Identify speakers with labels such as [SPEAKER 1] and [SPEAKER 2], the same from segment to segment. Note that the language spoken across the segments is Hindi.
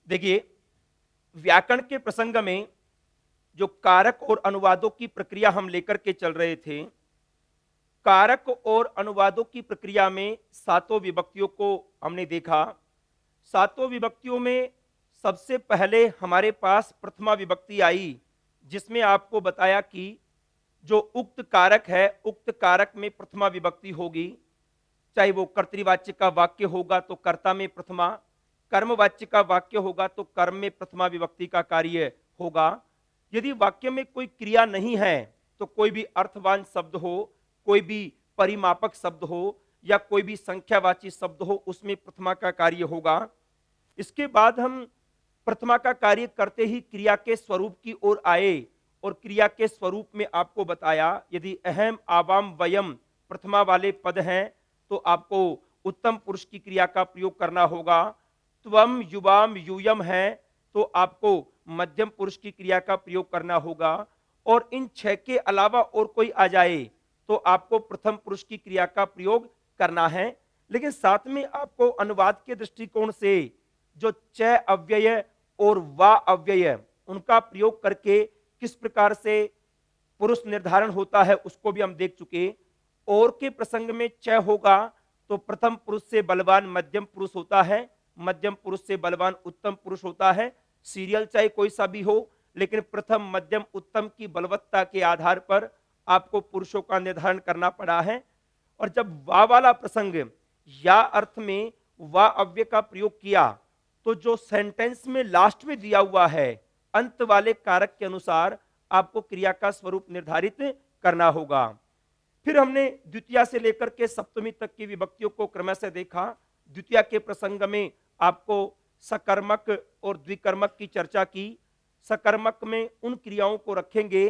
[SPEAKER 1] देखिए, व्याकरण के प्रसंग में जो कारक और अनुवादों की प्रक्रिया हम लेकर के चल रहे थे, कारक और अनुवादों की प्रक्रिया में सातों विभक्तियों को हमने देखा। सातों विभक्तियों में सबसे पहले हमारे पास प्रथमा विभक्ति आई, जिसमें आपको बताया कि जो उक्त कारक है, उक्त कारक में प्रथमा विभक्ति होगी। चाहे वो कर्तृवाच्य का वाक्य होगा तो कर्ता में प्रथमा, कर्मवाच्य का वाक्य होगा तो कर्म में प्रथमा विभक्ति का कार्य होगा। यदि वाक्य में कोई क्रिया नहीं है तो कोई भी अर्थवान शब्द हो, कोई भी परिमापक शब्द हो या कोई भी संख्यावाची शब्द हो, उसमें प्रथमा का कार्य होगा। इसके बाद हम प्रथमा का कार्य करते ही क्रिया के स्वरूप की ओर आए और क्रिया के स्वरूप में आपको बताया, यदि अहम आवाम वयम प्रथमा वाले पद हैं तो आपको उत्तम पुरुष की क्रिया का प्रयोग करना होगा। त्वम युवाम यूयम है तो आपको मध्यम पुरुष की क्रिया का प्रयोग करना होगा। और इन छह के अलावा और कोई आ जाए तो आपको प्रथम पुरुष की क्रिया का प्रयोग करना है। लेकिन साथ में आपको अनुवाद के दृष्टिकोण से जो च अव्यय और वा अव्यय उनका प्रयोग करके किस प्रकार से पुरुष निर्धारण होता है उसको भी हम देख चुके। और के प्रसंग में च होगा तो प्रथम पुरुष से बलवान मध्यम पुरुष होता है, मध्यम पुरुष से बलवान उत्तम पुरुष होता है। सीरियल चाहे कोई सा भी हो, लेकिन प्रथम मध्यम उत्तम की बलवत्ता के आधार पर आपको पुरुषों का निर्धारण करना पड़ा है। और जब वा वाला प्रसंग या अर्थ में वा अव्यय का प्रयोग किया तो जो सेंटेंस में लास्ट में दिया हुआ है अंत वाले कारक के अनुसार आपको क्रिया का स्वरूप निर्धारित करना होगा। फिर हमने द्वितीया से लेकर के सप्तमी तक की विभक्तियों को क्रमशः देखा। द्वितीया के प्रसंग में आपको सकर्मक और द्विकर्मक की चर्चा की। सकर्मक में उन क्रियाओं को रखेंगे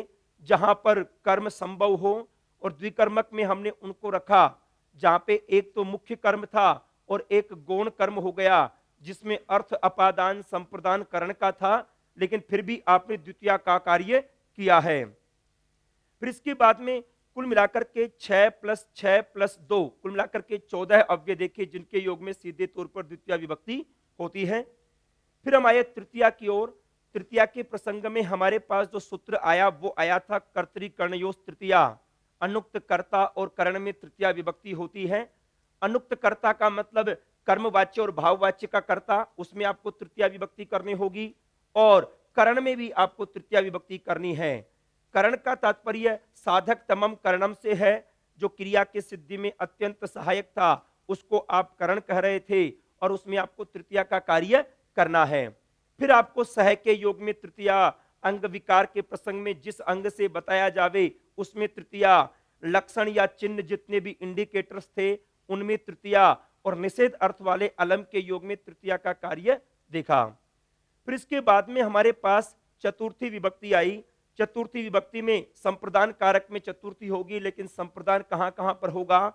[SPEAKER 1] जहां पर कर्म संभव हो, और द्विकर्मक में हमने उनको रखा जहां पे एक तो मुख्य कर्म था और एक गौण कर्म हो गया, जिसमें अर्थ अपादान संप्रदान करण का था, लेकिन फिर भी आपने द्वितीया का कार्य किया है। फिर इसके बाद में कुल मिलाकर के 6 + 6 + 2 कुल मिलाकर के 14 अव्यय देखे, जिनके योग में सीधे तौर पर द्वितीया विभक्ति होती है। फिर हम आए तृतीया की ओर। तृतीया के प्रसंग में हमारे पास जो सूत्र आया वो आया था कर्तृकर्णयोस् तृतीया। अनुक्त कर्ता और कर्ण में तृतीया विभक्ति होती है। अनुक्त कर्ता का मतलब कर्मवाच्य और भाववाच्य का कर्ता, उसमें आपको तृतीया विभक्ति करनी होगी, और कर्ण में भी आपको तृतीया विभक्ति करनी है। कर्ण का तात्पर्य साधक तमम कर्णम से है, जो क्रिया की सिद्धि में अत्यंत सहायक था उसको आप कर्ण कह रहे थे, और उसमें आपको तृतीया का कार्य करना है। फिर आपको सह के योग में तृतीया, अंग विकार के प्रसंग में जिस अंग से बताया जावे उसमें तृतीया, लक्षण या चिन्ह जितने भी इंडिकेटर्स थे उनमें तृतीया, और निषेध अर्थ वाले अलम के योग में तृतीया का कार्य देखा। फिर इसके बाद में हमारे पास चतुर्थी विभक्ति आई। चतुर्थी विभक्ति में संप्रदान कारक में चतुर्थी होगी, लेकिन संप्रदान कहां कहां पर होगा?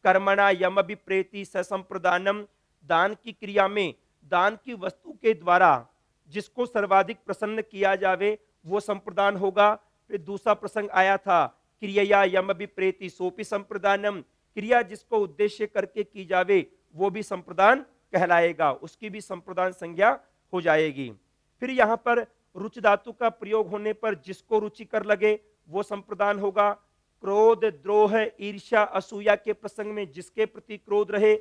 [SPEAKER 1] कर्मणा यम अभिप्रेति ससंप्रदानम, दान की क्रिया में दान की वस्तु के द्वारा जिसको सर्वाधिक प्रसन्न किया जावे वो संप्रदान होगा। फिर दूसरा प्रसंग आया था क्रिया यम अभिप्रेति सोपि संप्रदानम, क्रिया जिसको उद्देश्य करके की जावे वो भी संप्रदान कहलाएगा, उसकी भी संप्रदान संज्ञा हो जाएगी। फिर यहां पर रुच धातु का प्रयोग होने पर जिसको रुचिकर लगे वो संप्रदान होगा। क्रोध, द्रोह, ईर्ष्या, असूया के प्रसंग में जिसके प्रति क्रोध रहे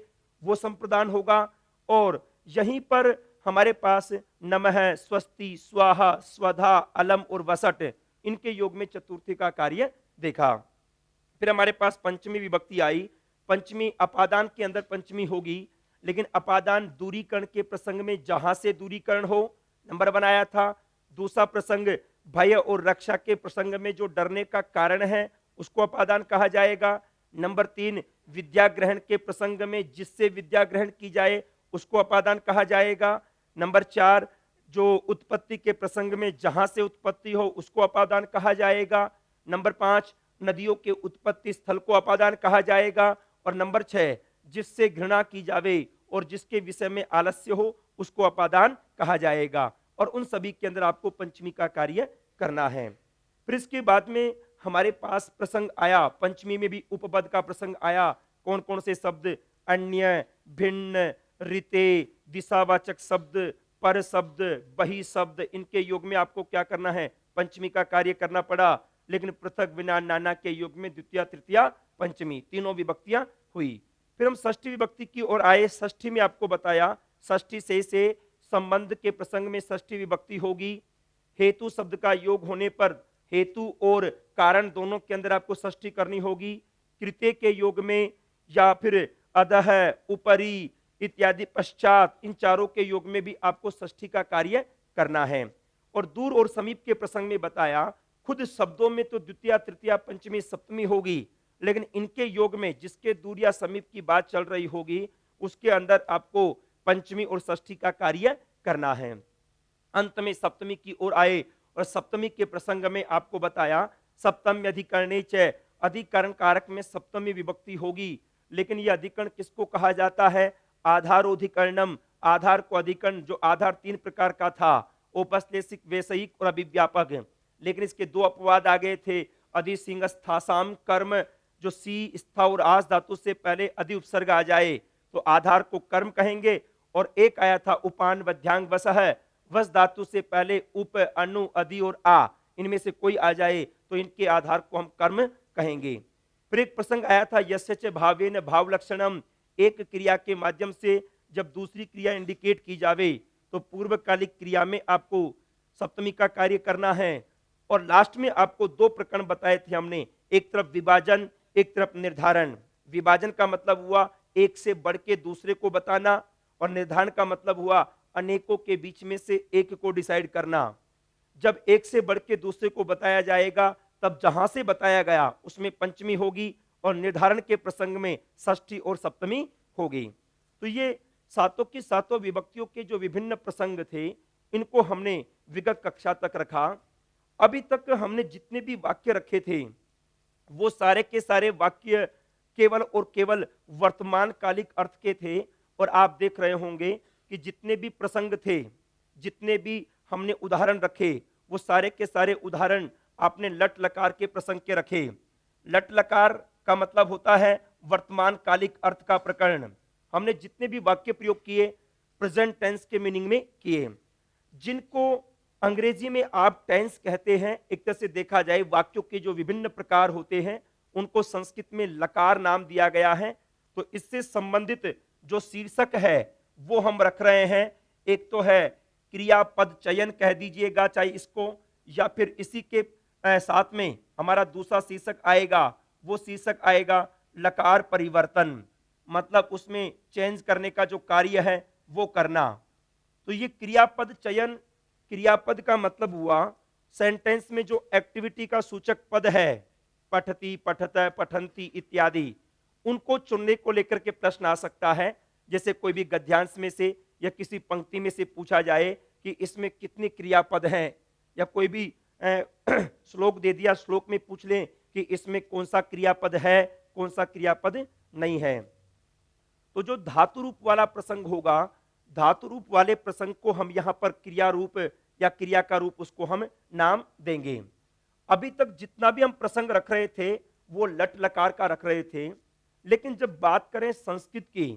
[SPEAKER 1] वो संप्रदान होगा। और यहीं पर हमारे पास नमः, स्वस्ति, स्वाहा, स्वधा, अलम और वसट, इनके योग में चतुर्थी का कार्य देखा। फिर हमारे पास पंचमी विभक्ति आई। पंचमी अपादान के अंदर पंचमी होगी, लेकिन अपादान दूरीकरण के प्रसंग में जहां से दूरीकरण हो नंबर बनाया था। दूसरा प्रसंग भय और रक्षा के प्रसंग में जो डरने का कारण है उसको अपादान कहा जाएगा। नंबर 3 विद्या ग्रहण के प्रसंग में जिससे विद्या ग्रहण की जाए उसको अपादान कहा जाएगा। नंबर 4 जो उत्पत्ति के प्रसंग में जहां से उत्पत्ति हो उसको अपादान कहा जाएगा। नंबर 5 नदियों के उत्पत्ति स्थल को अपादान कहा जाएगा। और नंबर 6 जिससे घृणा की जावे और जिसके विषय में आलस्य हो उसको अपादान कहा जाएगा। और उन सभी के अंदर आपको पंचमी का कार्य करना है। फिर इसके बाद में हमारे पास प्रसंग आया, पंचमी में भी उपपद का प्रसंग आया। कौन कौन से शब्द? अन्य, भिन्न, ऋते, दिशावाचक शब्द, पर शब्द, बही शब्द, इनके योग में आपको क्या करना है, पंचमी का कार्य करना पड़ा। लेकिन पृथक, विना, नाना के योग में द्वितीया, तृतीया, पंचमी तीनों विभक्तियां हुई। फिर हम षष्ठी विभक्ति की ओर आए। षष्ठी में आपको बताया षष्ठी से संबंध के प्रसंग में षष्ठी विभक्ति होगी। हेतु शब्द का योग होने पर हेतु और कारण दोनों के अंदर आपको षष्ठी करनी होगी। कृत्य के योग में या फिर अधः, ऊपरी इत्यादि, पश्चात, इन चारों के योग में भी आपको षष्ठी का कार्य करना है। और दूर और समीप के प्रसंग में बताया खुद शब्दों में तो द्वितीया, तृतीया, पंचमी, सप्तमी होगी, लेकिन इनके योग में जिसके दूर या समीप की बात चल रही होगी उसके अंदर आपको पंचमी और षष्ठी का कार्य करना है। अंत में सप्तमी की ओर आए और सप्तमी के प्रसंग में आपको बताया सप्तमी अधिकरणे च, अधिकरण कारक में सप्तमी विभक्ति होगी। लेकिन यह अधिकरण किसको कहा जाता है, आधारोधिकरणम, आधार को अधिकरण, जो आधार तीन प्रकार का था, औपश्लेषिक, वैषयिक और अभिव्यापक। लेकिन इसके दो अपवाद आ गए थे। अधिसिंह स्थासाम कर्म, जो सी, स्था और आस धातु से पहले अधि उपसर्ग आ जाए तो आधार को कर्म कहेंगे। और एक आया था उपान वध्यांग वसह, वस धातु से पहले उप, अनु, अधि और आ, इनमें से कोई आ जाए तो इनके आधार को हम कर्म कहेंगे। फिर एक प्रसंग आया था यस्य च भावेन भाव लक्षणम, एक क्रिया के माध्यम से जब दूसरी क्रिया इंडिकेट की जावे तो पूर्वकालिक क्रिया में आपको सप्तमी का कार्य करना है। और लास्ट में आपको दो प्रकरण बताए थे हमने, एक तरफ विभाजन, एक तरफ निर्धारण। विभाजन का मतलब हुआ एक से बढ़ के दूसरे को बताना, और निर्धारण का मतलब हुआ अनेकों के बीच में से एक को डिसाइड करना। जब एक से बढ़ के दूसरे को बताया जाएगा तब जहां से बताया गया उसमें पंचमी होगी, और निर्धारण के प्रसंग में षष्ठी और सप्तमी होगी। तो ये सातों की सातों विभक्तियों के जो विभिन्न प्रसंग थे इनको हमने विगत कक्षा तक रखा। अभी तक हमने जितने भी वाक्य रखे थे वो सारे के सारे वाक्य केवल और केवल वर्तमान कालिक अर्थ के थे। और आप देख रहे होंगे कि जितने भी प्रसंग थे, जितने भी हमने उदाहरण रखे, वो सारे के सारे उदाहरण आपने लट लकार के प्रसंग के रखे। लट लकार का मतलब होता है वर्तमान कालिक अर्थ का प्रकरण। हमने जितने भी वाक्य प्रयोग किए प्रेजेंट टेंस के मीनिंग में किए। जिनको अंग्रेजी में आप टेंस कहते हैं, एक तरह से देखा जाए वाक्यों के जो विभिन्न प्रकार होते हैं उनको संस्कृत में लकार नाम दिया गया है। तो इससे संबंधित जो शीर्षक है वो हम रख रहे हैं। एक तो है क्रियापद चयन कह दीजिएगा चाहे इसको, या फिर इसी के साथ में हमारा दूसरा शीर्षक आएगा, वो शीर्षक आएगा लकार परिवर्तन, मतलब उसमें चेंज करने का जो कार्य है वो करना। तो ये क्रियापद चयन, क्रियापद का मतलब हुआ सेंटेंस में जो एक्टिविटी का सूचक पद है, पठती, पठत, पठंती इत्यादि, उनको चुनने को लेकर के प्रश्न आ सकता है। जैसे कोई भी गद्यांश में से या किसी पंक्ति में से पूछा जाए कि इसमें कितने क्रियापद हैं, या कोई भी श्लोक दे दिया, श्लोक में पूछ लें कि इसमें कौन सा क्रियापद है, कौन सा क्रियापद नहीं है। तो जो धातु रूप वाला प्रसंग होगा, धातु रूप वाले प्रसंग को हम यहां पर क्रिया रूप या क्रिया का रूप उसको हम नाम देंगे। अभी तक जितना भी हम प्रसंग रख रहे थे वो लट लकार का रख रहे थे, लेकिन जब बात करें संस्कृत की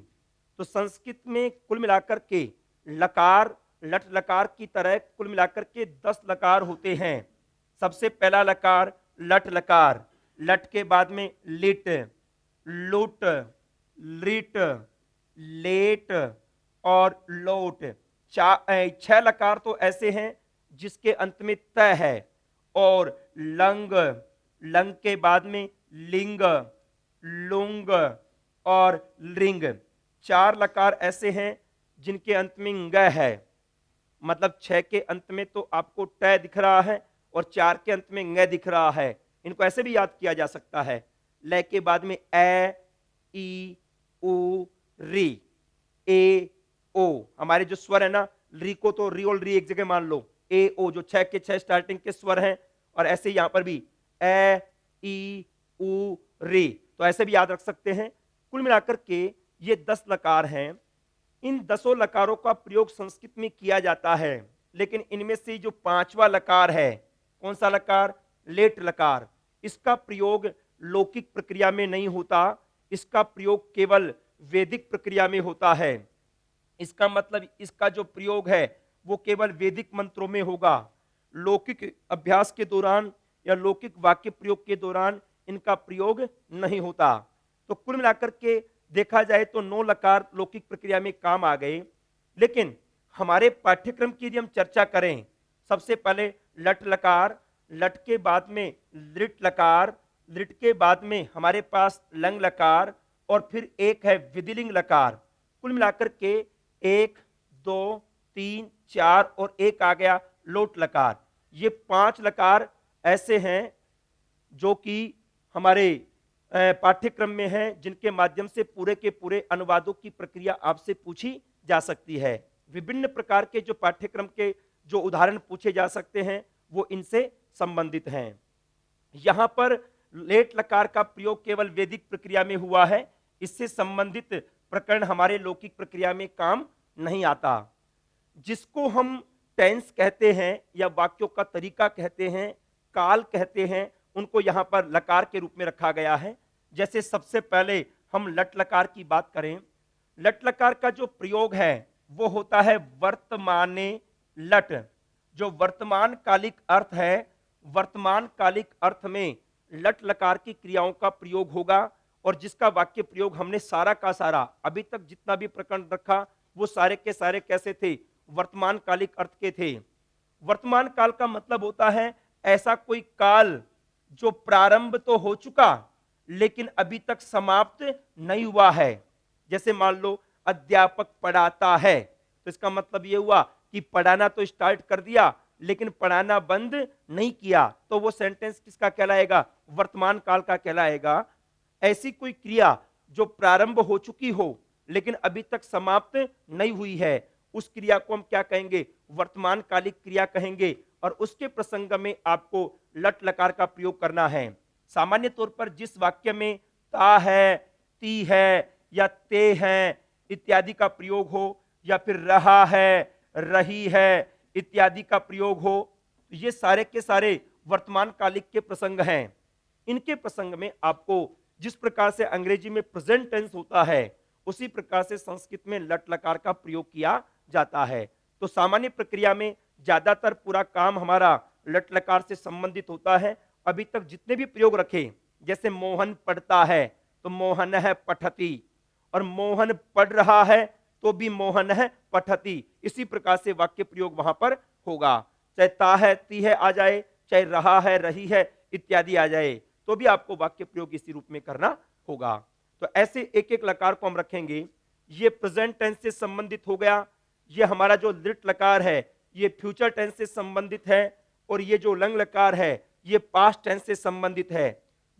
[SPEAKER 1] तो संस्कृत में कुल मिलाकर के लकार, लट लकार की तरह कुल मिलाकर के 10 लकार होते हैं। सबसे पहला लकार लट लकार, लट के बाद में लिट, लुट, लिट, लेट और लोट। 6 लकार तो ऐसे हैं जिसके अंत में त है, और लंग, लंग के बाद में लिंग, लुंग और लिंग। 4 लकार ऐसे हैं जिनके अंत में ंग है, मतलब 6 के अंत में तो आपको ट दिख रहा है और 4 के अंत में ंग दिख रहा है। इनको ऐसे भी याद किया जा सकता है। ल के बाद में ए, ई, उ, री, ए, ओ, हमारे जो स्वर है ना, री को तो री और री एक जगह मान लो, ए, ओ, जो 6 के 6 स्टार्टिंग के स्वर हैं। और ऐसे यहां पर भी ए, ई, उ, री, तो ऐसे भी याद रख सकते हैं। कुल मिलाकर के ये 10 लकार हैं। इन 10 लकारों का प्रयोग संस्कृत में किया जाता है, लेकिन इनमें से जो 5वां लकार है, कौन सा लकार, लेट लकार, इसका प्रयोग लौकिक प्रक्रिया में नहीं होता, इसका प्रयोग केवल वैदिक प्रक्रिया में होता है। इसका मतलब इसका जो प्रयोग है वो केवल वैदिक मंत्रों में होगा। लौकिक अभ्यास के दौरान या लौकिक वाक्य प्रयोग के दौरान इनका प्रयोग नहीं होता। तो कुल मिलाकर के देखा जाए तो 9 लकार लौकिक प्रक्रिया में काम आ गए। लेकिन हमारे पाठ्यक्रम की यदि हम चर्चा करें, सबसे पहले लट लकार, लट के बाद में लिट लकार, लिट के बाद में हमारे पास लंग लकार और फिर एक है विधिलिंग लकार। कुल मिलाकर के 1, 2, 3, 4 और एक आ गया लोट लकार। ये 5 लकार ऐसे हैं जो कि हमारे पाठ्यक्रम में हैं, जिनके माध्यम से पूरे के पूरे अनुवादों की प्रक्रिया आपसे पूछी जा सकती है। विभिन्न प्रकार के जो पाठ्यक्रम के जो उदाहरण पूछे जा सकते हैं वो इनसे संबंधित हैं। यहां पर लेट लकार का प्रयोग केवल वैदिक प्रक्रिया में हुआ है, इससे संबंधित प्रकरण हमारे लौकिक प्रक्रिया में काम नहीं आता। जिसको हम टेंस कहते हैं या वाक्यों का तरीका कहते हैं, काल कहते हैं, उनको यहां पर लकार के रूप में रखा गया है। जैसे सबसे पहले हम लट लकार की बात करें, लट लकार का जो प्रयोग है वो होता है वर्तमाने लट। जो वर्तमान कालिक अर्थ है, वर्तमान कालिक अर्थ में लट लकार की क्रियाओं का प्रयोग होगा। और जिसका वाक्य प्रयोग हमने सारा का सारा अभी तक जितना भी प्रकरण रखा वो सारे के सारे कैसे थे, वर्तमान कालिक अर्थ के थे। वर्तमान काल का मतलब होता है ऐसा कोई काल जो प्रारंभ तो हो चुका लेकिन अभी तक समाप्त नहीं हुआ है। जैसे मान लो अध्यापक पढ़ाता है, तो इसका मतलब यह हुआ कि पढ़ाना तो स्टार्ट कर दिया लेकिन पढ़ाना बंद नहीं किया, तो वो सेंटेंस किसका कहलाएगा, वर्तमान काल का कहलाएगा। ऐसी कोई क्रिया जो प्रारंभ हो चुकी हो लेकिन अभी तक समाप्त नहीं हुई है, उस क्रिया को हम क्या कहेंगे, वर्तमान कालिक क्रिया कहेंगे। और उसके प्रसंग में आपको लट लकार का प्रयोग करना है। सामान्य तौर पर जिस वाक्य में ता है, ती है या ते हैं इत्यादि का प्रयोग हो, या फिर रहा है, रही है इत्यादि का प्रयोग हो, ये सारे के सारे वर्तमान कालिक के प्रसंग हैं। इनके प्रसंग में आपको जिस प्रकार से अंग्रेजी में प्रेजेंट टेंस होता है उसी प्रकार से संस्कृत में लट लकार का प्रयोग किया जाता है। तो सामान्य प्रक्रिया में ज्यादातर पूरा काम हमारा लट लकार से संबंधित होता है। अभी तक जितने भी प्रयोग रखे, जैसे मोहन पढ़ता है तो मोहन है पठती, और मोहन पढ़ रहा है तो भी मोहन है पठती। इसी प्रकार से वाक्य प्रयोग वहां पर होगा, चाहे ता है ती है आ जाए, चाहे रहा है रही है इत्यादि आ जाए, तो भी आपको वाक्य प्रयोग इसी रूप में करना होगा। तो ऐसे एक एक लकार को हम रखेंगे। ये प्रेजेंट टेंस से संबंधित हो गया। ये हमारा जो लिट लकार है ये फ्यूचर टेंस से संबंधित है, और ये जो लंग लकार है ये पास्ट टेंस से संबंधित है।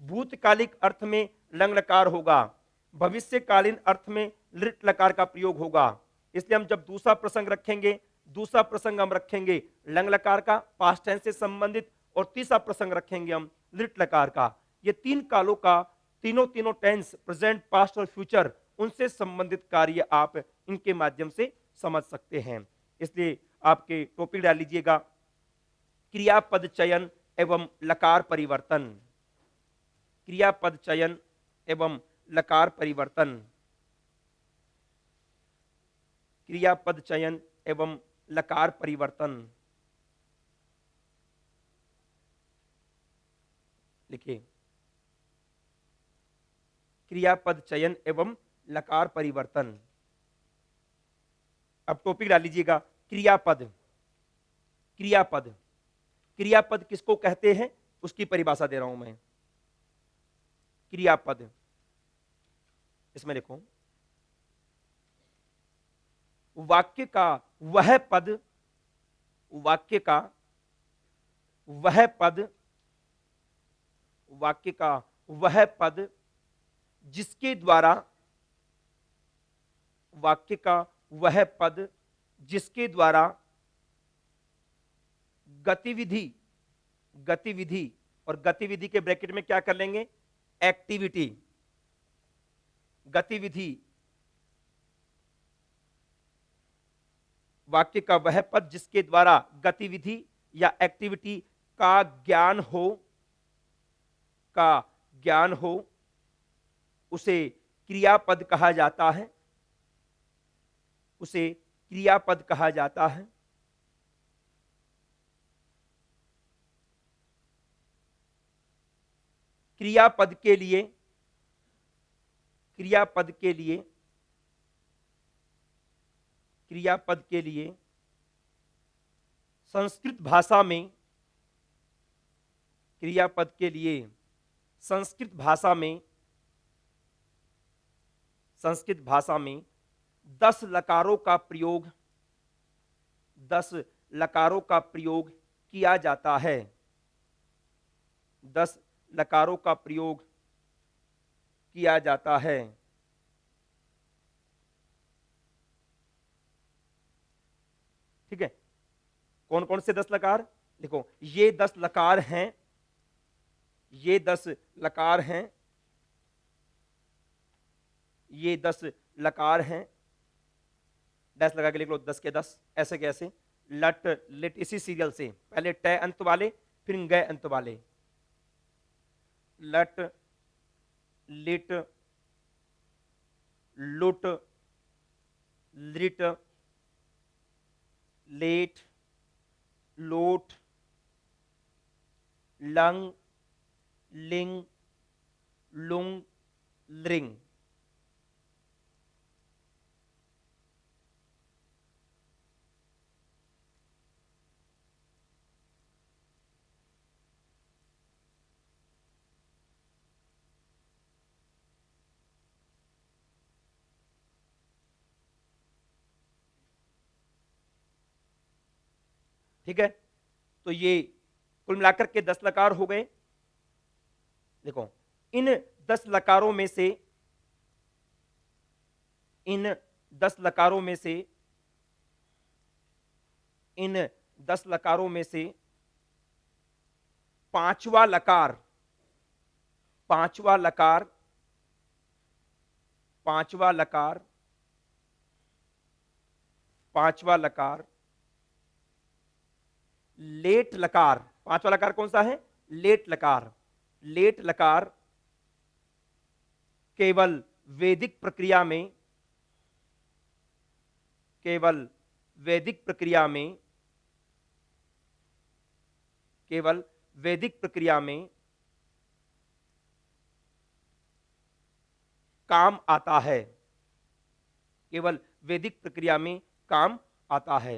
[SPEAKER 1] भूतकालिक अर्थ में लंग लकार होगा, भविष्यकालीन अर्थ में लिट लकार का प्रयोग होगा। इसलिए हम जब दूसरा प्रसंग रखेंगे, दूसरा प्रसंग हम रखेंगे लंग लकार का पास्ट टेंस से संबंधित, और तीसरा प्रसंग रखेंगे हम लिट लकार का। ये 3 कालों का तीनों टेंस प्रेजेंट पास्ट और फ्यूचर उनसे संबंधित कार्य आप इनके माध्यम से समझ सकते हैं। इसलिए आपके टॉपिक डाल लीजिएगा क्रियापद चयन एवं लकार परिवर्तन। क्रियापद चयन एवं लकार परिवर्तन, क्रियापद चयन एवं लकार परिवर्तन लिखिए। क्रियापद चयन एवं लकार परिवर्तन। अब टॉपिक डाल लीजिएगा क्रियापद। क्रियापद, क्रियापद किसको कहते हैं उसकी परिभाषा दे रहा हूं मैं। क्रियापद, इसमें लिखो वाक्य का वह पद, वाक्य का वह पद, वाक्य का वह पद जिसके द्वारा, वाक्य का वह पद जिसके द्वारा गतिविधि, गतिविधि, और गतिविधि के ब्रैकेट में क्या कर लेंगे, एक्टिविटी, गतिविधि, वाक्य का वह पद जिसके द्वारा गतिविधि या एक्टिविटी का ज्ञान हो, का ज्ञान हो, उसे क्रियापद कहा जाता है, उसे क्रियापद कहा जाता है। क्रियापद के लिए, क्रियापद के लिए, क्रियापद के लिए संस्कृत भाषा में, क्रियापद के लिए संस्कृत भाषा में, संस्कृत भाषा में 10 लकारों का प्रयोग, 10 लकारों का प्रयोग किया जाता है। 10 लकारों का प्रयोग किया जाता है। ठीक है, कौन कौन से 10 लकार? देखो, ये 10 लकार हैं, ये 10 लकार हैं, ये 10 लकार हैं। डैश लगा के लिख लो 10 के 10, ऐसे कैसे? लट लिट, इसी सीरियल से, पहले ट अंत वाले फिर ग अंत वाले। लट लिट लुट लिट लेट लोट लंग लिंग लुंग लिंग। ठीक है, तो ये कुल मिलाकर के 10 लकार हो गए। देखो, इन 10 लकारों में से, इन 10 लकारों में से, इन 10 लकारों में से पांचवा लकार, पांचवा लकार, पांचवा लकार, पांचवा लकार लेट लकार। पांचवा लकार कौन सा है? लेट लकार। लेट लकार केवल वैदिक प्रक्रिया में, केवल वैदिक प्रक्रिया में, केवल वैदिक प्रक्रिया में काम आता है, केवल वैदिक प्रक्रिया में काम आता है।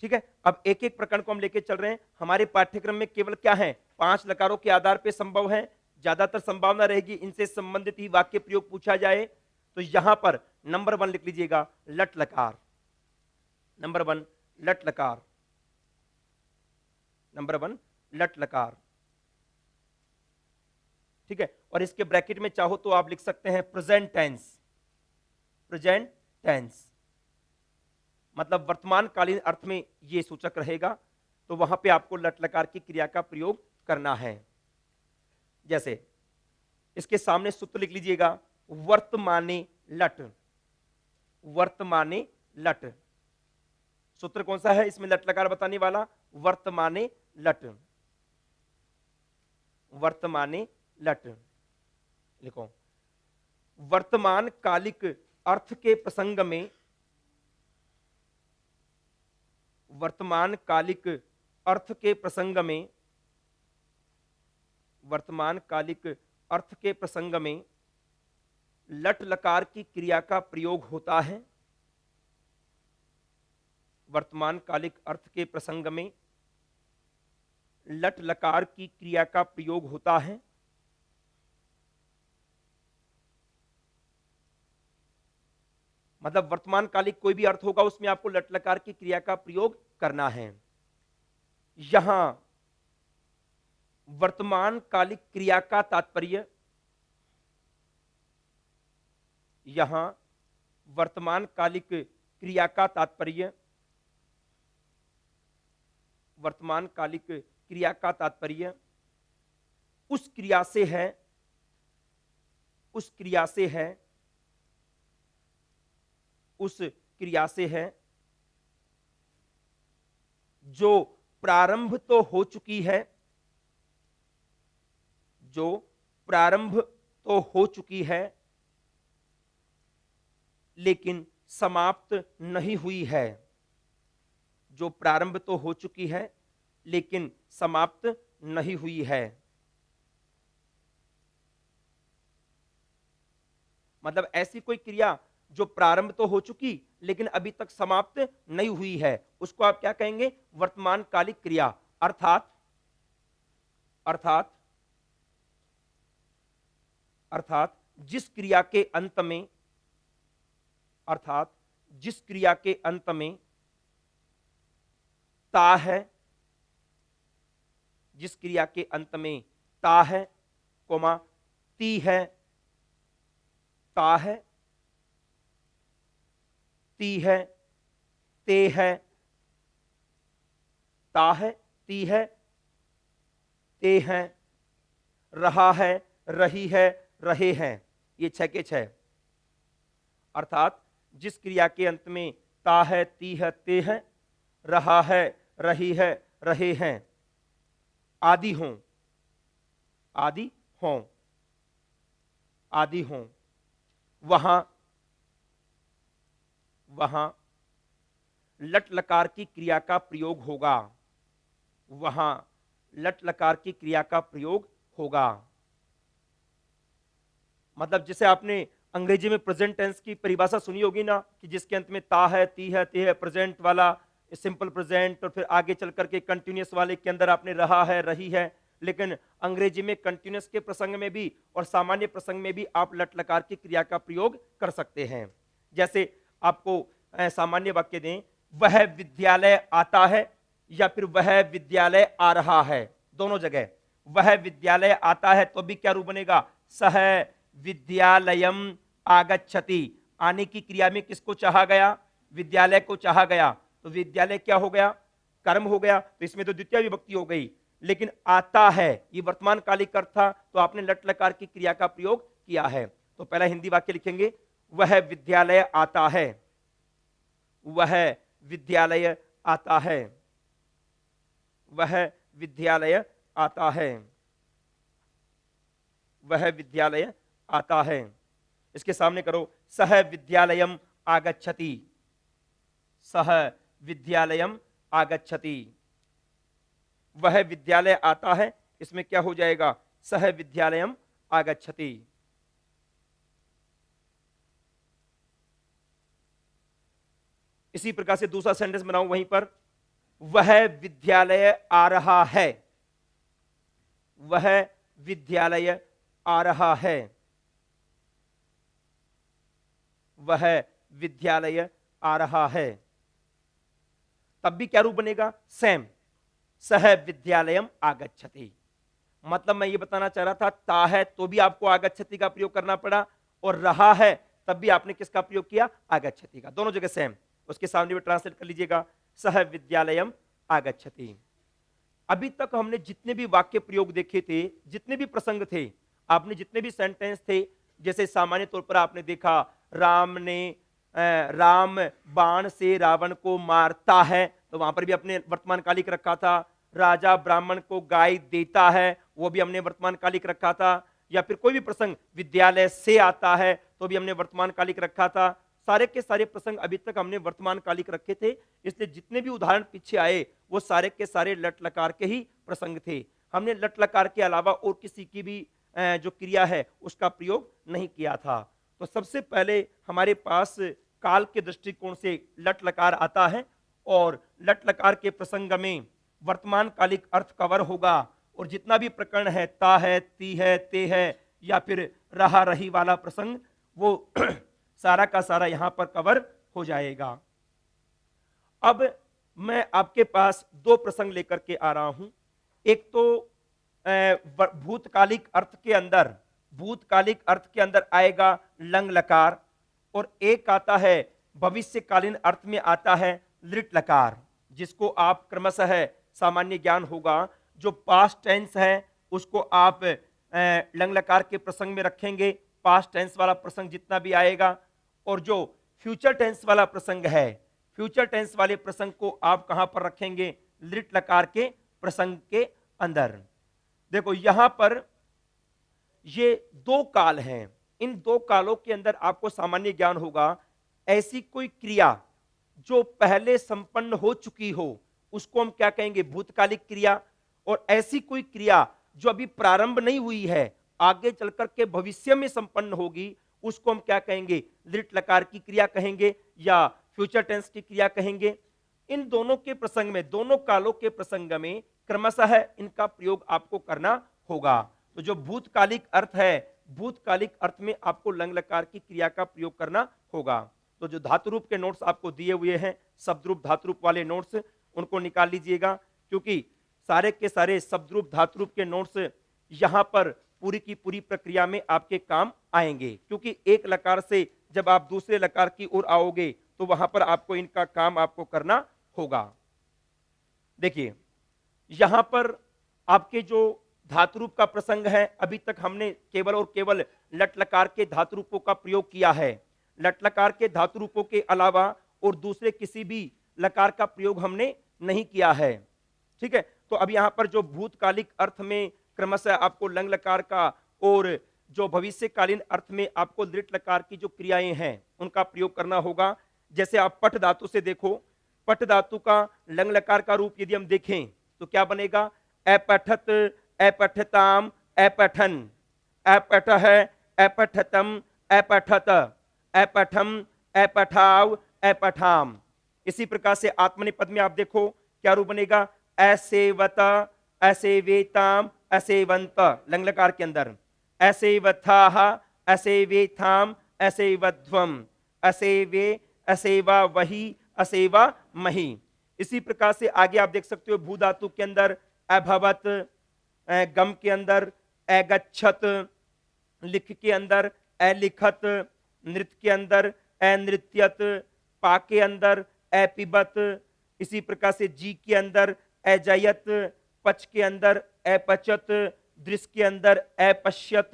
[SPEAKER 1] ठीक है, अब एक एक प्रकरण को हम लेके चल रहे हैं। हमारे पाठ्यक्रम में केवल क्या है? 5 लकारों के आधार पे संभव है, ज्यादातर संभावना रहेगी इनसे संबंधित ही वाक्य प्रयोग पूछा जाए। तो यहां पर नंबर 1 लिख लीजिएगा, लट लकार। नंबर 1 लट लकार, नंबर 1 लट लकार। ठीक है, और इसके ब्रैकेट में चाहो तो आप लिख सकते हैं प्रेजेंट टेंस। प्रेजेंट टेंस मतलब वर्तमान कालीन अर्थ में यह सूचक रहेगा, तो वहां पे आपको लट लकार की क्रिया का प्रयोग करना है। जैसे इसके सामने सूत्र लिख लीजिएगा, वर्तमाने लट। वर्तमाने लट सूत्र कौन सा है इसमें लट लकार बताने वाला? वर्तमाने लट। वर्तमाने लट लिखो। वर्तमान कालिक अर्थ के प्रसंग में, वर्तमान कालिक अर्थ के प्रसंग में, वर्तमान कालिक अर्थ के प्रसंग में लट लकार की क्रिया का प्रयोग होता है। वर्तमान कालिक अर्थ के प्रसंग में लट लकार की क्रिया का प्रयोग होता है। मतलब वर्तमान कालिक कोई भी अर्थ होगा उसमें आपको लट लकार की क्रिया का प्रयोग करना है। यहां वर्तमान कालिक क्रिया का तात्पर्य, यहां वर्तमान कालिक क्रिया का तात्पर्य, वर्तमान कालिक क्रिया का तात्पर्य उस क्रिया से है, उस क्रिया से है, उस क्रिया से है जो प्रारंभ तो हो चुकी है, जो प्रारंभ तो हो चुकी है लेकिन समाप्त नहीं हुई है। जो प्रारंभ तो हो चुकी है लेकिन समाप्त नहीं हुई है। मतलब ऐसी कोई क्रिया जो प्रारंभ तो हो चुकी लेकिन अभी तक समाप्त नहीं हुई है, उसको आप क्या कहेंगे? वर्तमान कालिक क्रिया। अर्थात अर्थात अर्थात जिस क्रिया के अंत में अर्थात जिस क्रिया के अंत में ता है, जिस क्रिया के अंत में ता है, कोमा ती है, ता है, ती है, ते है, ता है, ती है, ते हैं, रहा है, रही है, रहे हैं, ये 6 के 6। अर्थात जिस क्रिया के अंत में ता है, ती है, ते है, रहा है, रही है, रहे हैं, आदि हों, आदि हों, आदि हों, वहां वहां लट लकार की क्रिया का प्रयोग होगा, वहां लट लकार की क्रिया का प्रयोग होगा। मतलब जैसे आपने अंग्रेजी में प्रेजेंट टेंस की परिभाषा सुनी होगी ना, कि जिसके अंत में ता है, ती है, ते है, प्रेजेंट वाला सिंपल प्रेजेंट, और फिर आगे चल करके कंटिन्यूअस वाले के अंदर आपने रहा है, रही है। लेकिन अंग्रेजी में कंटिन्यूअस के प्रसंग में भी और सामान्य प्रसंग में भी आप लट लकार की क्रिया का प्रयोग कर सकते हैं। जैसे आपको सामान्य वाक्य दें, वह विद्यालय आता है, या फिर वह विद्यालय आ रहा है, दोनों जगह वह विद्यालय आता है तो भी क्या रूप बनेगा? सह विद्यालयम आगच्छति। आने की क्रिया में किसको चाहा गया? विद्यालय को चाहा गया, तो विद्यालय क्या हो गया? कर्म हो गया, तो इसमें तो द्वितीय विभक्ति हो गई। लेकिन आता है ये वर्तमान कालिक अर्थ था, तो आपने लट लकार की क्रिया का प्रयोग किया है। तो पहला हिंदी वाक्य लिखेंगे, वह विद्यालय आता है, वह विद्यालय आता है, वह विद्यालय आता है, वह विद्यालय आता है। इसके सामने करो, सह विद्यालयम आगच्छति, सह विद्यालयम आगच्छति, वह विद्यालय आता है, इसमें क्या हो जाएगा? सह विद्यालयम आगच्छति। इसी प्रकार से दूसरा सेंटेंस बनाऊं वहीं पर, वह विद्यालय आ रहा है, वह विद्यालय आ रहा है, वह विद्यालय आ रहा है। तब भी क्या रूप बनेगा? सेम, सह विद्यालयम आगच्छति। मतलब मैं ये बताना चाह रहा था, ता है तो भी आपको आगच्छति का प्रयोग करना पड़ा, और रहा है तब भी आपने किसका प्रयोग किया? आगच्छति का, दोनों जगह सेम। उसके सामने भी ट्रांसलेट कर लीजिएगा, सह विद्यालयम आगच्छति। अभी तक हमने जितने भी वाक्य प्रयोग देखे थे, जितने भी प्रसंग थे, आपने जितने भी सेंटेंस थे, जैसे सामान्य तौर पर आपने देखा राम बाण से रावण को मारता है, तो वहां पर भी अपने वर्तमान कालिक रखा था। राजा ब्राह्मण को गाय देता है, वो भी हमने वर्तमान कालिक रखा था। या फिर कोई भी प्रसंग विद्यालय से आता है तो भी हमने वर्तमान कालिक रखा था। सारे के सारे प्रसंग अभी तक हमने वर्तमान कालिक रखे थे, इसलिए जितने भी उदाहरण पीछे आए वो सारे के सारे लट लकार के ही प्रसंग थे। हमने लट लकार के अलावा और किसी की भी जो क्रिया है उसका प्रयोग नहीं किया था। तो सबसे पहले हमारे पास काल के दृष्टिकोण से लट लकार आता है, और लट लकार के प्रसंग में वर्तमान कालिक अर्थ कवर होगा, और जितना भी प्रकरण है, ता है, ती है, ते है, या फिर रहा रही वाला प्रसंग, वो सारा का सारा यहां पर कवर हो जाएगा। अब मैं आपके पास दो प्रसंग लेकर के आ रहा हूं। एक तो भूतकालिक अर्थ के अंदर, भूतकालिक अर्थ के अंदर आएगा लंग लकार, और एक आता है भविष्यकालीन अर्थ में आता है लिट लकार, जिसको आप क्रमशः सामान्य ज्ञान होगा। जो पास्ट टेंस है उसको आप लंग लकार के प्रसंग में रखेंगे, पास्ट टेंस वाला प्रसंग जितना भी आएगा, और जो फ्यूचर टेंस वाला प्रसंग है, फ्यूचर टेंस वाले प्रसंग को आप कहां पर रखेंगे? लिट लकार के प्रसंग के अंदर। देखो यहां पर ये दो काल हैं, इन दो कालों के अंदर आपको सामान्य ज्ञान होगा। ऐसी कोई क्रिया जो पहले संपन्न हो चुकी हो उसको हम क्या कहेंगे? भूतकालिक क्रिया। और ऐसी कोई क्रिया जो अभी प्रारंभ नहीं हुई है, आगे चलकर के भविष्य में संपन्न होगी, उसको हम क्या कहेंगे? लिट लकार की क्रिया कहेंगे या फ्यूचर टेंस की क्रिया कहेंगे। इन दोनों के प्रसंग में, दोनों कालों के प्रसंग में क्रमशः इनका प्रयोग आपको करना होगा। तो जो भूतकालिक अर्थ है, भूतकालिक अर्थ में आपको लंग लकार की क्रिया का प्रयोग करना होगा। तो जो धातु रूप के नोट्स आपको दिए हुए हैं, शब्द रूप धातु रूप वाले नोट्स, उनको निकाल लीजिएगा, क्योंकि सारे के सारे शब्द रूप धातु रूप के नोट्स यहां पर पूरी की पूरी प्रक्रिया में आपके काम आएंगे। क्योंकि एक लकार से जब आप दूसरे लकार की ओर आओगे तो वहां पर आपको इनका काम आपको करना होगा। देखिए, यहां पर आपके जो धातु रूप का प्रसंग है, अभी तक हमने केवल और केवल लट लकार के धातु रूपों का प्रयोग किया है। लट लकार के धातु रूपों के अलावा और दूसरे किसी भी लकार का प्रयोग हमने नहीं किया है। ठीक है, तो अब यहां पर जो भूतकालिक अर्थ में क्रमशः आपको लंग लकार का और जो भविष्यकालीन अर्थ में आपको लिट लकार की जो क्रियाएं हैं उनका प्रयोग करना होगा। जैसे आप पठ धातु से देखो, पठ धातु का लंग लकार का रूप यदि हम देखें तो क्या बनेगा? अपठत, अपठताम, अपठन, अपठः, अपठतम, अपठत, अपठम, अपठाव, अपठाम। इसी प्रकार से आत्मनेपद में आप देखो क्या रूप बनेगा? असेवत, असेवेताम, असेवंत, लंग लकार के अंदर असेवथाः, असेवेथाम, असेवध्वम, असेवे, असेवा वही, असेवा मही। इसी प्रकार से आगे आप देख सकते हो भू धातु के अंदर अभवत, गम के अंदर अगच्छत, लिख के अंदर अलिखत, नृत्य के अंदर अनृत्यत, पा के अंदर अपिबत, इसी प्रकार से जी के अंदर अजयत, पच के अंदर अपचत, दृश्य के अंदर अपश्यत,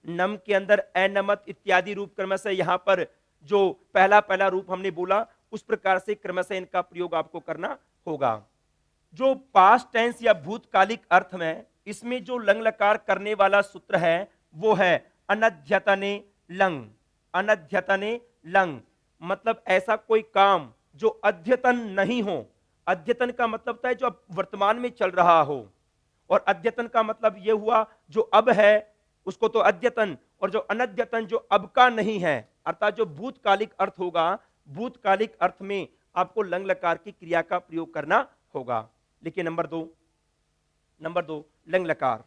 [SPEAKER 1] नम के अंदर अनमत इत्यादि रूप क्रमशः यहाँ पर जो पहला पहला रूप हमने बोला उस प्रकार से क्रमशः इनका प्रयोग आपको करना होगा। जो पास्ट टेंस या भूतकालिक अर्थ में इसमें जो लंग लकार करने वाला सूत्र है वो है अनध्यतने लंग। अनध्यतने लंग मतलब ऐसा कोई काम जो अद्यतन नहीं हो। अद्यतन का मतलब होता है जो अब वर्तमान में चल रहा हो, और अद्यतन का मतलब यह हुआ जो अब है उसको तो अद्यतन, और जो अनद्यतन जो अब का नहीं है, अर्थात जो भूतकालिक अर्थ होगा, भूतकालिक अर्थ में आपको लंग लकार की क्रिया का प्रयोग करना होगा। लिखिए नंबर दो लंग लकार।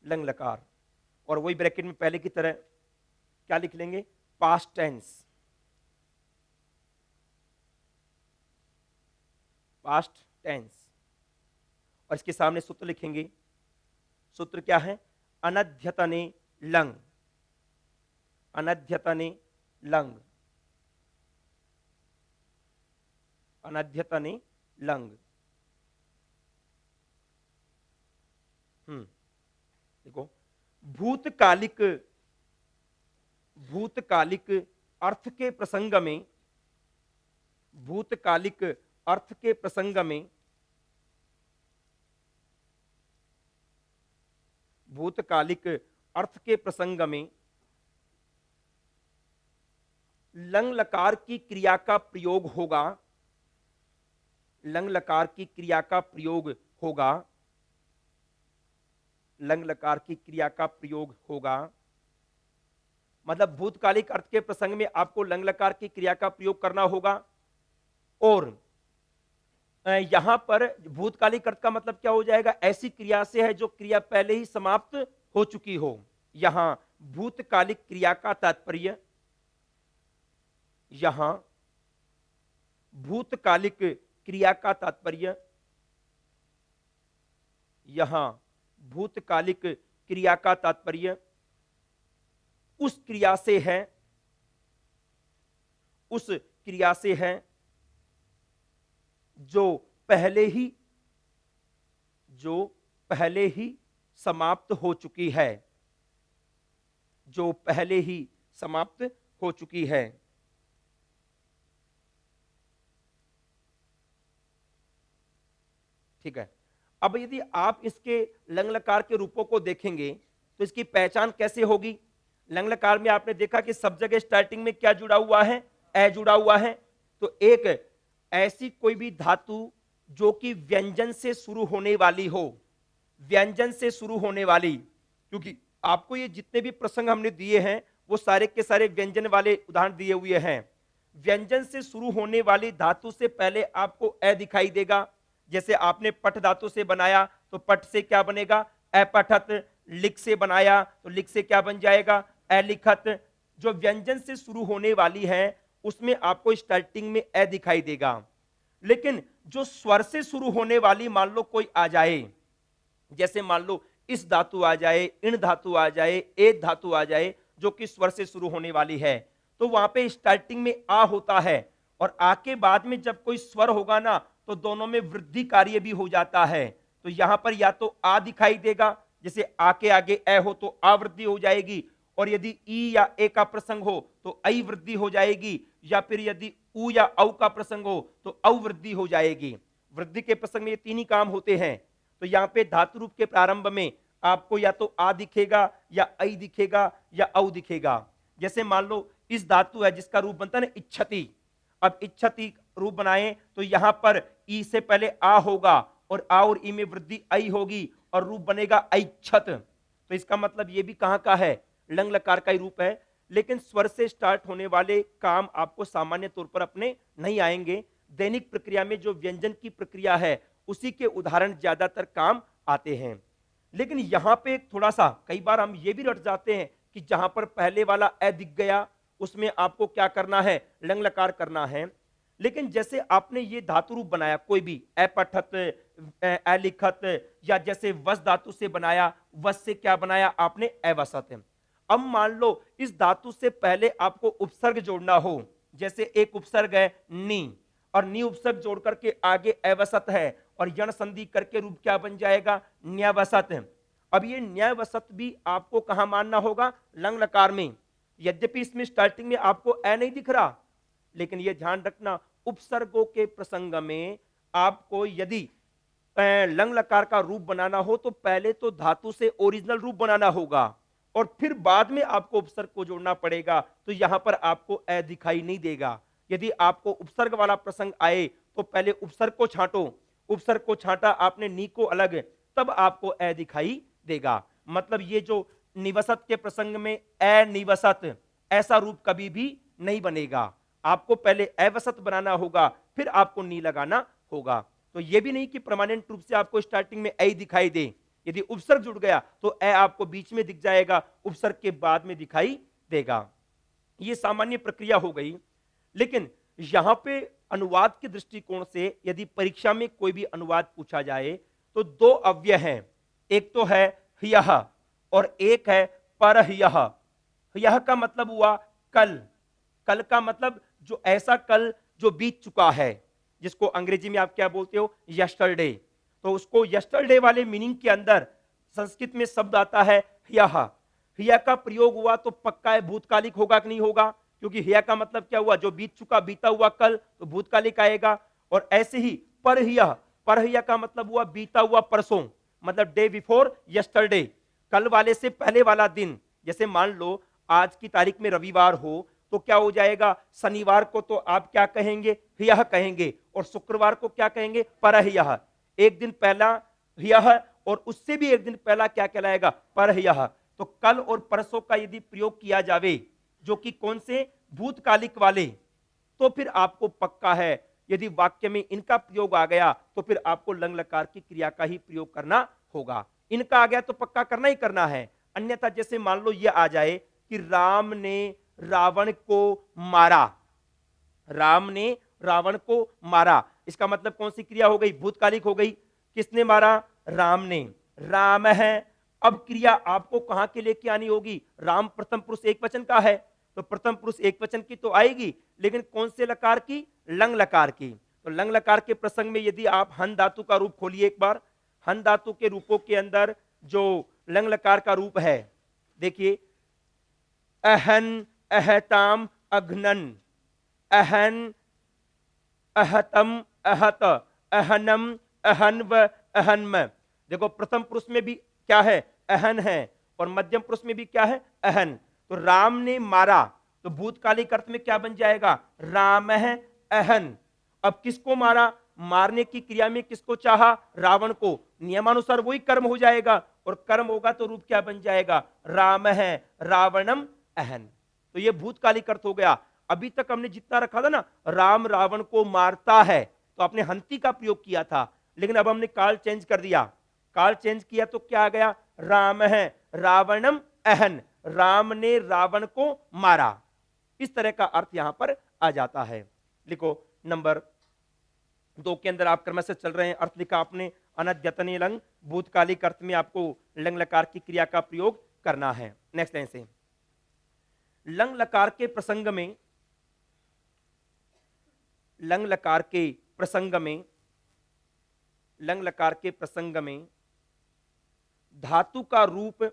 [SPEAKER 1] लंग लकार, और वही ब्रैकेट में पहले की तरह क्या लिख लेंगे? Past tense. पास्ट टेंस, और इसके सामने सूत्र लिखेंगे। सूत्र क्या है? अनध्यतने लंग। अनध्यतने लंग, अनध्यतने लंग। देखो, भूतकालिक, भूतकालिक अर्थ के प्रसंग में, भूतकालिक अर्थ के प्रसंग में, भूतकालिक अर्थ के प्रसंग में लंग लकार की क्रिया का प्रयोग होगा। लंग लकार की क्रिया का प्रयोग होगा। लंग लकार की क्रिया का प्रयोग होगा मतलब भूतकालिक अर्थ के प्रसंग में आपको लंग लकार की क्रिया का प्रयोग करना होगा। और यहां पर भूतकालिक अर्थ का मतलब क्या हो जाएगा? ऐसी क्रिया से है जो क्रिया पहले ही समाप्त हो चुकी हो। यहां भूतकालिक क्रिया का तात्पर्य, यहां भूतकालिक क्रिया का तात्पर्य, यहां भूतकालिक क्रिया का तात्पर्य उस क्रिया से है, उस क्रिया से है जो पहले ही समाप्त हो चुकी है, जो पहले ही समाप्त हो चुकी है। ठीक है, अब यदि आप इसके लंग लकार के रूपों को देखेंगे तो इसकी पहचान कैसे होगी? लंग लकार में आपने देखा कि सब जगह स्टार्टिंग में क्या जुड़ा हुआ है? ए जुड़ा हुआ है। तो एक ऐसी कोई भी धातु जो कि व्यंजन से शुरू होने वाली हो, व्यंजन से शुरू होने वाली, क्योंकि आपको ये जितने भी प्रसंग हमने दिए हैं वो सारे के सारे व्यंजन वाले उदाहरण दिए हुए हैं। व्यंजन से शुरू होने वाली धातु से पहले आपको अ दिखाई देगा। जैसे आपने पठ धातु से बनाया तो पठ से क्या बनेगा, अपठत। लिख से बनाया तो लिख से क्या बन जाएगा, अलिखत। जो व्यंजन से शुरू होने वाली है उसमें आपको स्टार्टिंग में अ दिखाई देगा। लेकिन जो स्वर से शुरू होने वाली, मान लो कोई आ जाए, जैसे मान लो इस धातु आ जाए, इन धातु आ जाए, एक धातु आ जाए जो कि स्वर से शुरू होने वाली है, तो वहां पे स्टार्टिंग में आ होता है और आ के बाद में जब कोई स्वर होगा ना तो दोनों में वृद्धि कार्य भी हो जाता है। तो यहां पर या तो आ दिखाई देगा, जैसे आ के आगे ए हो तो आ वृद्धि हो जाएगी, और यदि ई या ए का प्रसंग हो तो आई वृद्धि हो जाएगी, या फिर यदि उ या औ का प्रसंग हो तो औ वृद्धि हो जाएगी। वृद्धि के प्रसंग में ये तीन ही काम होते हैं। तो यहाँ पे धातु रूप के प्रारंभ में आपको या तो आ दिखेगा या ऐ दिखेगा या औ दिखेगा। जैसे मान लो इस धातु है जिसका रूप बनता है ना इच्छति, अब इच्छति रूप बनाए तो यहां पर ई से पहले आ होगा और आ और ई में वृद्धि ऐ होगी और रूप बनेगा ऐच्छत। तो इसका मतलब ये भी कहां का है, लंग लकार का ही रूप है। लेकिन स्वर से स्टार्ट होने वाले काम आपको सामान्य तौर पर अपने नहीं आएंगे। दैनिक प्रक्रिया में जो व्यंजन की प्रक्रिया है उसी के उदाहरण ज्यादातर काम आते हैं। लेकिन यहां पे थोड़ा सा कई बार हम ये भी रट जाते हैं कि जहां पर पहले वाला अ दिख गया उसमें आपको क्या करना है, लंग लकार करना है। लेकिन जैसे आपने ये धातु रूप बनाया कोई भी, अपठत, अलिखत, या जैसे वस धातु से बनाया, वस से क्या बनाया आपने, अवसत। अब मान लो इस धातु से पहले आपको उपसर्ग जोड़ना हो, जैसे एक उपसर्ग है नी, और नी उपसर्ग जोड़ करके आगे अवसत है और यण संधि करके रूप क्या बन जाएगा, न्यावसत। अब ये न्यावसत भी आपको कहां मानना होगा, लंग लकार में। यद्यपि इसमें स्टार्टिंग में आपको ए नहीं दिख रहा, लेकिन ये ध्यान रखना उपसर्गों के प्रसंग में आपको यदि लंग लकार का रूप बनाना हो तो पहले तो धातु से ओरिजिनल रूप बनाना होगा और फिर बाद में आपको उपसर्ग को जोड़ना पड़ेगा। तो यहां पर आपको अ दिखाई नहीं देगा। यदि आपको उपसर्ग वाला प्रसंग आए तो पहले उपसर्ग को छांटो, उपसर्ग को छांटा आपने नी को अलग, तब आपको अ दिखाई देगा। मतलब ये जो निवसत के प्रसंग में अनिवसत, ऐसा रूप कभी भी नहीं बनेगा। आपको पहले अवसत बनाना होगा फिर आपको नी लगाना होगा। तो यह भी नहीं कि परमानेंट रूप से आपको स्टार्टिंग में ऐ दिखाई दे। यदि उपसर्ग जुड़ गया तो ए आपको बीच में दिख जाएगा, उपसर्ग के बाद में दिखाई देगा। यह सामान्य प्रक्रिया हो गई। लेकिन यहां पे अनुवाद के दृष्टिकोण से यदि परीक्षा में कोई भी अनुवाद पूछा जाए तो दो अव्यय हैं, एक तो है ह्यः और एक है परह्यः। ह्यः का मतलब हुआ कल, कल का मतलब जो ऐसा कल जो बीत चुका है, जिसको अंग्रेजी में आप क्या बोलते हो, यस्टरडे। तो उसको यस्टरडे वाले मीनिंग के अंदर संस्कृत में शब्द आता है ह्यः। ह्यः का प्रयोग हुआ तो पक्का है भूतकालिक होगा कि नहीं होगा, क्योंकि ह्यः का मतलब क्या हुआ, जो बीत चुका, बीता हुआ कल, तो भूतकालिक आएगा। और ऐसे ही परह्यः, परह्यः का मतलब हुआ बीता हुआ परसों, मतलब डे बिफोर यस्टरडे, कल वाले से पहले वाला दिन। जैसे मान लो आज की तारीख में रविवार हो तो क्या हो जाएगा, शनिवार को तो आप क्या कहेंगे, ह्यः कहेंगे, और शुक्रवार को क्या कहेंगे, परह्यः। एक दिन पहला ह्यः और उससे भी एक दिन पहला क्या कहलाएगा, परह्यः। तो कल और परसों का यदि प्रयोग किया जावे जो कि कौन से, भूतकालिक वाले, तो फिर आपको पक्का है यदि वाक्य में इनका प्रयोग आ गया तो फिर आपको लंग लकार की क्रिया का ही प्रयोग करना होगा। इनका आ गया तो पक्का करना ही करना है। अन्यथा जैसे मान लो यह आ जाए कि राम ने रावण को मारा, राम ने रावण को मारा, इसका मतलब कौन सी क्रिया हो गई, भूतकालिक हो गई। किसने मारा, राम ने, राम है। अब क्रिया आपको कहां के लेके आनी होगी, राम प्रथम पुरुष एक वचन का है तो प्रथम पुरुष एक वचन की तो आएगी, लेकिन कौन से लकार की, लंग लकार की। तो लंग लकार के प्रसंग में यदि आप हन धातु का रूप खोलिए एक बार, हन धातु के रूपों के अंदर जो लंग लकार का रूप है, देखिए अहन, अहताम, अघ्नन, अहन, अहतम, अहत, अहनम, अहन्व, अहन्म। देखो प्रथम पुरुष में भी क्या है, अहन है, और मध्यम पुरुष में भी क्या है, अहन। तो राम ने मारा तो भूतकालिक अर्थ में क्या बन जाएगा, राम है अहन। अब किसको मारा? मारने की क्रिया में किसको चाहा? रावण को। नियमानुसार वही कर्म हो जाएगा, और कर्म होगा तो रूप क्या बन जाएगा? राम है रावणम अहन। तो ये भूतकालिक अर्थ हो गया। अभी तक हमने जितना रखा था ना, राम रावण को मारता है, तो आपने हंती का प्रयोग किया था, लेकिन अब हमने काल चेंज कर दिया। काल चेंज किया तो क्या आ गया? राम है रावणम अहन, राम ने रावण को मारा। इस तरह का अर्थ यहां पर आ जाता है। लिखो नंबर 2 के अंदर आप क्रम से चल रहे हैं। अर्थ लिखा आपने अनद्यतने लंग, भूतकालिक अर्थ में आपको लंग लकार की क्रिया का प्रयोग करना है। नेक्स्ट लाइन से, लंग लकार के प्रसंग में, लंग लकार के प्रसंग में, लंग लकार के प्रसंग में धातु का रूप,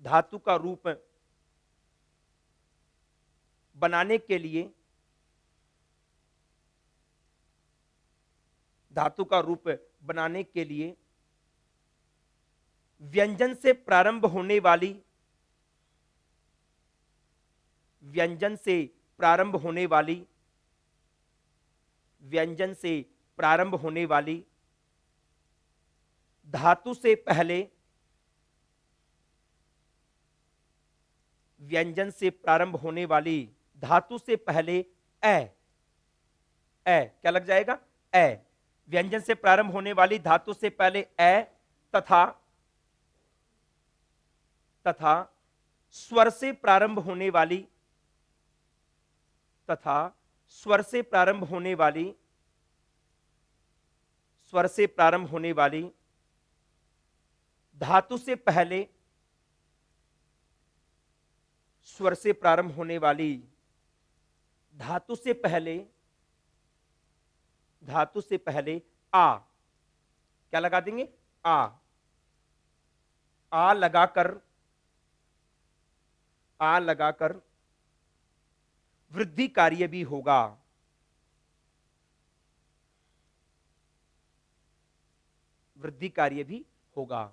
[SPEAKER 1] धातु का रूप बनाने के लिए, धातु का रूप बनाने के लिए व्यंजन से प्रारंभ होने वाली, व्यंजन से प्रारंभ होने वाली, व्यंजन से प्रारंभ होने वाली धातु से पहले, व्यंजन से प्रारंभ होने वाली धातु से पहले ए क्या लग जाएगा? ए। व्यंजन से प्रारंभ होने वाली धातु से पहले ए तथा तथा स्वर से प्रारंभ होने वाली, तथा स्वर से प्रारंभ होने वाली, स्वर से प्रारंभ होने वाली धातु से पहले, स्वर से प्रारंभ होने वाली धातु से पहले, धातु से पहले आ। क्या लगा देंगे? आ लगाकर, आ लगाकर वृद्धि कार्य भी होगा। वृद्धि कार्य भी होगा।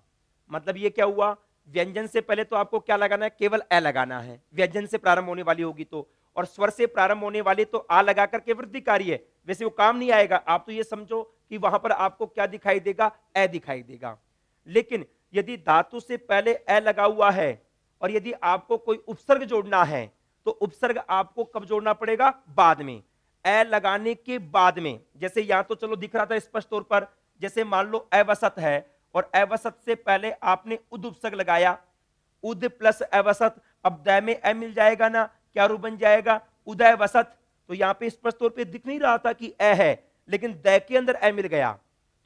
[SPEAKER 1] मतलब ये क्या हुआ? व्यंजन से पहले तो आपको क्या लगाना है? केवल ए लगाना है, व्यंजन से प्रारंभ होने वाली होगी तो। और स्वर से प्रारंभ होने वाली तो आ लगा करके वृद्धि कार्य। वैसे वो काम नहीं आएगा, आप तो ये समझो कि वहां पर आपको क्या दिखाई देगा? ए दिखाई देगा। लेकिन यदि धातु से पहले ए लगा हुआ है और यदि आपको कोई उपसर्ग जोड़ना है, तो उपसर्ग आपको कब जोड़ना पड़ेगा? बाद में। ए लगाने के बाद में। जैसे यहां तो चलो दिख रहा था स्पष्ट तौर पर, जैसे मान लो अवसत है और अवसत से पहले आपने उद उपसर्ग लगाया, उद प्लस अवसत, अब द में ए मिल जाएगा ना, क्या रूप बन जाएगा? उदय वसत। तो यहां पे स्पष्ट तौर पे दिख नहीं रहा था कि ए है, लेकिन द के अंदर ए मिल गया।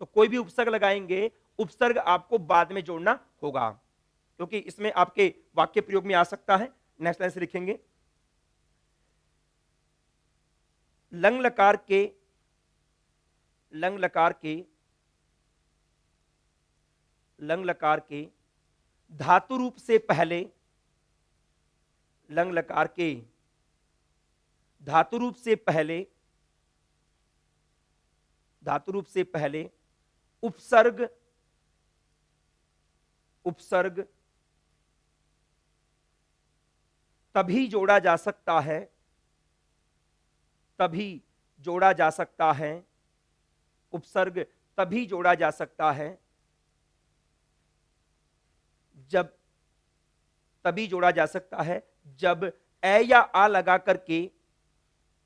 [SPEAKER 1] तो कोई भी उपसर्ग लगाएंगे, उपसर्ग आपको बाद में जोड़ना होगा, क्योंकि इसमें आपके वाक्य प्रयोग में आ सकता है। नेक्स्ट लाइन से लिखेंगे, लंग लकार के, लंग लकार के, लंग लकार के धातु रूप से पहले, लंग लकार के धातु रूप से पहले, धातु रूप से पहले उपसर्ग, उपसर्ग तभी जोड़ा जा सकता है, तभी जोड़ा जा सकता है, उपसर्ग तभी जोड़ा जा सकता है जब, तभी जोड़ा जा सकता है जब ए या आ लगा करके,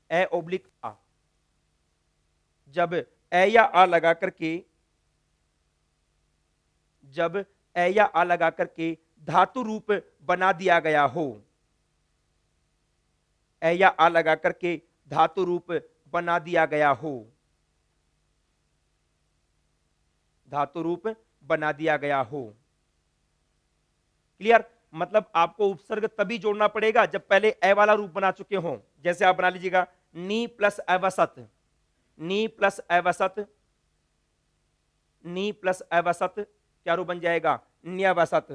[SPEAKER 1] ए ओब्लिक आ, जब ए या आ लगा करके, जब ए या आ लगा करके धातु रूप बना दिया गया हो, ए या आ लगा करके धातु रूप बना दिया गया हो, धातु रूप बना दिया गया हो। क्लियर? मतलब आपको उपसर्ग तभी जोड़ना पड़ेगा जब पहले ए वाला रूप बना चुके हो। जैसे आप बना लीजिएगा नी प्लस अवसत, नी प्लस अवसत, नी प्लस अवसत क्या रूप बन जाएगा? न्यवसत,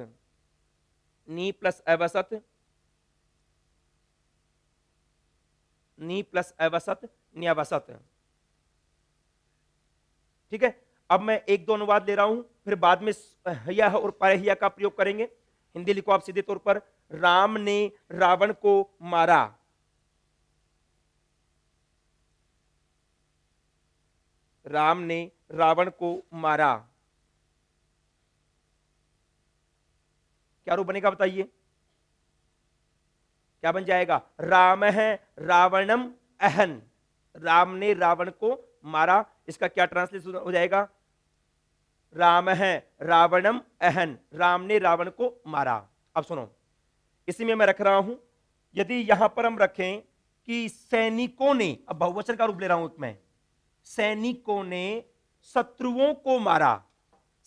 [SPEAKER 1] नी प्लस अवसत, नी प्लस अवसत न्यवसत। ठीक है, अब मैं एक दो अनुवाद ले रहा हूं, फिर बाद में हिया और परहिया का प्रयोग करेंगे। हिंदी लिखो आप सीधे तौर पर, राम ने रावण को मारा, राम ने रावण को मारा, क्या रूप बनेगा बताइए? क्या बन जाएगा? राम है रावणम अहन, राम ने रावण को मारा, इसका क्या ट्रांसलेशन हो जाएगा? राम है रावणम अहन, राम ने रावण को मारा। अब सुनो, इसी में मैं रख रहा हूं, यदि यहां पर हम रखें कि सैनिकों ने, अब बहुवचन का रूप ले रहा हूं मैं, सैनिकों ने शत्रुओं को मारा,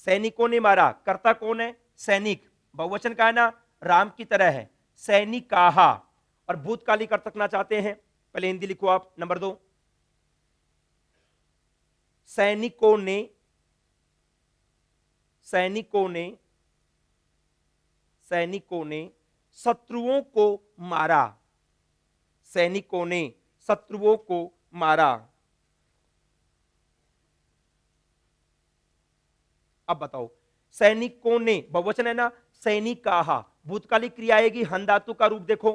[SPEAKER 1] सैनिकों ने मारा, कर्ता कौन है? सैनिक, बहुवचन का है ना, राम की तरह है, सैनिकाहा। और भूतकालिक अर्थ रखना चाहते हैं, पहले हिंदी लिखो आप, नंबर 2, सैनिकों ने, सैनिकों ने, सैनिकों ने शत्रुओं को मारा, सैनिकों ने शत्रुओं को मारा। अब बताओ, सैनिकों ने बहुवचन है ना, सैनिकाहा, भूतकालिक क्रिया आएगी, हन धातु का रूप देखो,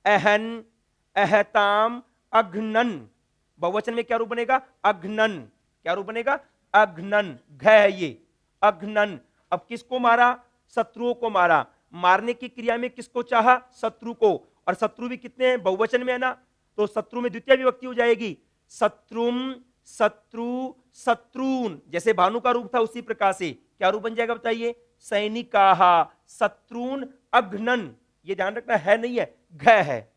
[SPEAKER 1] अहन, अहताम, अघ्नन, बहुवचन में क्या रूप बनेगा? अघ्नन, क्या रूप बनेगा? अघ्नन, घ है ये, अघ्नन। अब किसको मारा? शत्रुओं को मारा, मारने की क्रिया में किसको चाहा? शत्रु को, और शत्रु भी कितने हैं? बहुवचन में है ना, तो शत्रु में द्वितीय विभक्ति हो जाएगी, शत्रुम, शत्रु, शत्रुन, जैसे भानु का रूप था उसी प्रकार से क्या रूप बन जाएगा बताइए? सैनिकाहा शत्रुन अघ्नन, ये ध्यान रखना, है नहीं है, घ है,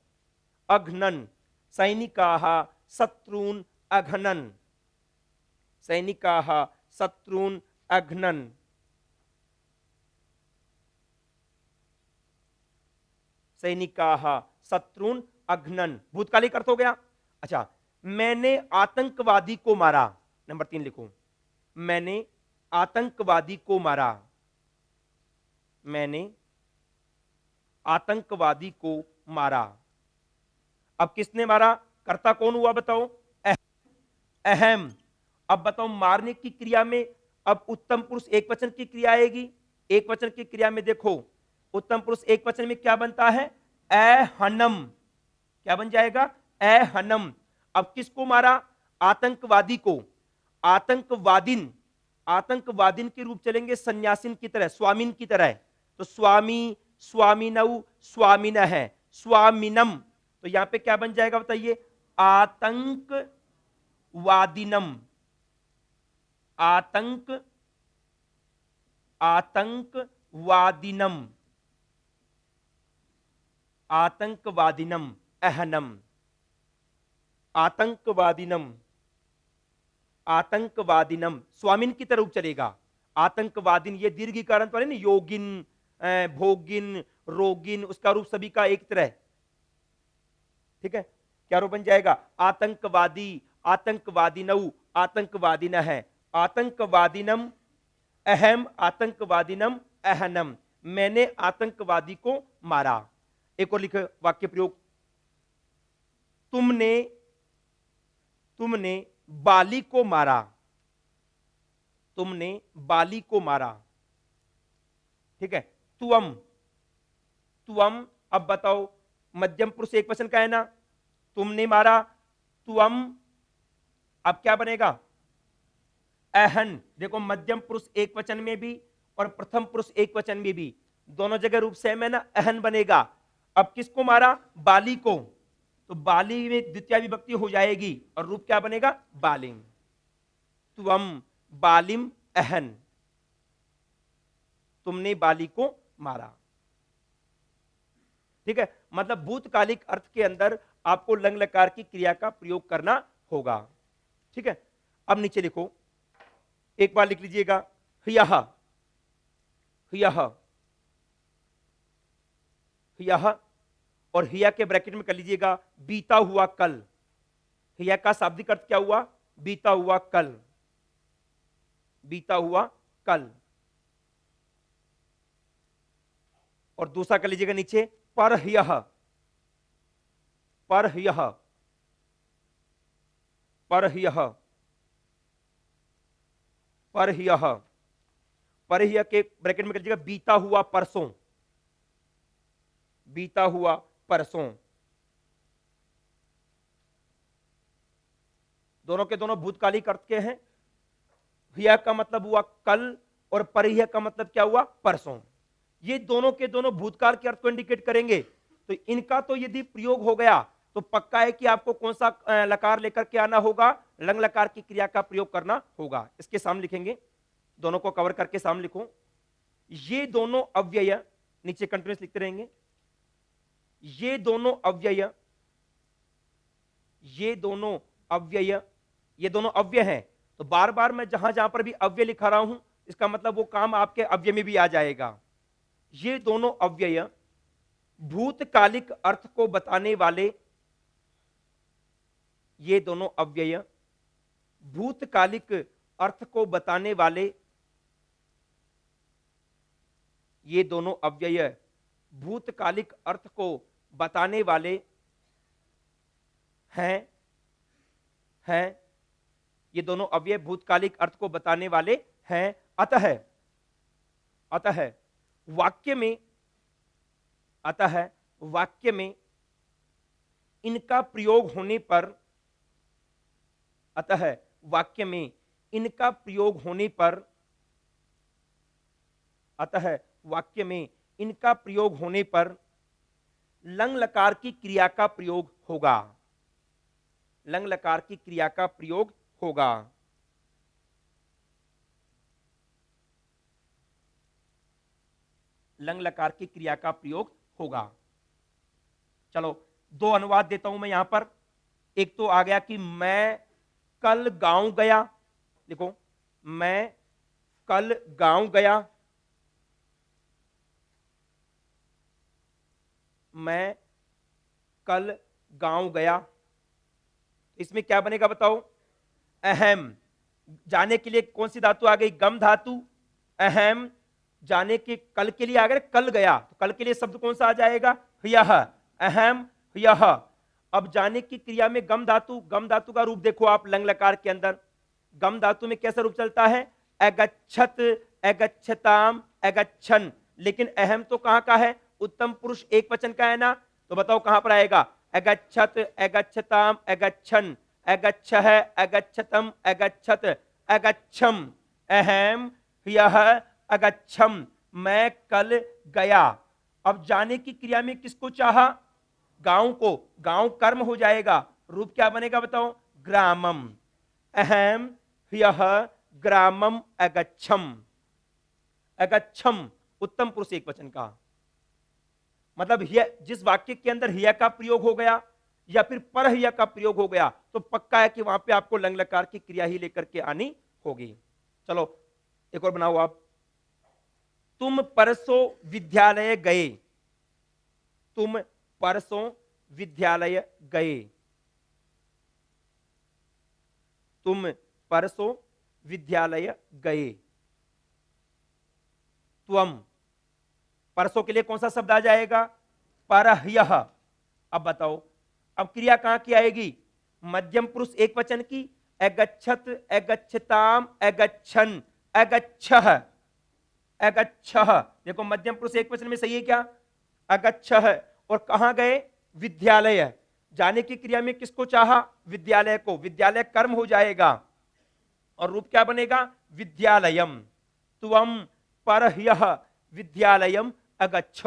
[SPEAKER 1] अघ्नन, सैनिकाहा शत्रुन अघ्नन, सैनिकाहा शत्रुन अघ्नन। सैनिकाहा शत्रुन अघ्नन, भूतकालिक अर्थ हो गया। अच्छा, मैंने आतंकवादी को मारा, नंबर 3 लिखो, मैंने आतंकवादी को मारा, मैंने आतंकवादी को मारा। अब किसने मारा? कर्ता कौन हुआ बताओ? अहम। अब बताओ, मारने की क्रिया में अब उत्तम पुरुष एक वचन की क्रिया आएगी, एक वचन की क्रिया में देखो, उत्तम पुरुष एक वचन में क्या बनता है? अहनम, क्या बन जाएगा? अहनम। अब किसको मारा? आतंकवादी को, आतंकवादिन, आतंकवादिन के रूप चलेंगे सन्यासिन की तरह, स्वामीन की तरह, तो स्वामी, स्वामिनौ, स्वामिन है, स्वामिनम, तो यहां पे क्या बन जाएगा बताइए? आतंकवादिनम, आतंक, आतंकवादिनम, आतंकवादिनम, अहनम, आतंकवादिनम, आतंकवादिनम, स्वामिन की तरफ चलेगा, आतंकवादिन, ये दीर्घीकरण पर है ना, योगिन, भोगिन, रोगिन, उसका रूप सभी का एक तरह, ठीक है, क्या रूप बन जाएगा? आतंकवादी, आतंकवादिनौ, आतंकवादिन है, आतंकवादिनम, अहम आतंकवादिनम अहनम, मैंने आतंकवादी को मारा। एक और लिखो वाक्य प्रयोग, तुमने, तुमने बाली को मारा, तुमने बाली को मारा, ठीक है, तुम, तुम। अब बताओ, मध्यम पुरुष एक वचन का है ना, तुमने मारा, तुम, अब क्या बनेगा? अहन, देखो मध्यम पुरुष एक वचन में भी और प्रथम पुरुष एक वचन में भी दोनों जगह रूप सेम है ना, अहन बनेगा। अब किसको मारा? बाली को, तो बाली में द्वितीय विभक्ति हो जाएगी और रूप क्या बनेगा? बालिम, तुम बालिम अहन, तुमने बाली को मारा, ठीक है, मतलब भूतकालिक अर्थ के अंदर आपको लंग लकार की क्रिया का प्रयोग करना होगा, ठीक है। अब नीचे लिखो, एक बार लिख लीजिएगा, यह, यह, यह, और हिया के ब्रैकेट में कर लीजिएगा बीता हुआ कल, हिया का शाब्दिक अर्थ क्या हुआ? बीता हुआ कल, बीता हुआ कल। और दूसरा कर लीजिएगा नीचे, पर यह, पर यह, पर यह, पर यह, पर यह के ब्रैकेट में कर लीजिएगा बीता हुआ परसों, बीता हुआ परसों। दोनों के दोनों भूतकालिक अर्थ के हैं, हिया का मतलब हुआ कल और परिह्य का मतलब क्या हुआ, परसों। ये दोनों के दोनों भूतकाल के अर्थ को इंडिकेट करेंगे। तो इनका तो यदि प्रयोग हो गया तो पक्का है कि आपको कौन सा लकार लेकर के आना होगा, लंग लकार की क्रिया का प्रयोग करना होगा। इसके सामने लिखेंगे, दोनों को कवर करके सामने लिखो, ये दोनों अव्यय, नीचे कंटिन्यूस लिखते रहेंगे, ये दोनों अव्यय, ये दोनों अव्यय, ये दोनों अव्यय हैं। तो बार बार मैं जहां जहां पर भी अव्यय लिखा रहा हूं, इसका मतलब वो काम आपके अव्यय में भी आ जाएगा। ये दोनों अव्यय भूतकालिक अर्थ को बताने वाले, ये दोनों अव्यय भूतकालिक अर्थ को बताने वाले, ये दोनों अव्यय भूतकालिक अर्थ को बताने वाले हैं, ये दोनों अव्यय भूतकालिक अर्थ को बताने वाले हैं। अतः वाक्य में, अतः वाक्य में इनका प्रयोग होने पर, अतः वाक्य में इनका प्रयोग होने पर, अतः वाक्य में इनका प्रयोग होने पर लंग लकार की क्रिया का प्रयोग होगा, लंग लकार की क्रिया का प्रयोग होगा। लंग लकार की क्रिया का प्रयोग होगा। चलो दो अनुवाद देता हूं मैं यहां पर। एक तो आ गया कि मैं कल गांव गया, देखो मैं कल गांव गया, मैं कल गांव गया। इसमें क्या बनेगा बताओ, अहम, जाने के लिए कौन सी धातु आ गई, गम धातु। अहम जाने के, कल के लिए आ गया कल गया, तो कल के लिए शब्द कौन सा आ जाएगा, यह, अहम यह। अब जाने की क्रिया में गम धातु, गम धातु का रूप देखो आप लंग लकार के अंदर, गम धातु में कैसा रूप चलता है, अगच्छत, अगच्छताम, अगच्छन। लेकिन अहम तो कहां का है, उत्तम पुरुष एक वचन का है ना, तो बताओ कहां पर आएगा, अगच्छत, अगच्छताम, अगच्छन, अगच्छः, अगच्छतम, अगच्छत, अगच्छम, अहम यह, अगच्छम, मैं कल गया। अब जाने की क्रिया में किसको चाहा, गांव को, गांव कर्म हो जाएगा, रूप क्या बनेगा बताओ, ग्रामम। अहम यह ग्रामम अगच्छम, अगच्छम उत्तम पुरुष एक वचन का। मतलब जिस वाक्य के अंदर हिया का प्रयोग हो गया या फिर पर हिया का प्रयोग हो गया, तो पक्का है कि वहां पे आपको लंग लकार की क्रिया ही लेकर के आनी होगी। चलो एक और बनाओ आप, तुम परसों विद्यालय गए, तुम परसों विद्यालय गए, तुम परसों विद्यालय गए। त्वम, परसों के लिए कौन सा शब्द आ जाएगा, परह्यः। अब बताओ, अब क्रिया कहां की आएगी, मध्यम पुरुष एक वचन की, अगच्छत, अगच्छताम, अगच्छन, अगच्छः, अगच्छः। देखो मध्यम पुरुष एक वचन में सही है क्या, अगच्छः। और कहां गए, विद्यालय, जाने की क्रिया में किसको चाहा, विद्यालय को, विद्यालय कर्म हो जाएगा और रूप क्या बनेगा, विद्यालयम। त्वम परह्यः विद्यालयम अगच्छ,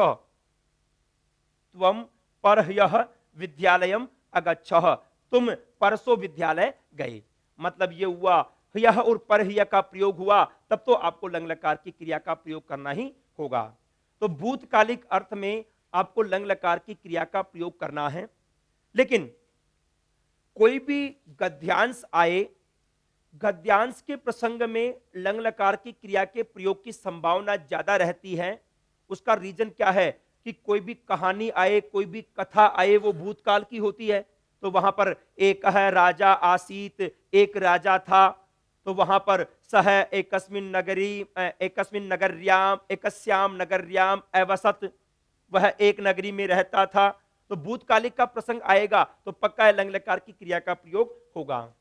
[SPEAKER 1] त्वम परह्यः विद्यालयम अगच्छ, तुम परसों विद्यालय गए। मतलब ये हुआ यह और परह्य का प्रयोग हुआ, तब तो आपको लंग लकार की क्रिया का प्रयोग करना ही होगा। तो भूतकालिक अर्थ में आपको लंग लकार की क्रिया का प्रयोग करना है। लेकिन कोई भी गद्यांश आए, गद्यांश के प्रसंग में लंग लकार की क्रिया के प्रयोग की संभावना ज्यादा रहती है। उसका रीजन क्या है कि कोई भी कहानी आए, कोई भी कथा आए, वो भूतकाल की होती है। तो वहां पर एक है राजा आसीत, एक राजा था, तो वहां पर सह एकस्मिन नगरी, एकस्मिन नगर्याम, एकस्याम नगर्याम अवसत, वह एक नगरी में रहता था। तो भूतकालिक का प्रसंग आएगा तो पक्का है लंग लकार की क्रिया का प्रयोग होगा।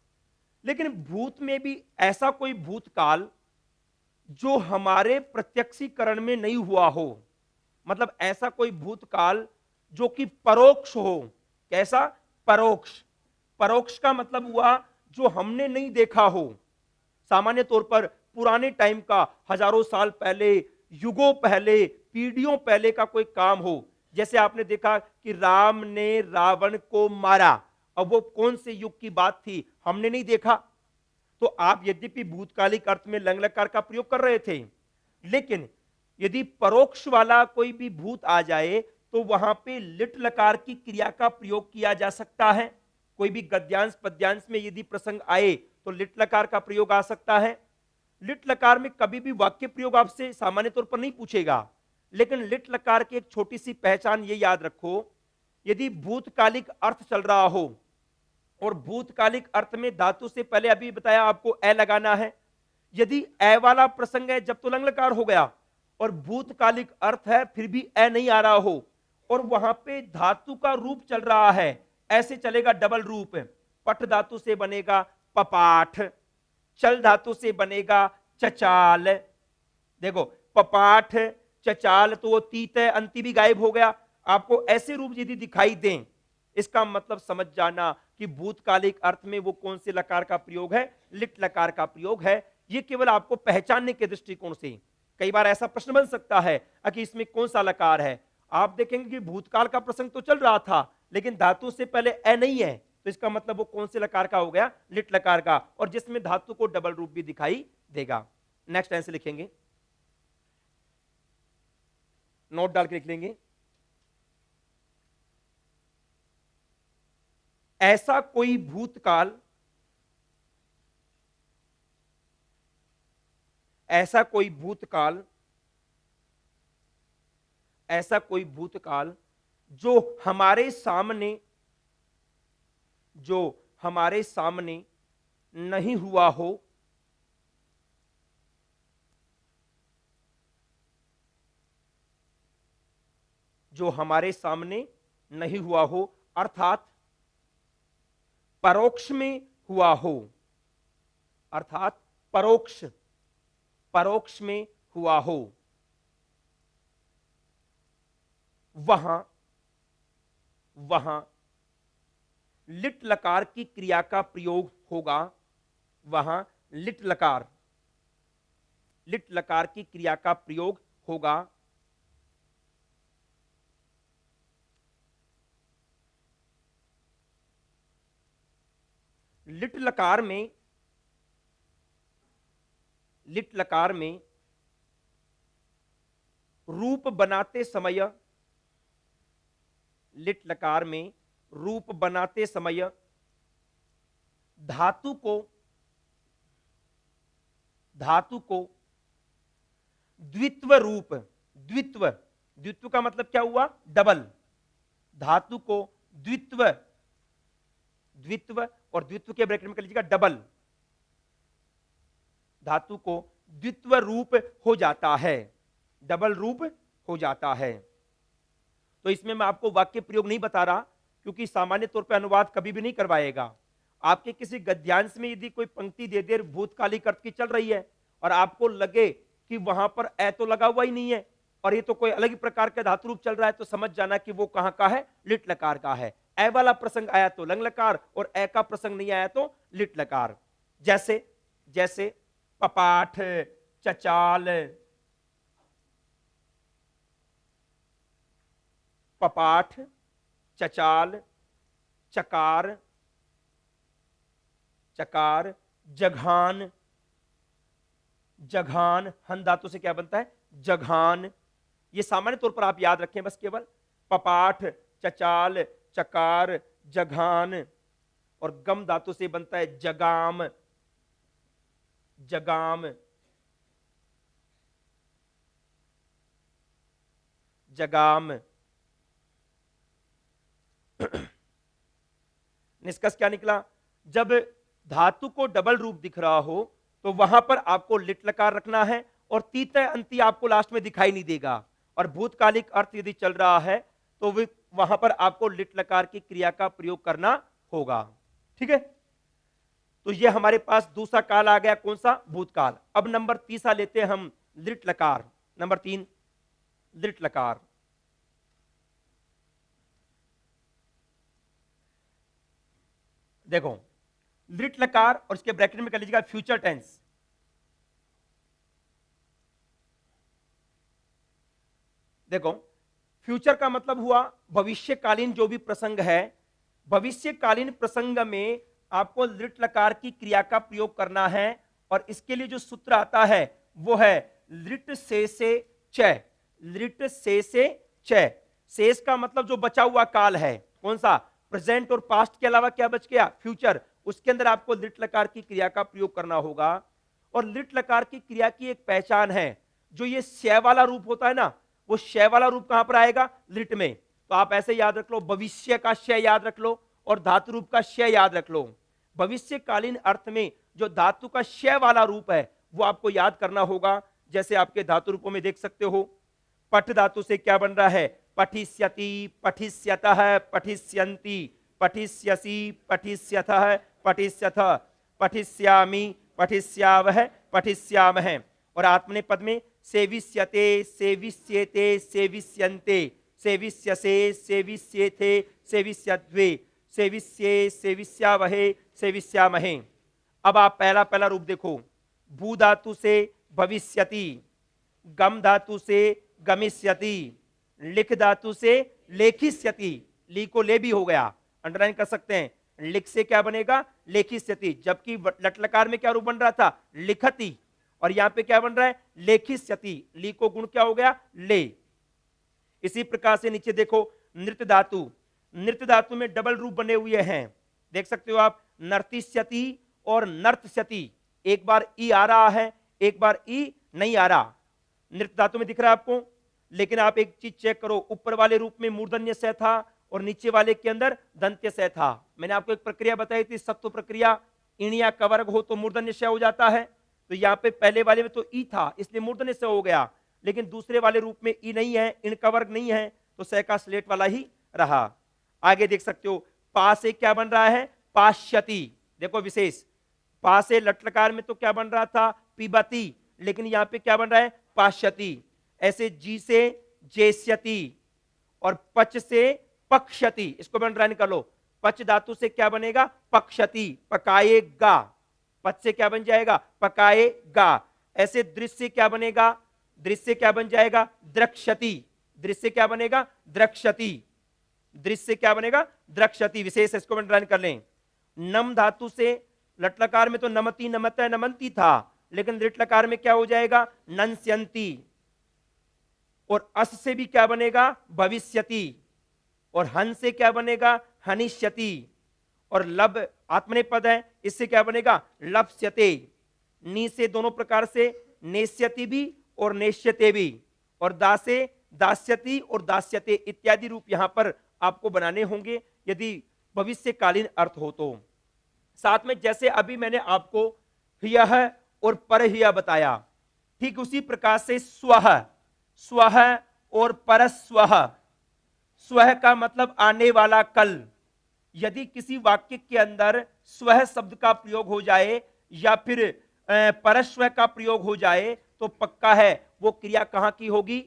[SPEAKER 1] लेकिन भूत में भी ऐसा कोई भूतकाल जो हमारे प्रत्यक्षीकरण में नहीं हुआ हो, मतलब ऐसा कोई भूतकाल जो कि परोक्ष हो। कैसा, परोक्ष। परोक्ष का मतलब हुआ जो हमने नहीं देखा हो। सामान्य तौर पर पुराने टाइम का, हजारों साल पहले, युगों पहले, पीढ़ियों पहले का कोई काम हो। जैसे आपने देखा कि राम ने रावण को मारा, अब वो कौन से युग की बात थी हमने नहीं देखा। तो आप यद्यपि भूतकालिक अर्थ में लंग लकार का प्रयोग कर रहे थे, लेकिन यदि परोक्ष वाला कोई भी भूत आ जाए तो वहां पे लिट लकार की क्रिया का प्रयोग किया जा सकता है। कोई भी गद्यांश पद्यांश में यदि प्रसंग आए तो लिट लकार का प्रयोग आ सकता है। लिट लकार में कभी भी वाक्य प्रयोग आपसे सामान्य तौर पर नहीं पूछेगा, लेकिन लिट लकार की एक छोटी सी पहचान ये याद रखो, यदि भूतकालिक अर्थ चल रहा हो और भूतकालिक अर्थ में धातु से पहले अभी बताया आपको ए लगाना है, यदि ए वाला प्रसंग है जब तो लंग लकार हो गया, और भूतकालिक अर्थ है फिर भी ए नहीं आ रहा हो और वहां पे धातु का रूप चल रहा है, ऐसे चलेगा डबल रूप। पट धातु से बनेगा पपाठ, चल धातु से बनेगा चचाल। देखो पपाठ चचाल, तो वो तीत है, अंति भी गायब हो गया। आपको ऐसे रूप यदि दिखाई दें, इसका मतलब समझ जाना कि भूतकालिक अर्थ में वो कौन से लकार का प्रयोग है, लिट लकार का प्रयोग है। ये केवल आपको पहचानने के दृष्टिकोण से कई बार ऐसा प्रश्न बन सकता है कि इसमें कौन सा लकार है। आप देखेंगे कि भूतकाल का प्रसंग तो चल रहा था लेकिन धातु से पहले ए नहीं है, तो इसका मतलब वो कौन से लकार का हो गया, लिट लकार का, और जिसमें धातु को डबल रूप भी दिखाई देगा। नेक्स्ट आंसर लिखेंगे, नोट डाल के लिख लेंगे, ऐसा कोई भूतकाल, ऐसा कोई भूतकाल, ऐसा कोई भूतकाल जो हमारे सामने, जो हमारे सामने नहीं हुआ हो, जो हमारे सामने नहीं हुआ हो, अर्थात परोक्ष में हुआ हो, अर्थात परोक्ष, परोक्ष में हुआ हो, वहां वहां लिट लकार की क्रिया का प्रयोग होगा, वहां लिट लकार, लिट लकार की क्रिया का प्रयोग होगा। लिट लकार में, लिट लकार में रूप बनाते समय, लिट लकार में रूप बनाते समय धातु को, धातु को द्वित्व रूप, द्वित्व, द्वित्व का मतलब क्या हुआ, डबल, धातु को द्वित्व, द्वित्व और द्वित्व के ब्रैकेट में कर लीजिएगा डबल, धातु को द्वित्व रूप हो जाता है, डबल रूप हो जाता है। तो इसमें मैं आपको वाक्य प्रयोग नहीं बता रहा क्योंकि सामान्य तौर पर अनुवाद कभी भी नहीं करवाएगा। आपके किसी गद्यांश में यदि कोई पंक्ति दे दे भूतकालिक अर्थ की चल रही है और आपको लगे कि वहां पर ए तो लगा हुआ ही नहीं है और ये तो कोई अलग ही प्रकार का धातु रूप चल रहा है, तो समझ जाना कि वो कहां का है, लिट लकार का है। ए वाला प्रसंग आया तो लंग लकार और ए का प्रसंग नहीं आया तो लिट लकार। जैसे, जैसे पपाठ, चचाल, पपाठ, चचाल, चकार, चकार, जघान, जघान, हन धातु से क्या बनता है, जघान। ये सामान्य तौर पर आप याद रखें बस, केवल पपाठ, चचाल, चकार, जघान, और गम धातु से बनता है जगाम, जगाम, जगाम। निष्कर्ष क्या निकला, जब धातु को डबल रूप दिख रहा हो तो वहां पर आपको लिट लकार रखना है और तीसरा अंति आपको लास्ट में दिखाई नहीं देगा, और भूतकालिक अर्थ यदि चल रहा है तो वहां पर आपको लिट लकार की क्रिया का प्रयोग करना होगा। ठीक है, तो ये हमारे पास दूसरा काल आ गया, कौन सा, भूतकाल। अब नंबर तीसरा लेते हैं हम, लिट लकार। नंबर 3 लिट लकार। देखो लिट लकार और इसके ब्रैकेट में कर लीजिएगा फ्यूचर टेंस, देखो, फ्यूचर का मतलब हुआ भविष्यकालीन जो भी प्रसंग है, भविष्यकालीन प्रसंग में आपको लिट लकार की क्रिया का प्रयोग करना है, और इसके लिए जो सूत्र आता है वो है लिट से च। लिट से च, शेष का मतलब जो बचा हुआ काल है, कौन सा, प्रेजेंट और पास्ट के अलावा क्या बच गया, फ्यूचर, उसके अंदर आपको लिट लकार की क्रिया का प्रयोग करना होगा। और लिट लकार की क्रिया की एक पहचान है, जो ये श वाला रूप होता है ना, वो श वाला रूप कहां पर आएगा, लिट में। तो आप ऐसे याद रख लो, भविष्य का श याद रख लो और धातु रूप का श याद रख लो। भविष्यकालीन अर्थ में जो धातु का श वाला रूप है वो आपको याद करना होगा। जैसे आपके धातु रूपों में देख सकते हो, पठ धातु से क्या बन रहा है, पठिष्यति, पठिष्यतः, पठिष्यन्ति, पठिष्यसि, पठिष्यथः, पठिष्यथ, पठिष्यामि, पठिष्यावः, पठिष्यामः। और आत्मनेपद में सेविष्यते, सेविष्येते, सेविष्यन्ते, सेविष्यसे, सेविष्येथे, सेविष्यद्वे, सेविष्ये, सेविष्यावहे, सेविष्यामहे। अब आप पहला पहला रूप देखो, भू धातु से भविष्यति, गम धातु से गमिष्यति, लिख धातु से लेखिष्यति, ली को ले भी हो गया, अंडरलाइन कर सकते हैं। लिख से क्या बनेगा, लेखिष्यति, जबकि लटलकार में क्या रूप बन रहा था, लिखति, और यहां पे क्या बन रहा है, लेखिष्यति, ली को गुण क्या हो गया, ले। इसी प्रकार से नीचे देखो, नृत्य धातु, नृत्य धातु में डबल रूप बने हुए हैं, देख सकते हो आप, नर्तिष्यति और नर्तस्यति। एक बार ई आ रहा है, एक बार ई नहीं आ रहा, नृत्य धातु में दिख रहा है आपको। लेकिन आप एक चीज चेक करो, ऊपर वाले रूप में मूर्धन्य स था और नीचे वाले के अंदर दंत्य स था। मैंने आपको एक प्रक्रिया बताई थी, सत्व प्रक्रिया, इणिया का वर्ग हो तो मूर्धन्य स हो जाता है। तो यहाँ पे पहले वाले में तो ई था, इसलिए मूर्धन्य स हो गया, लेकिन दूसरे वाले रूप में ई नहीं है, इण का वर्ग नहीं है, तो स का स्लेट वाला ही रहा। आगे देख सकते हो, पा से क्या बन रहा है, पाश्यति, देखो विशेष, पा से लटलकार में तो क्या बन रहा था, पिबती, लेकिन यहां पे क्या बन रहा है, पाश्यति। ऐसे जी से जेष्यति और पच से पक्षति, इसको बन रहा निकालो, पच धातु से क्या बनेगा, पक्षति, पकाएगा, पच से क्या बन जाएगा, पकाएगा। ऐसे दृश्य से क्या बनेगा, दृश्य क्या बन जाएगा, द्रक्षति, दृश्य क्या बनेगा, द्रक्षति, दृश्य क्या बनेगा, द्रक्षति, विशेष, इसको बन कर लें। नम धातु से लटलकार में तो नमति, नमत, नमंती था, लेकिन लिटलकार में क्या हो जाएगा, नंस्यन्ति। और अस से भी क्या बनेगा, भविष्यति, और हन से क्या बनेगा, हनिष्यति। और लब आत्मनेपद है, इससे क्या बनेगा, लप्स्यते। नी से दोनों प्रकार से नेष्यति भी और नेष्यते भी, और दा से दास्यति और दास्यते इत्यादि रूप यहां पर आपको बनाने होंगे यदि भविष्यकालीन अर्थ हो तो। साथ में जैसे अभी मैंने आपको ह्यः और परह्यः बताया, ठीक उसी प्रकार से स्वः, स्वः और परस्वः। स्वः का मतलब आने वाला कल। यदि किसी वाक्य के अंदर स्वः शब्द का प्रयोग हो जाए या फिर परस्वः का प्रयोग हो जाए तो पक्का है वो क्रिया कहां की होगी,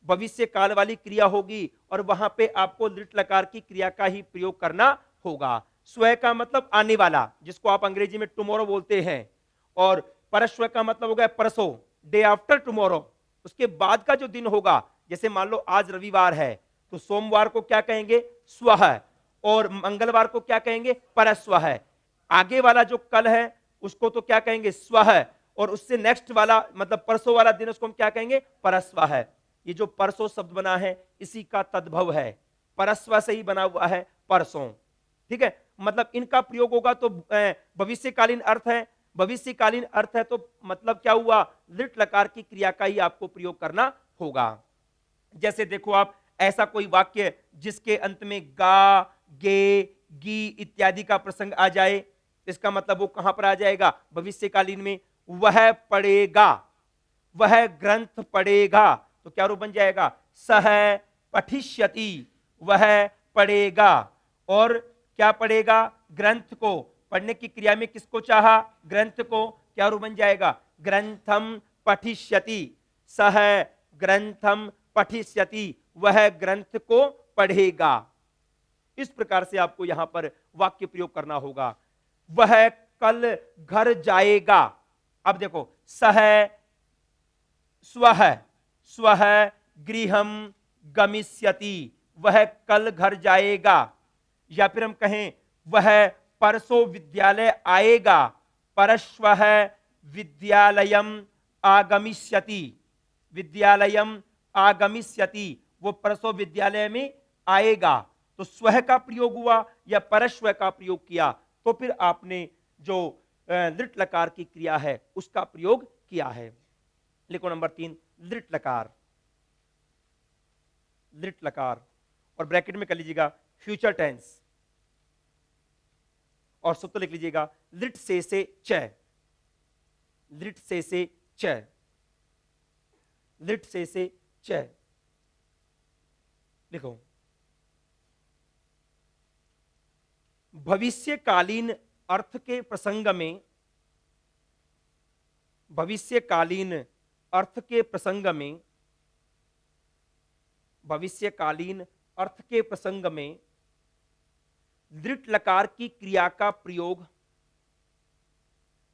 [SPEAKER 1] भविष्य काल वाली क्रिया होगी, और वहां पे आपको लिट लकार की क्रिया का ही प्रयोग करना होगा। स्व का मतलब आने वाला, जिसको आप अंग्रेजी में टुमारो बोलते हैं, और परस्व का मतलब हो गया परसों, डे आफ्टर टुमारो, उसके बाद का जो दिन होगा। जैसे मान लो आज रविवार है तो सोमवार को क्या कहेंगे, स्वः, और मंगलवार को क्या कहेंगे, परस्वः। आगे वाला जो कल है उसको तो क्या कहेंगे, स्वः, और उससे नेक्स्ट वाला मतलब परसों वाला दिन उसको हम क्या कहेंगे, परस्वः। ये जो परसों शब्द बना है इसी का तद्भव है, परस्वः से ही बना हुआ है परसों, ठीक है। मतलब इनका प्रयोग होगा तो भविष्यकालीन अर्थ है, भविष्यकालीन अर्थ है तो मतलब क्या हुआ, लिट लकार की क्रिया का ही आपको प्रयोग करना होगा। जैसे देखो आप, ऐसा कोई वाक्य जिसके अंत में गा, गे, गी इत्यादि का प्रसंग आ जाए, इसका मतलब वो कहां पर आ जाएगा, भविष्यकालीन में। वह पढ़ेगा, वह ग्रंथ पढ़ेगा, तो क्या रूप बन जाएगा, सह पठिष्यति, वह पढ़ेगा। और क्या पढ़ेगा, ग्रंथ को, पढ़ने की क्रिया में किसको चाहा, ग्रंथ को, क्या रूप बन जाएगा, ग्रंथम पठिष्यति, सह ग्रंथम पठिष्यति, वह ग्रंथ को पढ़ेगा। इस प्रकार से आपको यहां पर वाक्य प्रयोग करना होगा। वह कल घर जाएगा, अब देखो, सह स्वः, स्वः गृहम गमिष्यति, वह कल घर जाएगा, या फिर हम कहें वह परसों विद्यालय आएगा, परश्वः विद्यालयम आगमिष्यति, विद्यालयम आगमिष्यति, वो परसों विद्यालय में आएगा। तो स्वः का प्रयोग हुआ या परश्व का प्रयोग किया, तो फिर आपने जो लृट लकार की क्रिया है उसका प्रयोग किया है। लिखो नंबर 3, लृट लकार, लृट लकार, और ब्रैकेट में कर लीजिएगा फ्यूचर टेंस, और सूत्र लिख लीजिएगा लृट से च, लृट से च, लृट से च। लिखो भविष्यकालीन अर्थ के प्रसंग में, भविष्यकालीन अर्थ के प्रसंग में, भविष्यकालीन अर्थ के प्रसंग में दृढ़ लकार की क्रिया का प्रयोग,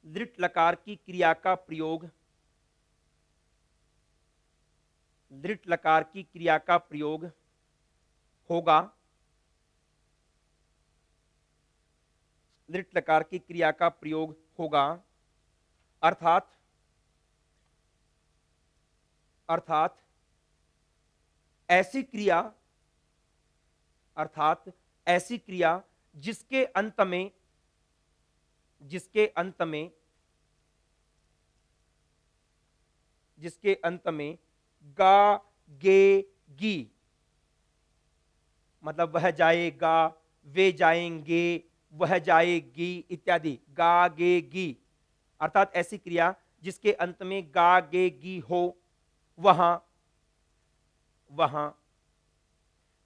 [SPEAKER 1] दृढ़ लकार की क्रिया का प्रयोग, दृढ़ लकार की क्रिया का प्रयोग होगा, दृढ़ लकार की क्रिया का प्रयोग होगा, अर्थात अर्थात ऐसी क्रिया, अर्थात ऐसी क्रिया जिसके अंत में, जिसके अंत में, जिसके अंत में गा गे गी, मतलब वह जाएगा, वे जाएंगे, वह जाएगी इत्यादि, गा गे गी, अर्थात ऐसी क्रिया जिसके अंत में गा गे गी हो, वहां वहां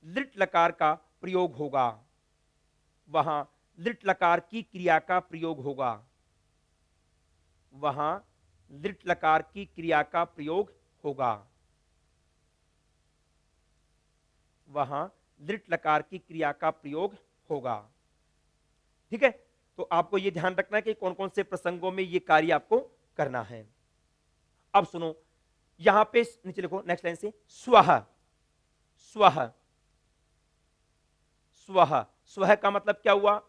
[SPEAKER 1] दृढ़ लकार का प्रयोग होगा, वहां दृढ़ लकार की क्रिया का प्रयोग होगा, वहां दृढ़ लकार की क्रिया का प्रयोग होगा, वहां दृढ़ लकार की क्रिया का प्रयोग होगा। ठीक है, तो आपको यह ध्यान रखना है कि कौन कौन से प्रसंगों में यह कार्य आपको करना है। अब सुनो, यहां पे नीचे लिखो नेक्स्ट लाइन से स्वः, स्वः, स्वः, स्वः का मतलब क्या हुआ?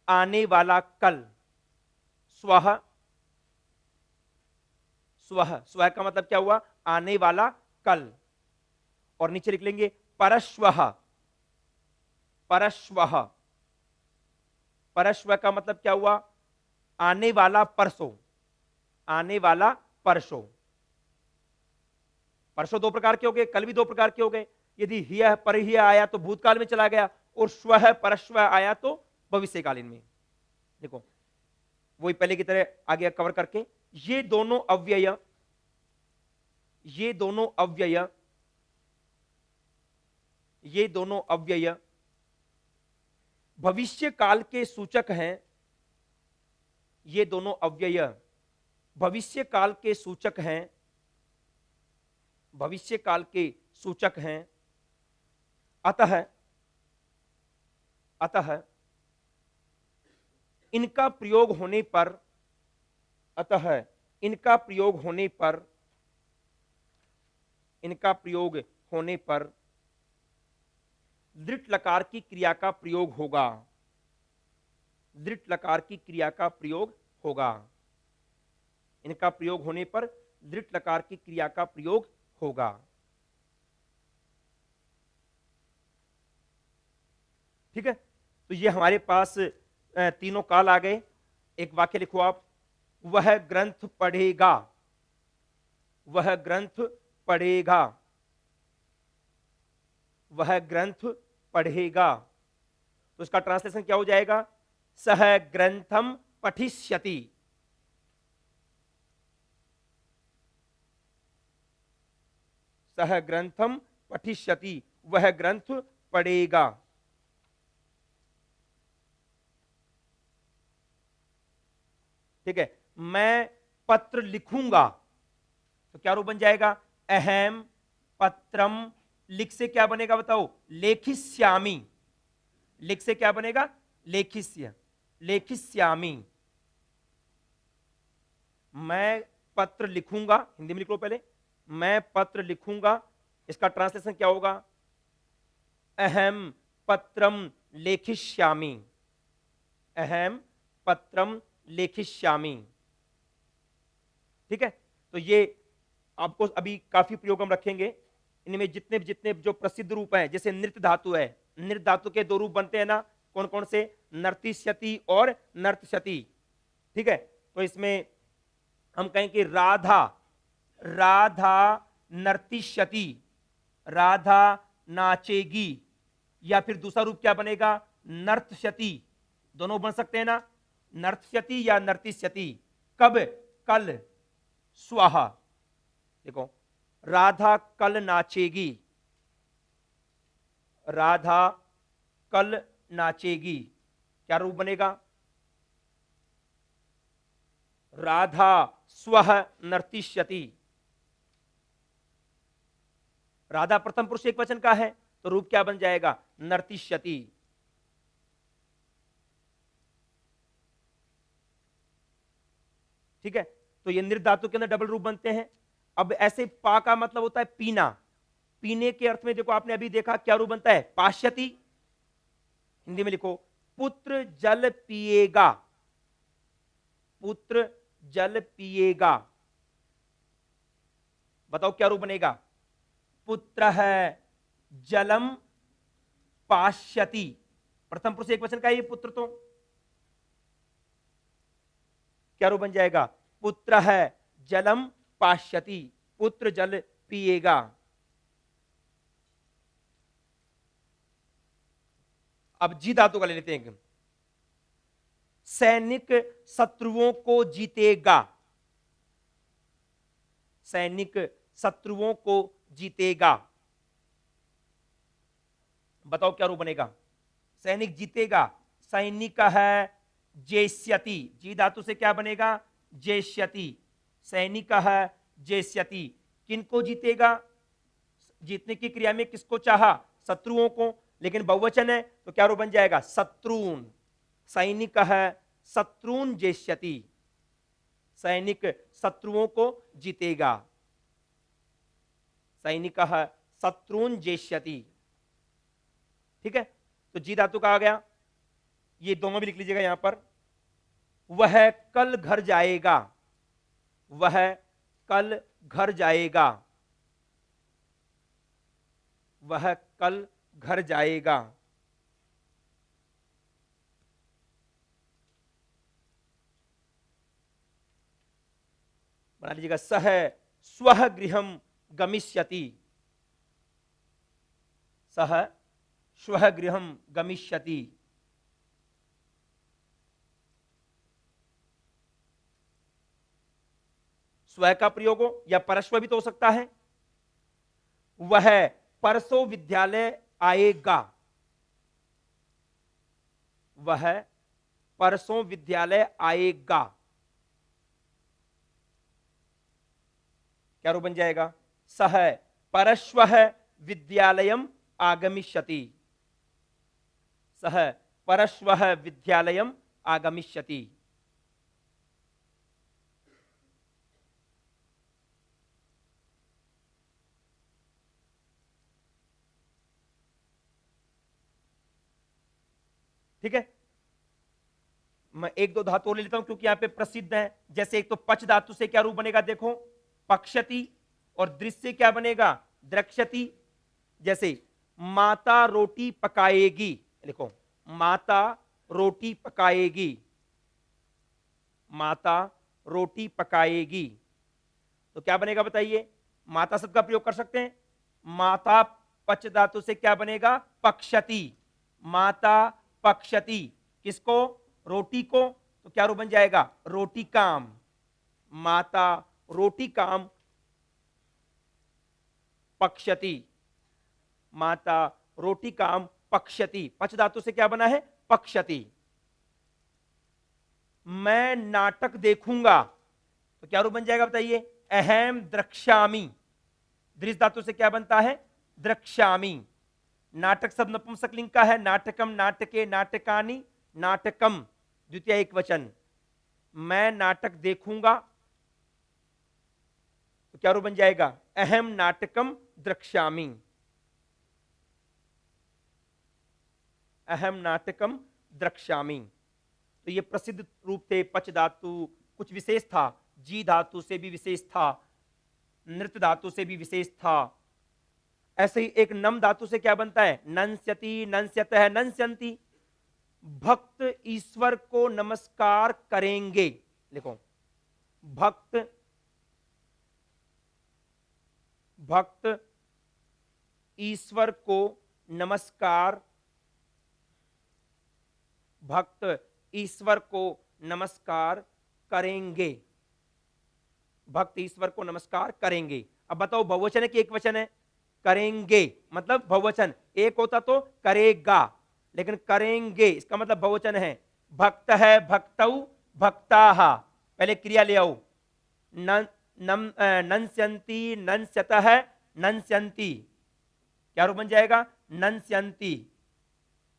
[SPEAKER 1] आने वाला कल, स्वः, स्वः, स्वः का मतलब क्या हुआ? आने वाला कल। और नीचे लिख लेंगे परश्वः, परश्वः, परश्व का मतलब क्या हुआ? आने वाला परसों, आने वाला परसों। परसों दो प्रकार के हो गए, कल भी दो प्रकार के हो गए। यदि हिय परहिय आया तो भूतकाल में चला गया, और स्वः परश्व आया तो भविष्यकालीन में। देखो वही पहले की तरह आगे कवर करके, ये दोनों अव्यय, ये दोनों अव्यय, ये दोनों अव्यय भविष्य काल के सूचक हैं। ये दोनों अव्यय भविष्य काल के सूचक हैं, भविष्य काल के सूचक हैं। अतः, अतः इनका प्रयोग होने पर, अतः इनका प्रयोग होने पर, इनका प्रयोग होने पर दृढ़ लकार की क्रिया का प्रयोग होगा, दृढ़ लकार की क्रिया का प्रयोग होगा। इनका प्रयोग होने पर दृढ़ लकार की क्रिया का प्रयोग होगा। ठीक है, तो ये हमारे पास तीनों काल आ गए। एक वाक्य लिखो आप, वह ग्रंथ पढ़ेगा, वह ग्रंथ पढ़ेगा, वह ग्रंथ पढ़ेगा। तो इसका ट्रांसलेशन क्या हो जाएगा? सह ग्रंथम पठिष्यति, सह ग्रंथम पठिष्यति, वह ग्रंथ पढ़ेगा। ठीक है, मैं पत्र लिखूंगा, तो क्या रूप बन जाएगा? अहम पत्रम, लिख से क्या बनेगा बताओ? लेखिष्यामि, लिख से क्या बनेगा? लेखिष्य, लेखिष्यामि। मैं पत्र लिखूंगा, हिंदी में लिख लो पहले, मैं पत्र लिखूंगा, इसका ट्रांसलेशन क्या होगा? अहम पत्रम लेखिष्यामि, अहम पत्रम लेखिष्यामि। ठीक है, तो ये आपको अभी काफी प्रयोग हम रखेंगे। इनमें जितने जितने जो प्रसिद्ध रूप हैं, जैसे नृत्य धातु है, नृत्य धातु के दो रूप बनते हैं ना, कौन कौन से? नर्तिष्यति और नर्तशति। ठीक है, तो इसमें हम कहें कि राधा, राधा नर्तिष्यति, राधा नाचेगी, या फिर दूसरा रूप क्या बनेगा? नर्तशति। दोनों बन सकते हैं ना, नर्तशति या नर्तिष्यति। कब? कल, स्वाहा। देखो, राधा कल नाचेगी, राधा कल नाचेगी, क्या रूप बनेगा? राधा स्वः नर्तिष्यति। राधा प्रथम पुरुष एक वचन का है, तो रूप क्या बन जाएगा? नर्तिष्यति। ठीक है, तो ये नृत्य धातु के अंदर डबल रूप बनते हैं। अब ऐसे पा का मतलब होता है पीना, पीने के अर्थ में देखो आपने अभी देखा क्या रूप बनता है? पाश्यति। हिंदी में लिखो, पुत्र जल पिएगा, पुत्र जल पिएगा। बताओ क्या रूप बनेगा? पुत्र है जलम पाश्यति। प्रथम पुरुष एक वचन का ये पुत्र, तो क्या रूप बन जाएगा? पुत्र है जलम पाश्यति, पुत्र जल पिएगा। अब जी धातु का ले लेते हैं। सैनिक शत्रुओं को जीतेगा, सैनिक शत्रुओं को जीतेगा। बताओ क्या रूप बनेगा? सैनिक जीतेगा, सैनिक है जेष्यति, जी धातु से क्या बनेगा? जेष्यति। सैनिक है जेष्यति, किनको जीतेगा? जीतने की क्रिया में किसको चाहा? शत्रुओं को, लेकिन बहुवचन है तो क्या रूप बन जाएगा? शत्रुन। सैनिक है शत्रुन जेष्यति, सैनिक शत्रुओं को जीतेगा, सैनिक है शत्रुन जेष्यति। ठीक है, तो जी धातु का आ गया, ये दोनों भी लिख लीजिएगा यहां पर। वह कल घर जाएगा, वह कल घर जाएगा, वह कल घर जाएगा। बना लीजिएगा, सह स्वः गृहम गमिष्यति, सह स्वः गृहम गमिष्यति। स्व का प्रयोग हो या परस्व भी तो हो सकता है। वह परसों विद्यालय आएगा, वह परसों विद्यालय आएगा, क्या रूप बन जाएगा? सह परश्वः विद्यालयम आगमिष्यति, सह परश्वः विद्यालयम आगमिष्यति। ठीक है, मैं एक दो धातु ले लेता हूं क्योंकि यहां पे प्रसिद्ध है। जैसे एक तो पच धातु से क्या रूप बनेगा? देखो, पक्षति, और दृश्य क्या बनेगा? द्रक्ष्यति। जैसे माता रोटी पकाएगी, लिखो माता रोटी पकाएगी, माता रोटी पकाएगी, तो क्या बनेगा बताइए? माता शब्द का प्रयोग कर सकते हैं। माता पच धातु से क्या बनेगा? पक्षति, माता पक्षति, किसको? रोटी को, तो क्या रूप बन जाएगा? रोटी काम, माता रोटी काम पक्षति, माता रोटी काम पक्षति। पच धातु से क्या बना है? पक्षति। मैं नाटक देखूंगा, तो क्या रूप बन जाएगा बताइए? अहम द्रक्ष्यामि। दृश्य धातु से क्या बनता है? द्रक्ष्यामि। नाटक शब्द नपुंसकलिंग का है, नाटकम नाटके नाटकानि नाटकम द्वितीय एक वचन। मैं नाटक देखूंगा, तो क्या रूप बन जाएगा? अहम नाटकम द्रक्ष्यामि, अहम नाटकम द्रक्ष्यामि। तो ये प्रसिद्ध रूप थे। पच धातु कुछ विशेष था, जी धातु से भी विशेष था, नृत्य धातु से भी विशेष था। ऐसे ही एक नम धातु से क्या बनता है, नंस्यति, नंस्यतः, नंस्यन्ति। भक्त ईश्वर को नमस्कार करेंगे, लिखो भक्त, भक्त ईश्वर को नमस्कार, भक्त ईश्वर को नमस्कार करेंगे, भक्त ईश्वर को नमस्कार करेंगे। अब बताओ बहुवचन है कि एक वचन है, करेंगे मतलब बहुवचन, एक होता तो करेगा, लेकिन करेंगे इसका मतलब बहुवचन है। भक्त है, भक्तौ, भक्ताः, पहले क्रिया ले आओ, नंस्यन्ति, नंस्यतः, नंस्यन्ति, क्या रूप बन जाएगा, नंस्यन्ति।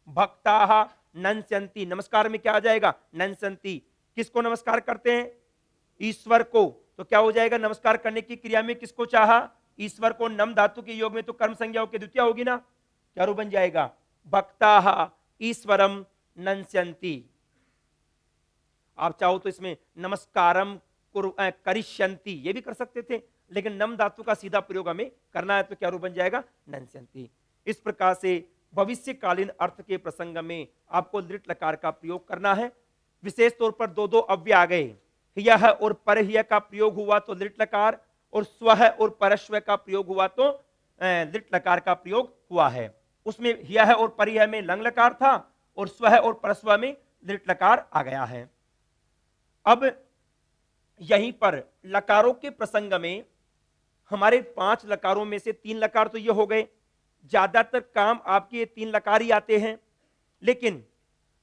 [SPEAKER 1] भक्ताः नंस्यन्ति, नमस्कार में क्या आ जाएगा, नंस्यन्ति। किसको नमस्कार करते हैं, ईश्वर को, तो क्या हो जाएगा, नमस्कार करने की क्रिया में किसको चाहा, ईश्वर को। नम धातु के योग में तो कर्म संज्ञा के द्वितीया होगी ना, क्या रूप बन जाएगा, भक्ताः ईश्वरम नंस्यन्ति। आप चाहो तो इसमें नमस्कारम करिष्यन्ति ये भी कर सकते थे, लेकिन नम धातु का सीधा प्रयोग हमें करना है, तो क्या रूप बन जाएगा, नंस्यन्ति। इस प्रकार से भविष्यकालीन अर्थ के प्रसंग में आपको लिट लकार का प्रयोग करना है। विशेष तौर पर दो दो अव्यय आ गए, यह और परह्य का प्रयोग हुआ तो लिट लकार, और स्वह और परस्व का प्रयोग हुआ तो लिट लकार का प्रयोग हुआ है। उसमें यह और परह्य में लंग लकार था, और स्वह और परस्व में लिट लकार आ गया है। अब यहीं पर लकारों के प्रसंग में हमारे 5 लकारों में से 3 लकार तो ये हो गए, ज्यादातर काम आपके ये 3 लकार ही आते हैं। लेकिन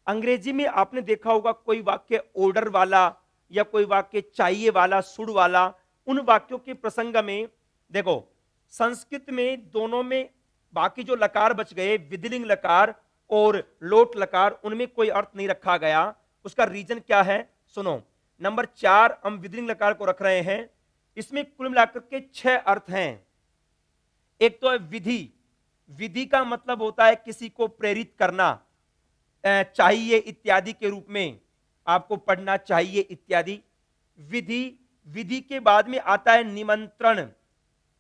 [SPEAKER 1] अंग्रेजी में आपने देखा होगा कोई वाक्य ऑर्डर वाला या कोई वाक्य चाहिए वाला, शुड वाला, उन वाक्यों के प्रसंग में देखो संस्कृत में दोनों में बाकी जो लकार बच गए, विधिलिंग लकार और लोट लकार, उनमें कोई अर्थ नहीं रखा गया। उसका रीजन क्या है, सुनो। नंबर 4 हम विधिलिंग लकार को रख रहे हैं, इसमें कुल मिलाकर के 6 अर्थ हैं। एक तो है विधि, विधि का मतलब होता है किसी को प्रेरित करना, चाहिए इत्यादि के रूप में, आपको पढ़ना चाहिए इत्यादि। विधि, विधि के बाद में आता है निमंत्रण।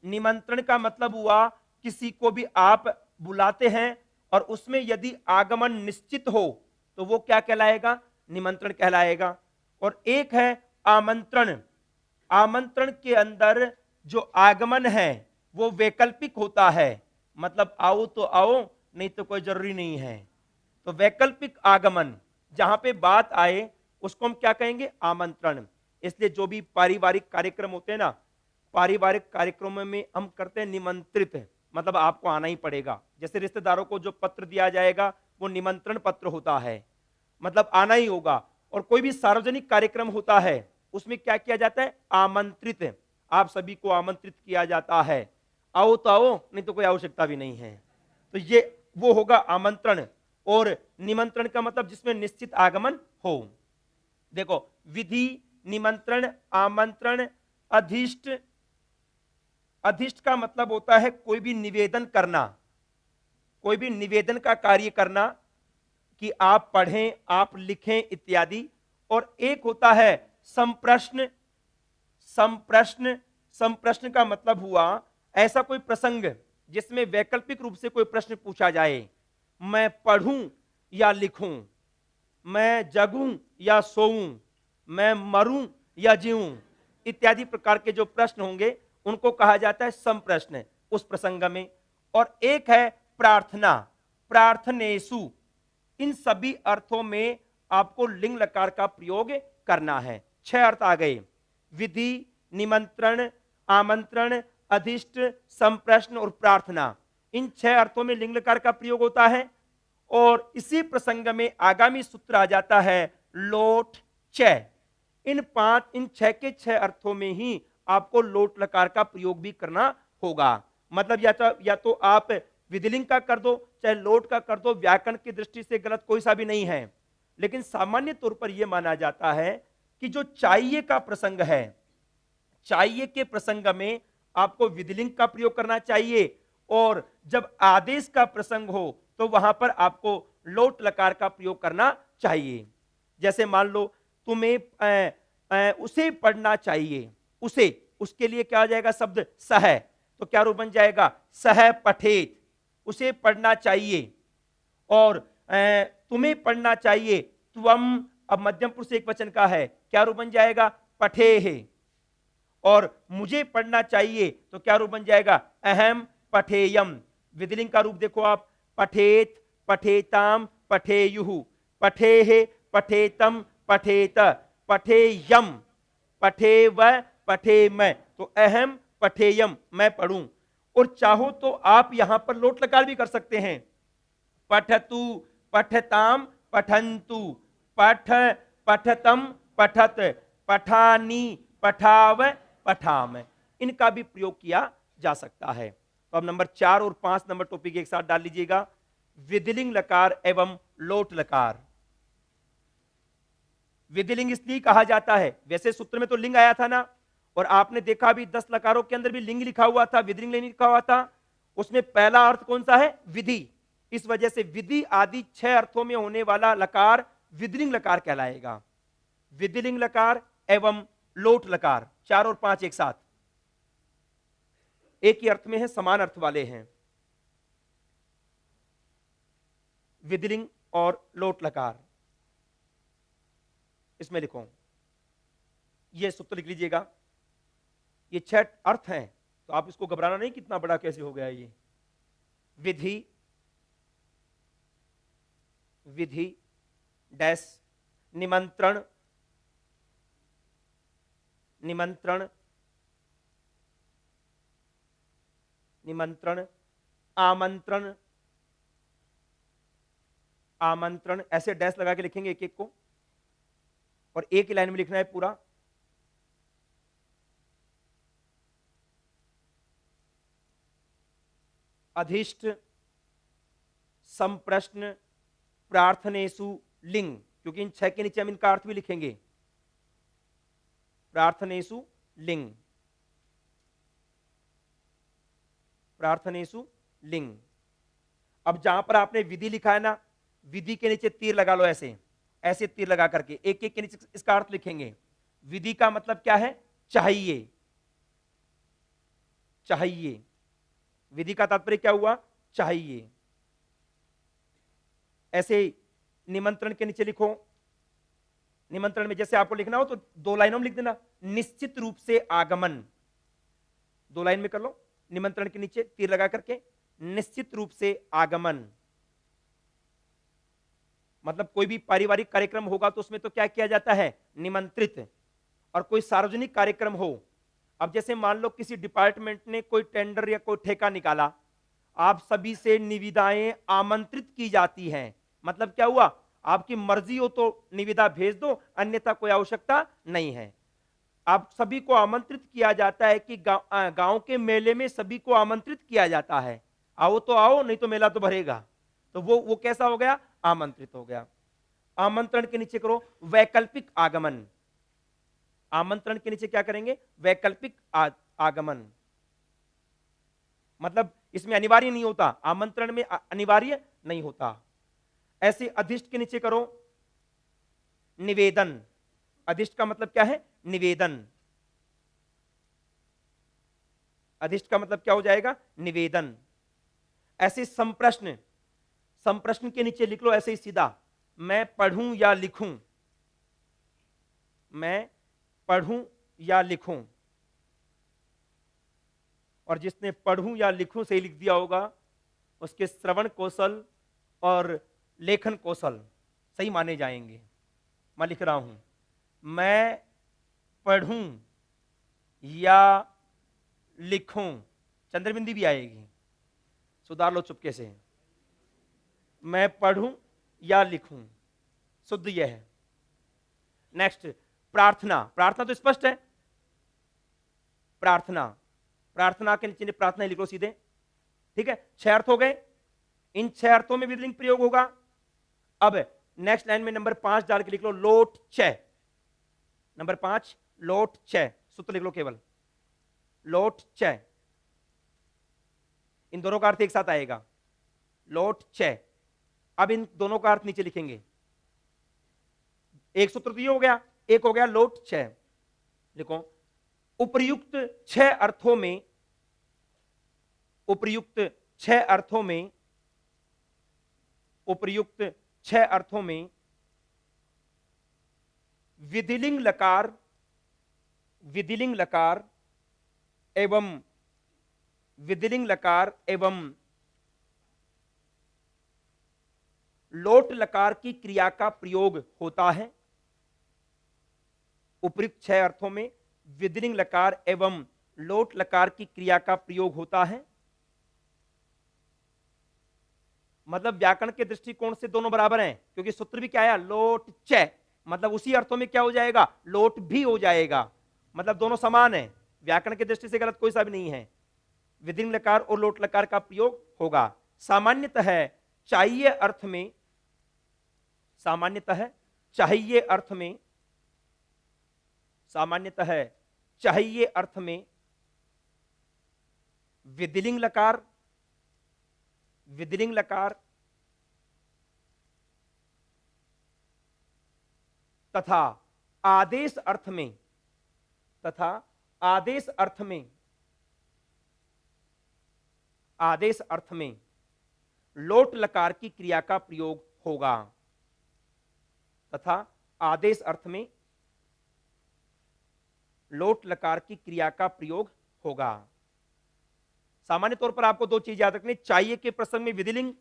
[SPEAKER 1] निमंत्रण का मतलब हुआ किसी को भी आप बुलाते हैं और उसमें यदि आगमन निश्चित हो तो वो क्या कहलाएगा, निमंत्रण कहलाएगा। और एक है आमंत्रण। आमंत्रण के अंदर जो आगमन है वो वैकल्पिक होता है, मतलब आओ तो आओ, नहीं तो कोई जरूरी नहीं है। तो वैकल्पिक आगमन जहां पे बात आए उसको हम क्या कहेंगे, आमंत्रण। इसलिए जो भी पारिवारिक कार्यक्रम होते हैं ना, पारिवारिक कार्यक्रमों में हम करते हैं निमंत्रित, मतलब आपको आना ही पड़ेगा। जैसे रिश्तेदारों को जो पत्र दिया जाएगा वो निमंत्रण पत्र होता है, मतलब आना ही होगा। और कोई भी सार्वजनिक कार्यक्रम होता है उसमें क्या किया जाता है, आमंत्रित, आप सभी को आमंत्रित किया जाता है, आओ तो आओ, नहीं तो कोई आवश्यकता भी नहीं है। तो ये वो होगा आमंत्रण। और निमंत्रण का मतलब जिसमें निश्चित आगमन हो। देखो विधि, निमंत्रण, आमंत्रण, अधिष्ट। अधिष्ट का मतलब होता है कोई भी निवेदन करना, कोई भी निवेदन का कार्य करना कि आप पढ़ें, आप लिखें इत्यादि। और एक होता है संप्रश्न। संप्रश्न, संप्रश्न का मतलब हुआ ऐसा कोई प्रसंग जिसमें वैकल्पिक रूप से कोई प्रश्न पूछा जाए, मैं पढ़ूं या लिखूं, मैं जगूं या सोऊं, मैं मरूं या जीऊं, इत्यादि प्रकार के जो प्रश्न होंगे उनको कहा जाता है संप्रश्न उस प्रसंग में। और एक है प्रार्थना, प्रार्थनेषु। इन सभी अर्थों में आपको लिंग लकार का प्रयोग करना है। 6 अर्थ आ गए, विधि, निमंत्रण, आमंत्रण, अधिष्ट, संप्रश्न और प्रार्थना। इन 6 अर्थों में लिंग लकार का प्रयोग होता है। और इसी प्रसंग में आगामी सूत्र आ जाता है लोट च। इन 6 के 6 अर्थों में ही आपको लोट लकार का प्रयोग भी करना होगा। मतलब या तो आप विधिलिंग का कर दो, चाहे लोट का कर दो, व्याकरण की दृष्टि से गलत कोई सा भी नहीं है। लेकिन सामान्य तौर पर यह माना जाता है कि जो चाहिए का प्रसंग है, चाहिए के प्रसंग में आपको विधिलिंग का प्रयोग करना चाहिए, और जब आदेश का प्रसंग हो तो वहां पर आपको लोट लकार का प्रयोग करना चाहिए। जैसे मान लो तुम्हें उसे पढ़ना चाहिए, उसे, उसके लिए क्या आ जाएगा शब्द सह, तो क्या रूप बन जाएगा सह पठेत, उसे पढ़ना चाहिए। और तुम्हें पढ़ना चाहिए, त्वम अब मध्यम पुरुष एक वचन का है, क्या रूप बन जाएगा पठे है। और मुझे पढ़ना चाहिए तो क्या रूप बन जाएगा अहम पठेयम। विधिलिंग का रूप देखो आप, पठेत, पठेताम, पठेयुः, पठेः, पठेतम, पठेत, पठेयम, पठेव, पठेम, तो अहम पठेयम, मैं पढ़ूं। और चाहो तो आप यहां पर लोट लकार भी कर सकते हैं, पठतु, पठताम, पठन्तु, पठ, पठतम, पठत, पठानी, पठाव, पठाम, इनका भी प्रयोग किया जा सकता है। तो अब नंबर 4 और 5 नंबर टॉपिक एक साथ डाल लीजिएगा, विधिलिंग लकार एवं लोट लकार। विधिलिंग इसलिए कहा जाता है, वैसे सूत्र में तो लिंग आया था ना, और आपने देखा भी 10 लकारों के अंदर भी लिंग लिखा हुआ था, विधिलिंग नहीं लिखा हुआ था। उसमें पहला अर्थ कौन सा है विधि, इस वजह से विधि आदि 6 अर्थों में होने वाला लकार विधिलिंग लकार कहलाएगा। विधिलिंग लकार एवं लोट लकार 4 और 5 एक साथ एक ही अर्थ में है, समान अर्थ वाले हैं, विधिलिंग और लोट लकार। इसमें लिखो, ये सूत्र लिख लीजिएगा, ये 6 अर्थ हैं, तो आप इसको घबराना नहीं कितना बड़ा कैसे हो गया ये। विधि, विधि डैश, निमंत्रण, निमंत्रण, निमंत्रण, आमंत्रण, आमंत्रण, ऐसे डैश लगा के लिखेंगे एक एक को, और एक ही लाइन में लिखना है पूरा। अधिष्ठ, संप्रश्न, प्रार्थनेषु लिंग, क्योंकि इन 6 के नीचे हम इनका अर्थ भी लिखेंगे, प्रार्थनेषु लिंग, प्रार्थनेषु लिंग। अब जहां पर आपने विधि लिखा है ना, विधि के नीचे तीर लगा लो, ऐसे ऐसे तीर लगा करके एक एक के नीचे इसका अर्थ लिखेंगे। विधि का मतलब क्या है चाहिए, चाहिए, विधि का तात्पर्य क्या हुआ चाहिए। ऐसे निमंत्रण के नीचे लिखो, निमंत्रण में जैसे आपको लिखना हो तो 2 लाइनों में लिख देना, निश्चित रूप से आगमन, 2 लाइन में कर लो, निमंत्रण के नीचे तीर लगा करके निश्चित रूप से आगमन। मतलब कोई भी पारिवारिक कार्यक्रम होगा तो उसमें तो क्या किया जाता है निमंत्रित, और कोई सार्वजनिक कार्यक्रम हो, अब जैसे मान लो किसी डिपार्टमेंट ने कोई टेंडर या कोई ठेका निकाला, आप सभी से निविदाएं आमंत्रित की जाती हैं, मतलब क्या हुआ आपकी मर्जी हो तो निविदा भेज दो, अन्यथा कोई आवश्यकता नहीं है। आप सभी को आमंत्रित किया जाता है कि गांव के मेले में सभी को आमंत्रित किया जाता है, आओ तो आओ नहीं तो मेला तो भरेगा, तो वो कैसा हो गया आमंत्रित हो गया। आमंत्रण के नीचे करो वैकल्पिक आगमन, आमंत्रण के नीचे क्या करेंगे वैकल्पिक आगमन, मतलब इसमें अनिवार्य नहीं होता, आमंत्रण में अनिवार्य नहीं होता। ऐसे अधिष्ट के नीचे करो निवेदन, अधिष्ट का मतलब क्या है निवेदन, अधिष्ट का मतलब क्या हो जाएगा निवेदन। ऐसे संप्रश्न, संप्रश्न के नीचे लिख लो ऐसे ही सीधा, मैं पढ़ूं या लिखूं, मैं पढ़ूं या लिखूं, और जिसने पढ़ूं या लिखूं से ही लिख दिया होगा उसके श्रवण कौशल और लेखन कौशल सही माने जाएंगे। मैं लिख रहा हूं मैं पढ़ूं या लिखूं, चंद्रबिंदी भी आएगी, सुधार लो चुपके से, मैं पढ़ूं या लिखूं, शुद्ध यह है। नेक्स्ट प्रार्थना, प्रार्थना तो स्पष्ट है, प्रार्थना, प्रार्थना के नीचे प्रार्थना लिख लो सीधे, ठीक है। 6 अर्थ हो गए, इन 6 अर्थों में विधिलिंग प्रयोग होगा। अब नेक्स्ट लाइन में नंबर 5 डाल के लिख लो लोट छ, नंबर 5 लोट छ, सूत्र लिख लो केवल लोट छ, इन दोनों का अर्थ एक साथ आएगा, लोट छ। अब इन दोनों का अर्थ नीचे लिखेंगे, एक सूत्र तो ये हो गया, एक हो गया लोट छ। लिखो, उपर्युक्त छह अर्थों में, उपर्युक्त छह अर्थों में, उपर्युक्त छह अर्थों में विधिलिंग लकार, विधिलिंग लकार एवं विधिलिंग लकार एवं लोट लकार की क्रिया का प्रयोग होता है। उपयुक्त छह अर्थों में विधिलिंग लकार एवं लोट लकार की क्रिया का प्रयोग होता है। मतलब व्याकरण के दृष्टिकोण से दोनों बराबर हैं, क्योंकि सूत्र भी क्या है, लोट च, मतलब उसी अर्थों में क्या हो जाएगा, लोट भी हो जाएगा, मतलब दोनों समान है, व्याकरण की दृष्टि से गलत कोई सा भी नहीं है। विधिलिंग लकार और लोट लकार का प्रयोग होगा। सामान्यतः चाहिए अर्थ में, सामान्यतः चाहिए अर्थ में, सामान्यतः चाहिए अर्थ में विधिलिंग लकार, विधिलिंग लकार तथा आदेश अर्थ में, तथा आदेश अर्थ में, आदेश अर्थ में लोट लकार की क्रिया का प्रयोग होगा, तथा आदेश अर्थ में लोट लकार की क्रिया का प्रयोग होगा। सामान्य तौर पर आपको दो चीज याद रखनी, चाहिए के प्रसंग में विधिलिंग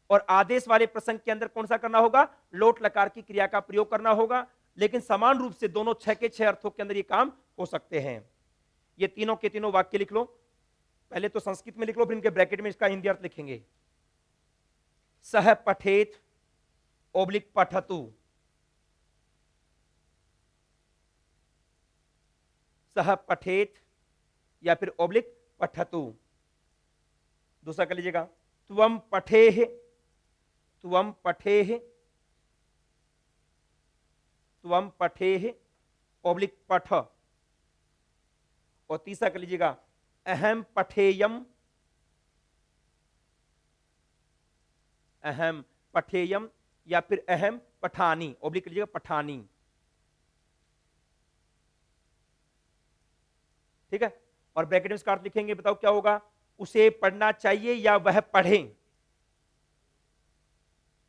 [SPEAKER 1] और आदेश वाले प्रसंग के अंदर कौन सा करना होगा, लोट लकार की क्रिया का प्रयोग करना होगा। लेकिन समान रूप से दोनों छह के छह अर्थों के अंदर ये काम हो सकते हैं। ये तीनों के तीनों वाक्य लिख लो, पहले तो संस्कृत में लिख लो, फिर इनके ब्रैकेट में इसका हिंदी अर्थ लिखेंगे। सह पठेत ओब्लिक पठतु, सह पठेत या फिर ओब्लिक पठतु। दूसरा कर लीजिएगा, त्वम पठेह, त्वम पठेह, त्वम पठेह ओब्लिक पठ। और तीसरा कर लीजिएगा, अहम पठेयम, अहम पठेयम या फिर अहम पठानी, ओब्लिक कर लीजिएगा पठानी। ठीक है, और ब्रैकेट में इसका अर्थ लिखेंगे, बताओ क्या होगा, उसे पढ़ना चाहिए या वह पढ़े,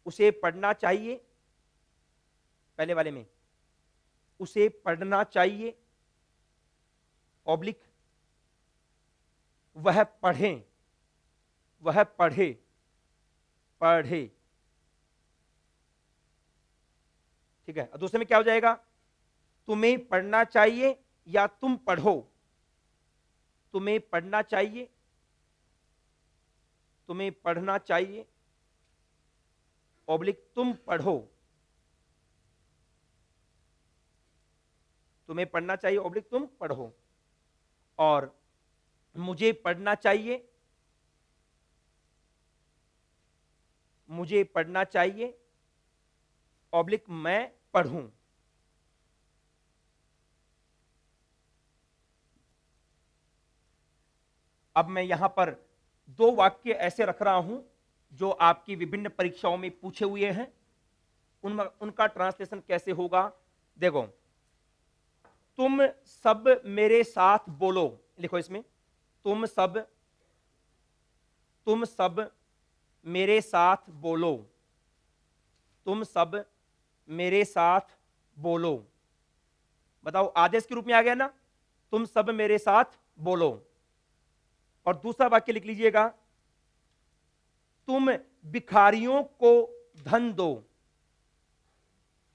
[SPEAKER 1] उसे पढ़ना चाहिए, पहले वाले में उसे पढ़ना चाहिए ऑब्लिक वह पढ़े, वह पढ़े, पढ़े। ठीक है, दूसरे में क्या हो जाएगा, तुम्हें पढ़ना चाहिए या तुम पढ़ो, तुम्हें पढ़ना चाहिए, तुम्हें पढ़ना चाहिए ऑब्लिक तुम पढ़ो, तुम्हें पढ़ना चाहिए ऑब्लिक तुम पढ़ो। और मुझे पढ़ना चाहिए, मुझे पढ़ना चाहिए ऑब्लिक मैं पढ़ूं। अब मैं यहां पर दो वाक्य ऐसे रख रहा हूं जो आपकी विभिन्न परीक्षाओं में पूछे हुए हैं, उनका ट्रांसलेशन कैसे होगा। देखो, तुम सब मेरे साथ बोलो, लिखो इसमें, तुम सब मेरे साथ बोलो, तुम सब मेरे साथ बोलो। बताओ, आदेश के रूप में आ गया ना, तुम सब मेरे साथ बोलो। और दूसरा वाक्य लिख लीजिएगा, तुम भिखारियों को धन दो,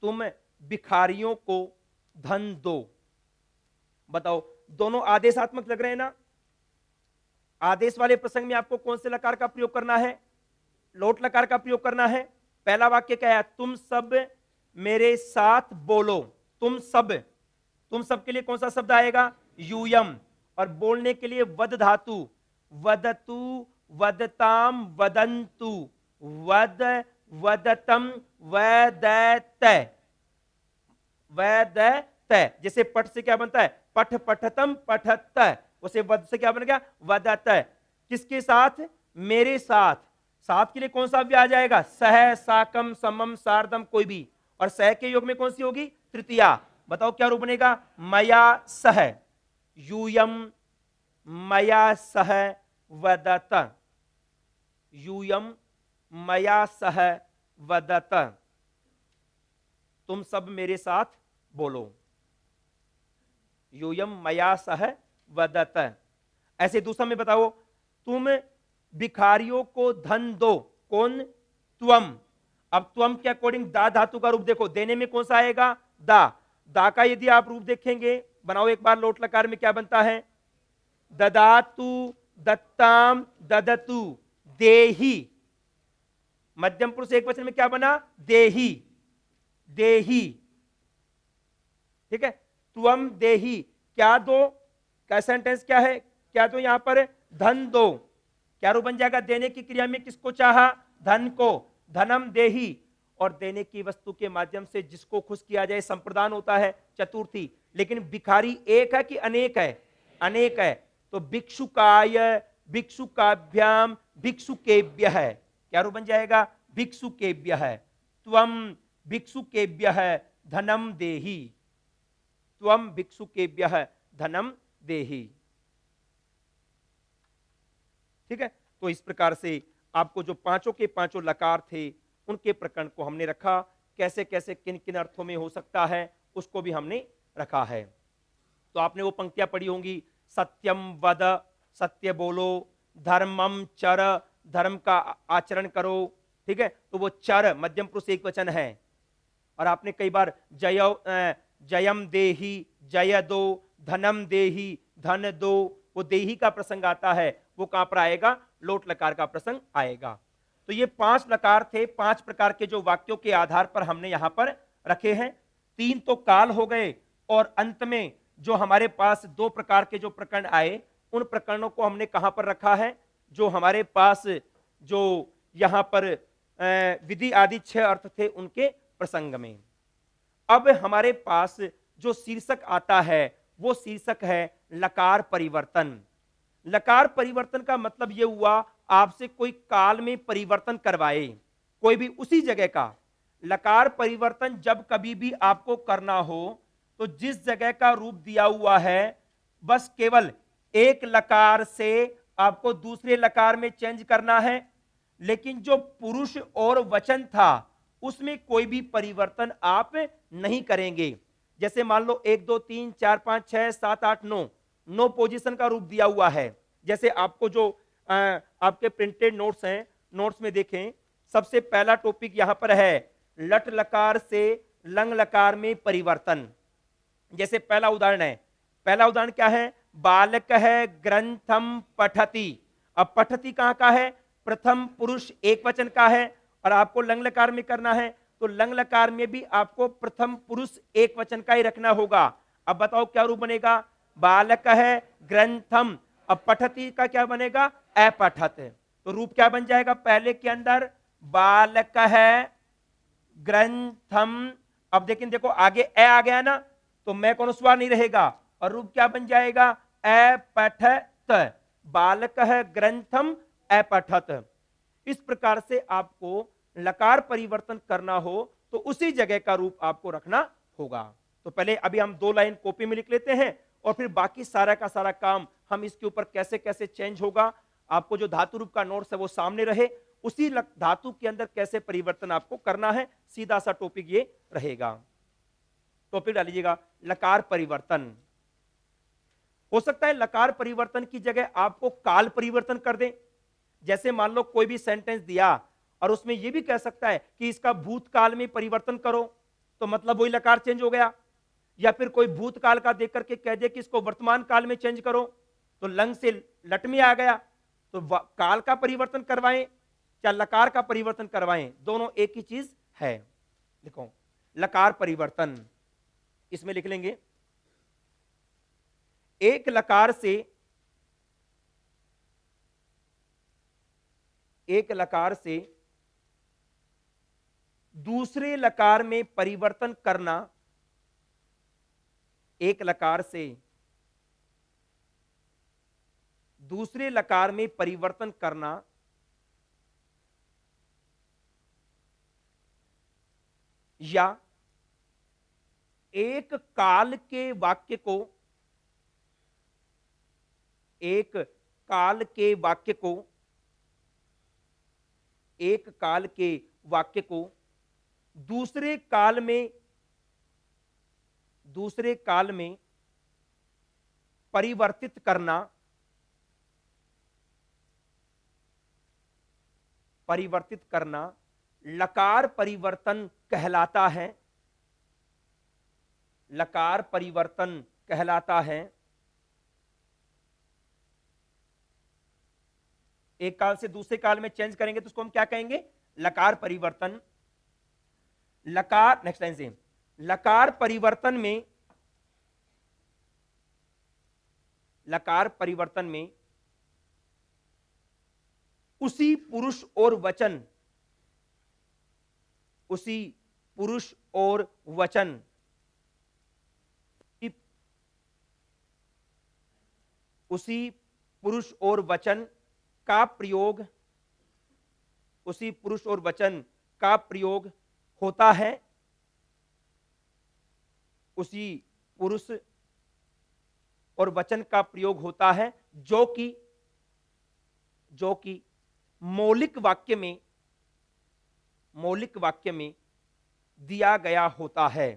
[SPEAKER 1] तुम भिखारियों को धन दो। बताओ, दोनों आदेशात्मक लग रहे हैं ना। आदेश वाले प्रसंग में आपको कौन से लकार का प्रयोग करना है, लोट लकार का प्रयोग करना है। पहला वाक्य क्या है, तुम सब मेरे साथ बोलो, तुम सब, तुम सब के लिए कौन सा शब्द आएगा, यूयम। और बोलने के लिए वद धातु, वदतु वदताम वदंतु, वद वदतम वदत, वदत। जैसे पठ से क्या बनता है, पठ पठतम पठत, उसे वद से क्या बन गया, वदत। किसके साथ, मेरे साथ, साथ के लिए कौन सा अव्यय आ जाएगा? सह, साकम, समम, सार्धम, कोई भी। और सह के योग में कौन सी होगी? तृतीया। बताओ क्या रूप बनेगा? मया सह, यूयम मया सह वदत, यूयम मया सह वदत, तुम सब मेरे साथ बोलो, यूयम मया सह वदत। ऐसे दूसरा में बताओ, तुम भिखारियों को धन दो। कौन? त्वम। अब त्वम के अकॉर्डिंग दा धातु का रूप देखो, देने में कौन सा आएगा? दा। दा का यदि आप रूप देखेंगे, बनाओ एक बार, लोट लकार में क्या बनता है? ददातु, दत्ताम, ददतु, देही। मध्यम पुरुष एक वचन में क्या बना? देही, देही। ठीक है, त्वम देही, क्या दो? क्या सेंटेंस क्या है? क्या दो यहां पर? धन दो। क्या रूप बन जाएगा? देने की क्रिया में किसको चाहा? धन को, धनम देही। और देने की वस्तु के माध्यम से जिसको खुश किया जाए संप्रदान होता है, चतुर्थी। लेकिन भिखारी एक है कि अनेक है? अनेक है। तो भिक्षुकाय, भिक्षुकाभ्याम, भिक्षुकेभ्य है। क्या रूप बन जाएगा? भिक्षुकेभ्य है। त्वम भिक्षुकेभ्य है धनम देही, त्वम भिक्षुकेभ्य है धनम देही। ठीक है, तो इस प्रकार से आपको जो पांचों के पांचों लकार थे उनके प्रकरण को हमने रखा, कैसे कैसे किन किन अर्थों में हो सकता है उसको भी हमने रखा है। तो आपने वो पंक्तियां पढ़ी होंगी, सत्यम वद, सत्य बोलो, धर्मम चर, धर्म का आचरण करो। ठीक है, तो वो चर मध्यम पुरुष एक वचन है। और आपने कई बार जयम देही, जय दो, धनम देही, धन दो, वो देही का प्रसंग आता है, वो कहां पर आएगा? लोट लकार का प्रसंग आएगा। तो ये पांच लकार थे, पांच प्रकार के जो वाक्यों के आधार पर हमने यहां पर रखे हैं। तीन तो काल हो गए, और अंत में जो हमारे पास दो प्रकार के जो प्रकरण आए, उन प्रकरणों को हमने कहां पर रखा है? जो हमारे पास जो यहां पर विधि आदि 6 अर्थ थे उनके प्रसंग में। अब हमारे पास जो शीर्षक आता है वो शीर्षक है लकार परिवर्तन। लकार परिवर्तन का मतलब यह हुआ, आपसे कोई काल में परिवर्तन करवाए, कोई भी उसी जगह का। लकार परिवर्तन जब कभी भी आपको करना हो तो जिस जगह का रूप दिया हुआ है, बस केवल एक लकार से आपको दूसरे लकार में चेंज करना है। लेकिन जो पुरुष और वचन था उसमें कोई भी परिवर्तन आप नहीं करेंगे। जैसे मान लो 1 2 3 4 5 6 7 8 9, 9 पोजीशन का रूप दिया हुआ है। जैसे आपको जो आपके प्रिंटेड नोट्स हैं, नोट्स में देखें, सबसे पहला टॉपिक यहां पर है लट लकार से लंग लकार में परिवर्तन। जैसे पहला उदाहरण है, पहला उदाहरण क्या है? बालक है ग्रंथम पठति। अब पठति कहां का है? प्रथम पुरुष एक वचन का है, और आपको लंग लकार में करना है, तो लंग लकार में भी आपको प्रथम पुरुष एक वचन का ही रखना होगा। अब बताओ क्या रूप बनेगा? बालक है ग्रंथम, अब पठति का क्या बनेगा? अपठत। तो रूप क्या बन जाएगा? पहले के अंदर बालक है ग्रंथम, अब लेकिन देखो आगे ए आ गया ना, तो मैं कौन स्वर नहीं रहेगा, और रूप क्या बन जाएगा? अपठत। बालक है ग्रंथम अपठत। इस प्रकार से आपको लकार परिवर्तन करना हो तो उसी जगह का रूप आपको रखना होगा। तो पहले अभी हम 2 लाइन कॉपी में लिख लेते हैं, और फिर बाकी सारा का सारा काम हम इसके ऊपर कैसे कैसे चेंज होगा, आपको जो धातु रूप का नोट्स है वो सामने रहे, उसी धातु के अंदर कैसे परिवर्तन आपको करना है, सीधा सा टॉपिक ये रहेगा। टॉपिक डालिएगा लकार परिवर्तन। हो सकता है लकार परिवर्तन की जगह आपको काल परिवर्तन कर दें। जैसे मान लो कोई भी सेंटेंस दिया और उसमें यह भी कह सकता है कि इसका भूतकाल में परिवर्तन करो, तो मतलब वही लकार चेंज हो गया। या फिर कोई भूतकाल का देख करके कह दे कि इसको वर्तमान काल में चेंज करो, तो लंग से लट में आ गया। तो काल का परिवर्तन करवाएं या लकार का परिवर्तन करवाएं, दोनों एक ही चीज है। देखो लकार परिवर्तन, इसमें लिख लेंगे एक लकार से दूसरे लकार में परिवर्तन करना, एक लकार से दूसरे लकार में परिवर्तन करना या एक काल के वाक्य को, एक काल के वाक्य को, एक काल के वाक्य को दूसरे काल में, दूसरे काल में परिवर्तित करना, परिवर्तित करना लकार परिवर्तन कहलाता है, लकार परिवर्तन कहलाता है। एक काल से दूसरे काल में चेंज करेंगे तो उसको हम क्या कहेंगे? लकार परिवर्तन। लकार, नेक्स्ट लाइन से, लकार परिवर्तन में, लकार परिवर्तन में उसी पुरुष और वचन, उसी पुरुष और वचन, उसी पुरुष और वचन का प्रयोग, उसी पुरुष और वचन का प्रयोग होता है, उसी पुरुष और वचन का प्रयोग होता है जो कि मौलिक वाक्य में, मौलिक वाक्य में दिया गया होता है,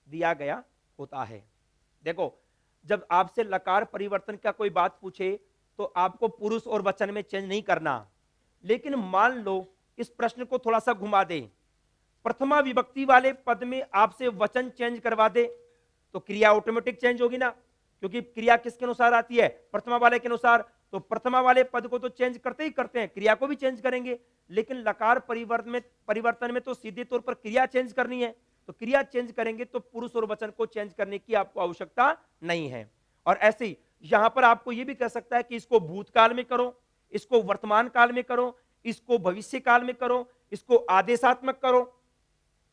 [SPEAKER 1] दिया गया होता है। देखो, जब आपसे लकार परिवर्तन का कोई बात पूछे तो आपको पुरुष और वचन में चेंज नहीं करना, लेकिन मान लो इस प्रश्न को थोड़ा सा घुमा दे, प्रथमा विभक्ति वाले पद में आपसे वचन चेंज करवा दे तो क्रिया ऑटोमेटिक चेंज होगी ना, क्योंकि क्रिया किसके अनुसार आती है? प्रथमा वाले के अनुसार। तो प्रथमा वाले पद को तो चेंज करते ही करते हैं, क्रिया को भी चेंज करेंगे, लेकिन लकार परिवर्तन में तो सीधे तौर पर क्रिया चेंज करनी है, तो क्रिया चेंज करेंगे तो पुरुष और वचन को चेंज करने की आपको आवश्यकता नहीं है। और ऐसे ही यहां पर आपको यह भी कह सकता है कि इसको भूतकाल में करो, इसको वर्तमान काल में करो, इसको भविष्य काल में करो, इसको आदेशात्मक करो,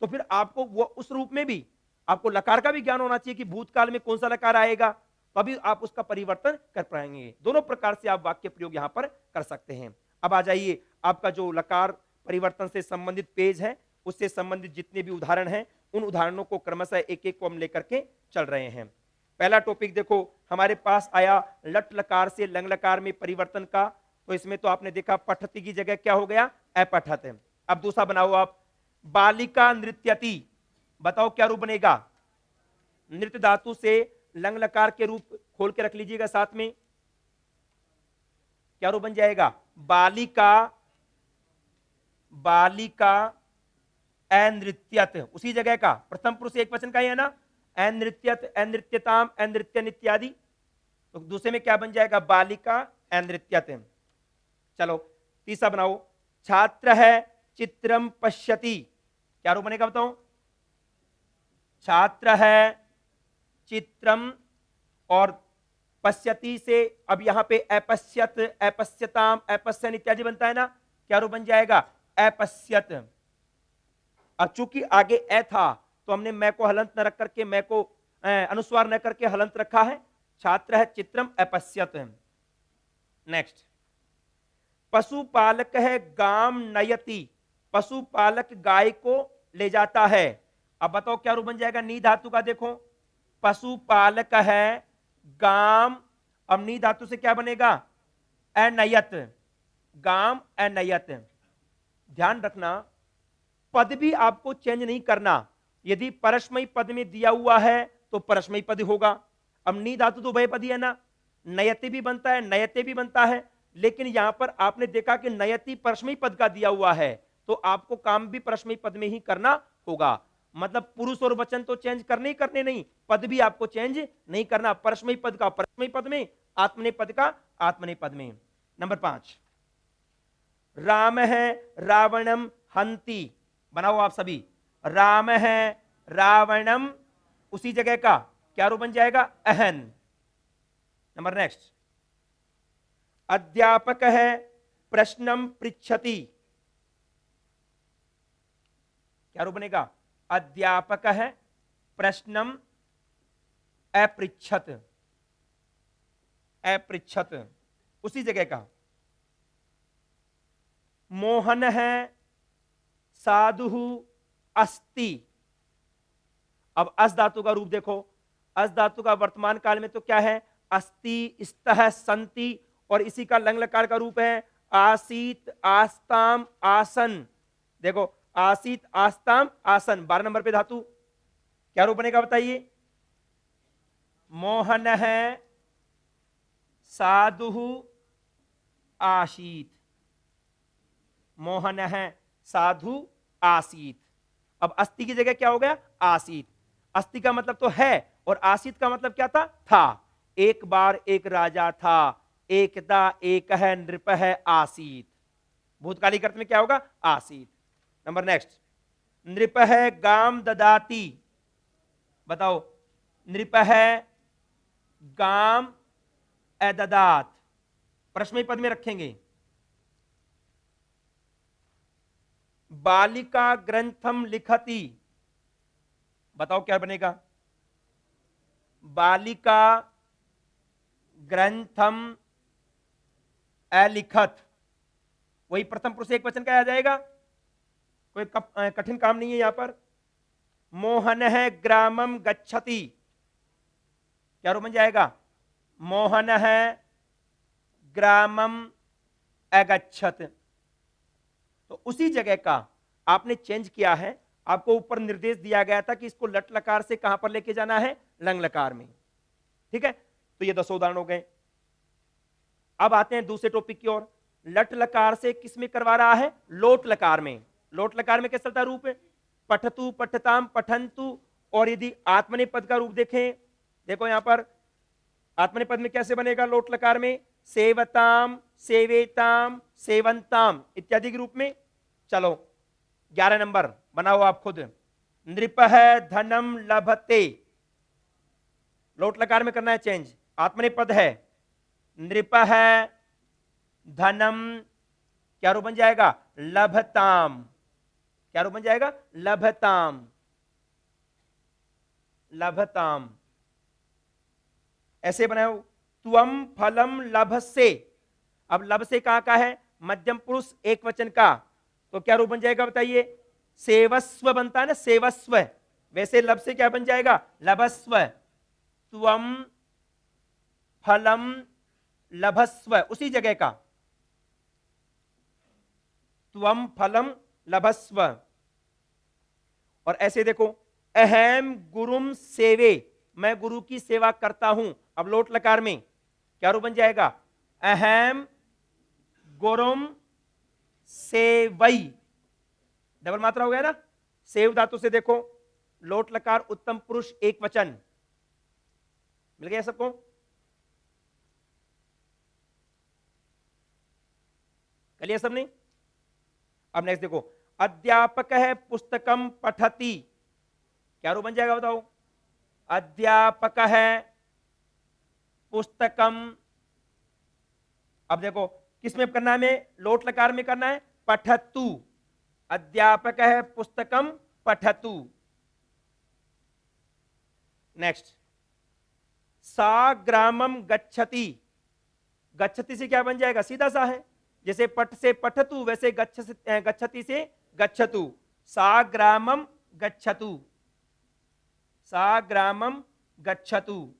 [SPEAKER 1] तो फिर आपको वो उस रूप में भी आपको लकार का भी ज्ञान होना चाहिए कि भूतकाल में कौन सा लकार आएगा, तभी आप उसका परिवर्तन कर पाएंगे। दोनों प्रकार से आप वाक्य प्रयोग यहां पर कर सकते हैं। अब आ जाइए, आपका जो लकार परिवर्तन से संबंधित पेज है उससे संबंधित जितने भी उदाहरण हैं उन उदाहरणों को क्रमशः एक एक को हम लेकर के चल रहे हैं। पहला टॉपिक देखो हमारे पास आया लट लकार से लंग लकार में परिवर्तन का, तो इसमें तो आपने देखा पठति की जगह क्या हो गया? अपठत। अब दूसरा बनाओ आप, बालिका नृत्यति, बताओ क्या रूप बनेगा? नृत्य धातु से लंग लकार के रूप खोल के रख लीजिएगा साथ में, क्या रूप बन जाएगा? बालिका, बालिका अनृत्यत, उसी जगह का प्रथम पुरुष एक वचन का ही है ना, अनृत्यत, अनृत्यताम, अनृत्यन इत्यादि, तो दूसरे में क्या बन जाएगा? बालिका अनृत्यत। चलो तीसरा बनाओ, छात्र है चित्रम पश्यति, क्या रूप बनेगा बताओ? छात्र है चित्रम और पश्यति से अब यहां पे अपश्यत, अपश्यताम, अपश्यन इत्यादि बनता है ना, क्या रूप बन जाएगा? अपश्यत। अब चूंकि आगे ए था तो हमने मैं को हलंत न रख करके, मैं को अनुस्वार न करके हलंत रखा है, छात्र है चित्रम अपश्यत। नेक्स्ट, पशुपालक है गाम नयति, पशुपालक गाय को ले जाता है, अब बताओ क्या रूप बन जाएगा? नी धातु का देखो, पशुपालक है गाम, अब नी धातु से क्या बनेगा? अनयत, गाम अनयत। ध्यान रखना पद भी आपको चेंज नहीं करना, यदि परस्मयी पद में दिया हुआ है तो परस्मयी पद होगा। अब नी धातु तो उभय पदी है ना, नयति भी बनता है, नयते भी बनता है, लेकिन यहां पर आपने देखा कि नयति परस्मयी पद का दिया हुआ है तो आपको काम भी परस्मयी पद में ही करना होगा। मतलब पुरुष और वचन तो चेंज करने ही करने नहीं, पद भी आपको चेंज नहीं करना, परस्मयी पद का परस्मयी पद में, आत्मनेय पद का आत्मनेय पद में। नंबर 5, राम है रावणम हंति, बनाओ आप सभी, राम है रावणम, उसी जगह का क्या रूप बन जाएगा? अहन। नंबर नेक्स्ट, अध्यापक है प्रश्नम पृच्छति, क्या रूप बनेगा? अध्यापक है प्रश्नम अपृच्छत, अपृच्छत, उसी जगह का। मोहन है साधु अस्ति। अब अस धातु का रूप देखो, अस धातु का वर्तमान काल में तो क्या है, अस्ति, स्तः, संति, और इसी का लंग लकार का रूप है आसीत, आस्ताम, आसन। देखो आसीत, आस्ताम, आसन, 12 नंबर पे धातु, क्या रूप बनेगा बताइए, मोहन है, साधु आसीत, मोहन है, साधु आसीत। अब अस्ति की जगह क्या हो गया, आसीत। अस्ति का मतलब तो है, और आसीत का मतलब क्या था। एक बार एक राजा था, एकदा एक है नृप है आसीत। भूतकालिक अर्थ में क्या होगा, आसीत। नंबर नेक्स्ट, नृप है गाम ददाती। बताओ, नृप है गाम अददात, प्रश्न पद में रखेंगे। बालिका ग्रंथम लिखती, बताओ क्या बनेगा, बालिका ग्रंथम अलिखत। वही प्रथम पुरुष एक वचन का आ जाएगा, कोई कठिन काम नहीं है यहां पर। मोहन है ग्रामम गच्छति, क्या रूप बन जाएगा, मोहन है ग्रामम अगच्छत। तो उसी जगह का आपने चेंज किया है, आपको ऊपर निर्देश दिया गया था कि इसको लट लकार से कहां पर लेके जाना है, लंग लकार में। ठीक है, तो ये 10 उदाहरण हो गए। अब आते हैं दूसरे टॉपिक की ओर। लट लकार से किस में करवा रहा है, लोट लकार में। लोट लकार में कैसा था रूप, पठतु, पठताम, पठंतु। और यदि आत्मनेपद का रूप देखें, देखो यहां पर आत्मनेपद में कैसे बनेगा लोट लकार में, सेवताम, सेवेताम, सेवंताम इत्यादि के रूप में। चलो 11 नंबर बनाओ आप खुद। नृप है धनम लभते, लोट लकार में करना है चेंज, आत्मनेपद है, नृप है धनम, क्या रूप बन जाएगा, लभताम, क्या रूप बन जाएगा, लभताम, लभताम। ऐसे बनाओ, त्वम फलम लभ से। अब लभ से कहां का है, मध्यम पुरुष एक वचन का, तो क्या रूप बन जाएगा बताइए, सेवस्व बनता है ना, सेवस्व। वैसे लब से क्या बन जाएगा, लभस्व। त्वम फलम लभस्व, उसी जगह का, त्वम फलम लभस्व। और ऐसे देखो, अहम गुरुम सेवे, मैं गुरु की सेवा करता हूं। अब लोट लकार में क्या रूप बन जाएगा, अहम गुरुम सेवई, डबल मात्रा हो गया ना। सेव धातु से देखो, लोट लकार उत्तम पुरुष एक वचन, मिल गया सबको। कलियर सब नहीं। अब नेक्स्ट देखो, अध्यापक है पुस्तकम पठती, क्या रूप बन जाएगा बताओ, अध्यापक है पुस्तकम। अब देखो किस में करना है, हमें लोट लकार में करना है, पठतु। अध्यापक है पुस्तकम पठतु। नेक्स्ट, सा ग्रामम गच्छति, गच्छति से क्या बन जाएगा, सीधा सा है, जैसे पठ से पठतु वैसे गच्छति से गच्छतु। सा ग्रामम गच्छतु, सा ग्रामम गच्छतु।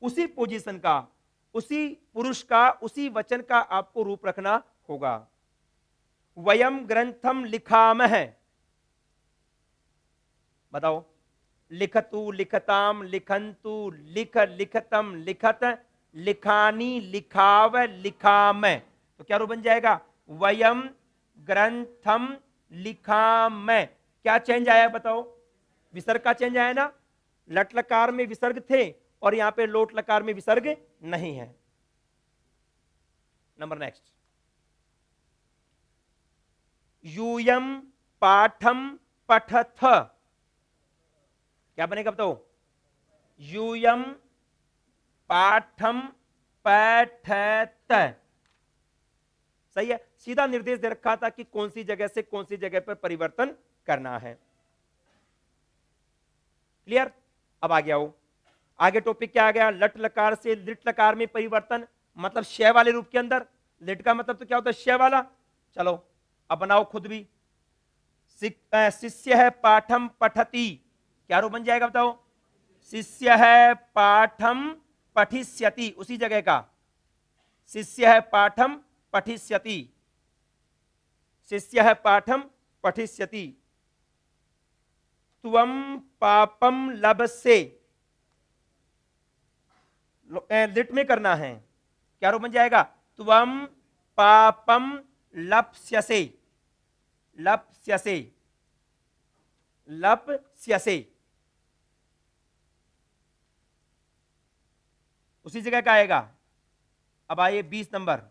[SPEAKER 1] उसी पोजीशन का, उसी पुरुष का, उसी वचन का आपको रूप रखना होगा। वयम ग्रंथम लिखामह, बताओ, लिखतु, लिखताम, लिखंतु, लिख, लिखतम, लिखत, लिखानी, लिखाव, लिखाम। तो क्या रूप बन जाएगा, वयम ग्रंथम लिखाम। क्या चेंज आया बताओ, विसर्ग का चेंज आया ना। लट लकार में विसर्ग थे और यहां पे लोट लकार में विसर्ग नहीं है। नंबर नेक्स्ट, यूयम पाठम पठथ, क्या बनेगा बताओ, यूयम पाठम पठत। सही है, सीधा निर्देश दे रखा था कि कौन सी जगह से कौन सी जगह पर परिवर्तन करना है। क्लियर। अब आगे आओ, आगे टॉपिक क्या आ गया, लट लकार से लिट लकार में परिवर्तन, मतलब शय वाले रूप के अंदर। लिट का मतलब तो क्या होता है, शय वाला। चलो अब बनाओ खुद भी, शिष्य है पाठम पठती, क्या रूप बन जाएगा बताओ? शिष्य है पाठम पठिष्यति, उसी जगह का। शिष्य है पाठम पठिष्यति, शिष्य है पाठम पठिष्यति। त्वम पापम लभसे, लिट में करना है, क्या रूप बन जाएगा? त्वम पापम लप्स्यसे, लप्स्यसे, लप्स्यसे, उसी जगह का आएगा। अब आइए 20 नंबर।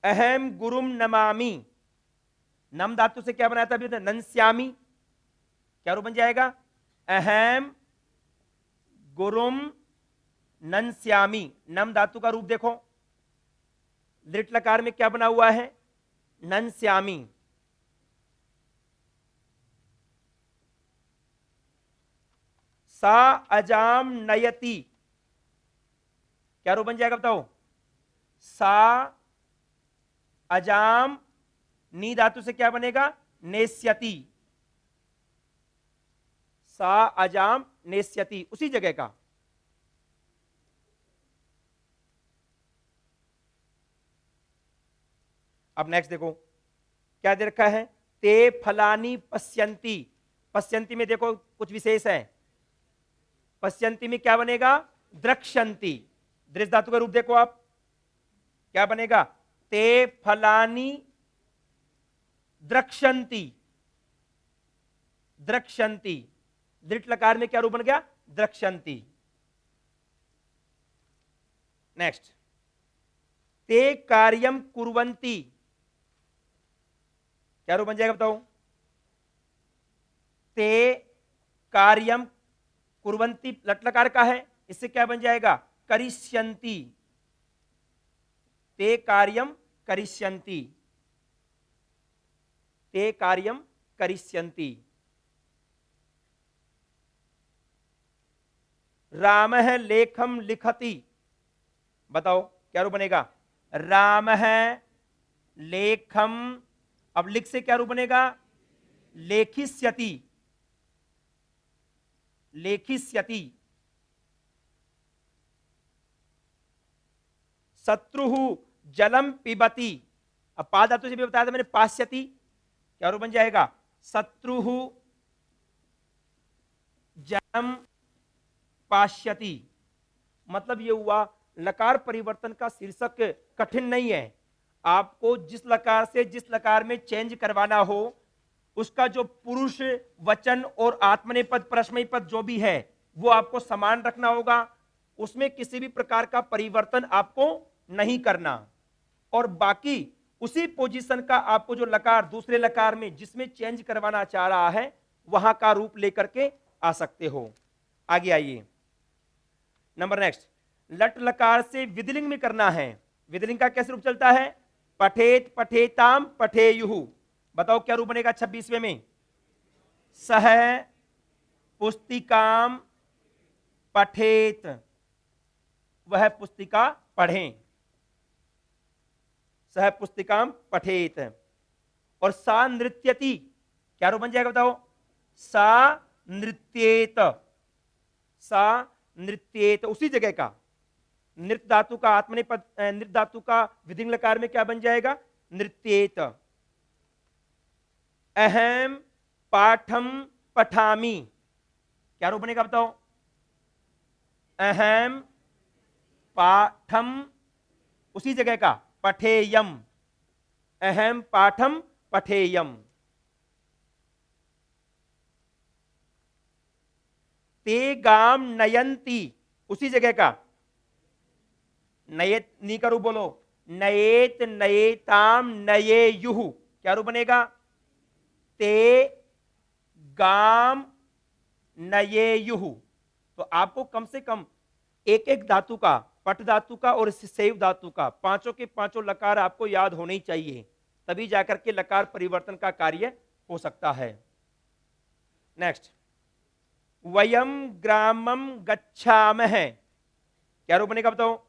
[SPEAKER 1] अहम गुरुम नमामि, नम धातु से क्या बनाया था अभी? नंस्यामी, क्या रूप बन जाएगा? अहम गुरुम नंस्यामी, नम धातु का रूप देखो, दृढ़ लकार में क्या बना हुआ है? नंस्यामी। सा अजाम नयति, क्या रूप बन जाएगा बताओ? सा अजाम, नी धातु से क्या बनेगा? नेस्यति, सा अजाम नेस्यति, उसी जगह का। अब नेक्स्ट देखो क्या दे रखा है? ते फलानी पश्यंती, पश्यंती में देखो कुछ विशेष है। पश्यंती में क्या बनेगा? द्रक्ष्यंती, दृश्य धातु का रूप देखो आप, क्या बनेगा? ते फलानी द्रक्ष्यंती, द्रक्ष्यंती, दृढ़ लकार में क्या रूप बन गया? द्रक्ष्यंती। नेक्स्ट, ते कार्यम कुर्वन्ति, क्या रूप बन जाएगा बताओ? ते कार्यम कुर्वन्ति लट लकार का है, इससे क्या बन जाएगा? करिष्यन्ति, ते कार्यम करिष्यन्ति, ते कार्यम करिष्यन्ति। रामः लेखम लिखति, बताओ क्या रूप बनेगा? रामः लेखम, अब लिख से क्या रूप बनेगा? लेखिष्यति, लेखिष्यति। शत्रुः जलम पिबति, अब पा धातु से भी बताया था मैंने, पास्यति, क्या रूप बन जाएगा? शत्रुः जलम पाश्यति। मतलब ये हुआ लकार परिवर्तन का शीर्षक कठिन नहीं है, आपको जिस लकार से जिस लकार में चेंज करवाना हो उसका जो पुरुष वचन और आत्मनेपद परस्मैपद जो भी है वो आपको समान रखना होगा, उसमें किसी भी प्रकार का परिवर्तन आपको नहीं करना, और बाकी उसी पोजीशन का आपको जो लकार दूसरे लकार में जिसमें चेंज करवाना चाह रहा है वहां का रूप लेकर के आ सकते हो। आगे आइए नंबर नेक्स्ट, लट लकार से विधिलिंग में करना है। विधिलिंग का कैसे रूप चलता है? पठेत पठेताम पठेयुहु, बताओ क्या रूप बनेगा 26वें में? सह पुस्तिकाम पठेत, वह पुस्तिका पढ़ें, सह पुस्तिकाम पठेत। और सा नृत्यति, क्या रूप बन जाएगा बताओ? सा नृत्येत, सा नृत्येत, उसी जगह का। नृत्य धातु का आत्मनेपद, नृत्य धातु का विधिंग लकार में क्या बन जाएगा? नृत्येत। अहम पाठम पठामि, क्या रूप बनेगा बताओ? अहम पाठम, उसी जगह का, पठेयम, अहम पाठम पठेयम। ते गाम नयंती, उसी जगह का, नयेत, नी का रूप बोलो, नयेत नयेताम नयेयुहु, क्या रूप बनेगा? ते गाम नयेयुहु। तो आपको कम से कम एक एक धातु का, पट धातु का और सेव धातु का, पांचों के पांचों लकार आपको याद होने ही चाहिए, तभी जाकर के लकार परिवर्तन का कार्य हो सकता है। नेक्स्ट, वयम ग्रामम गच्छामः, क्या रूप बनेगा बताओ?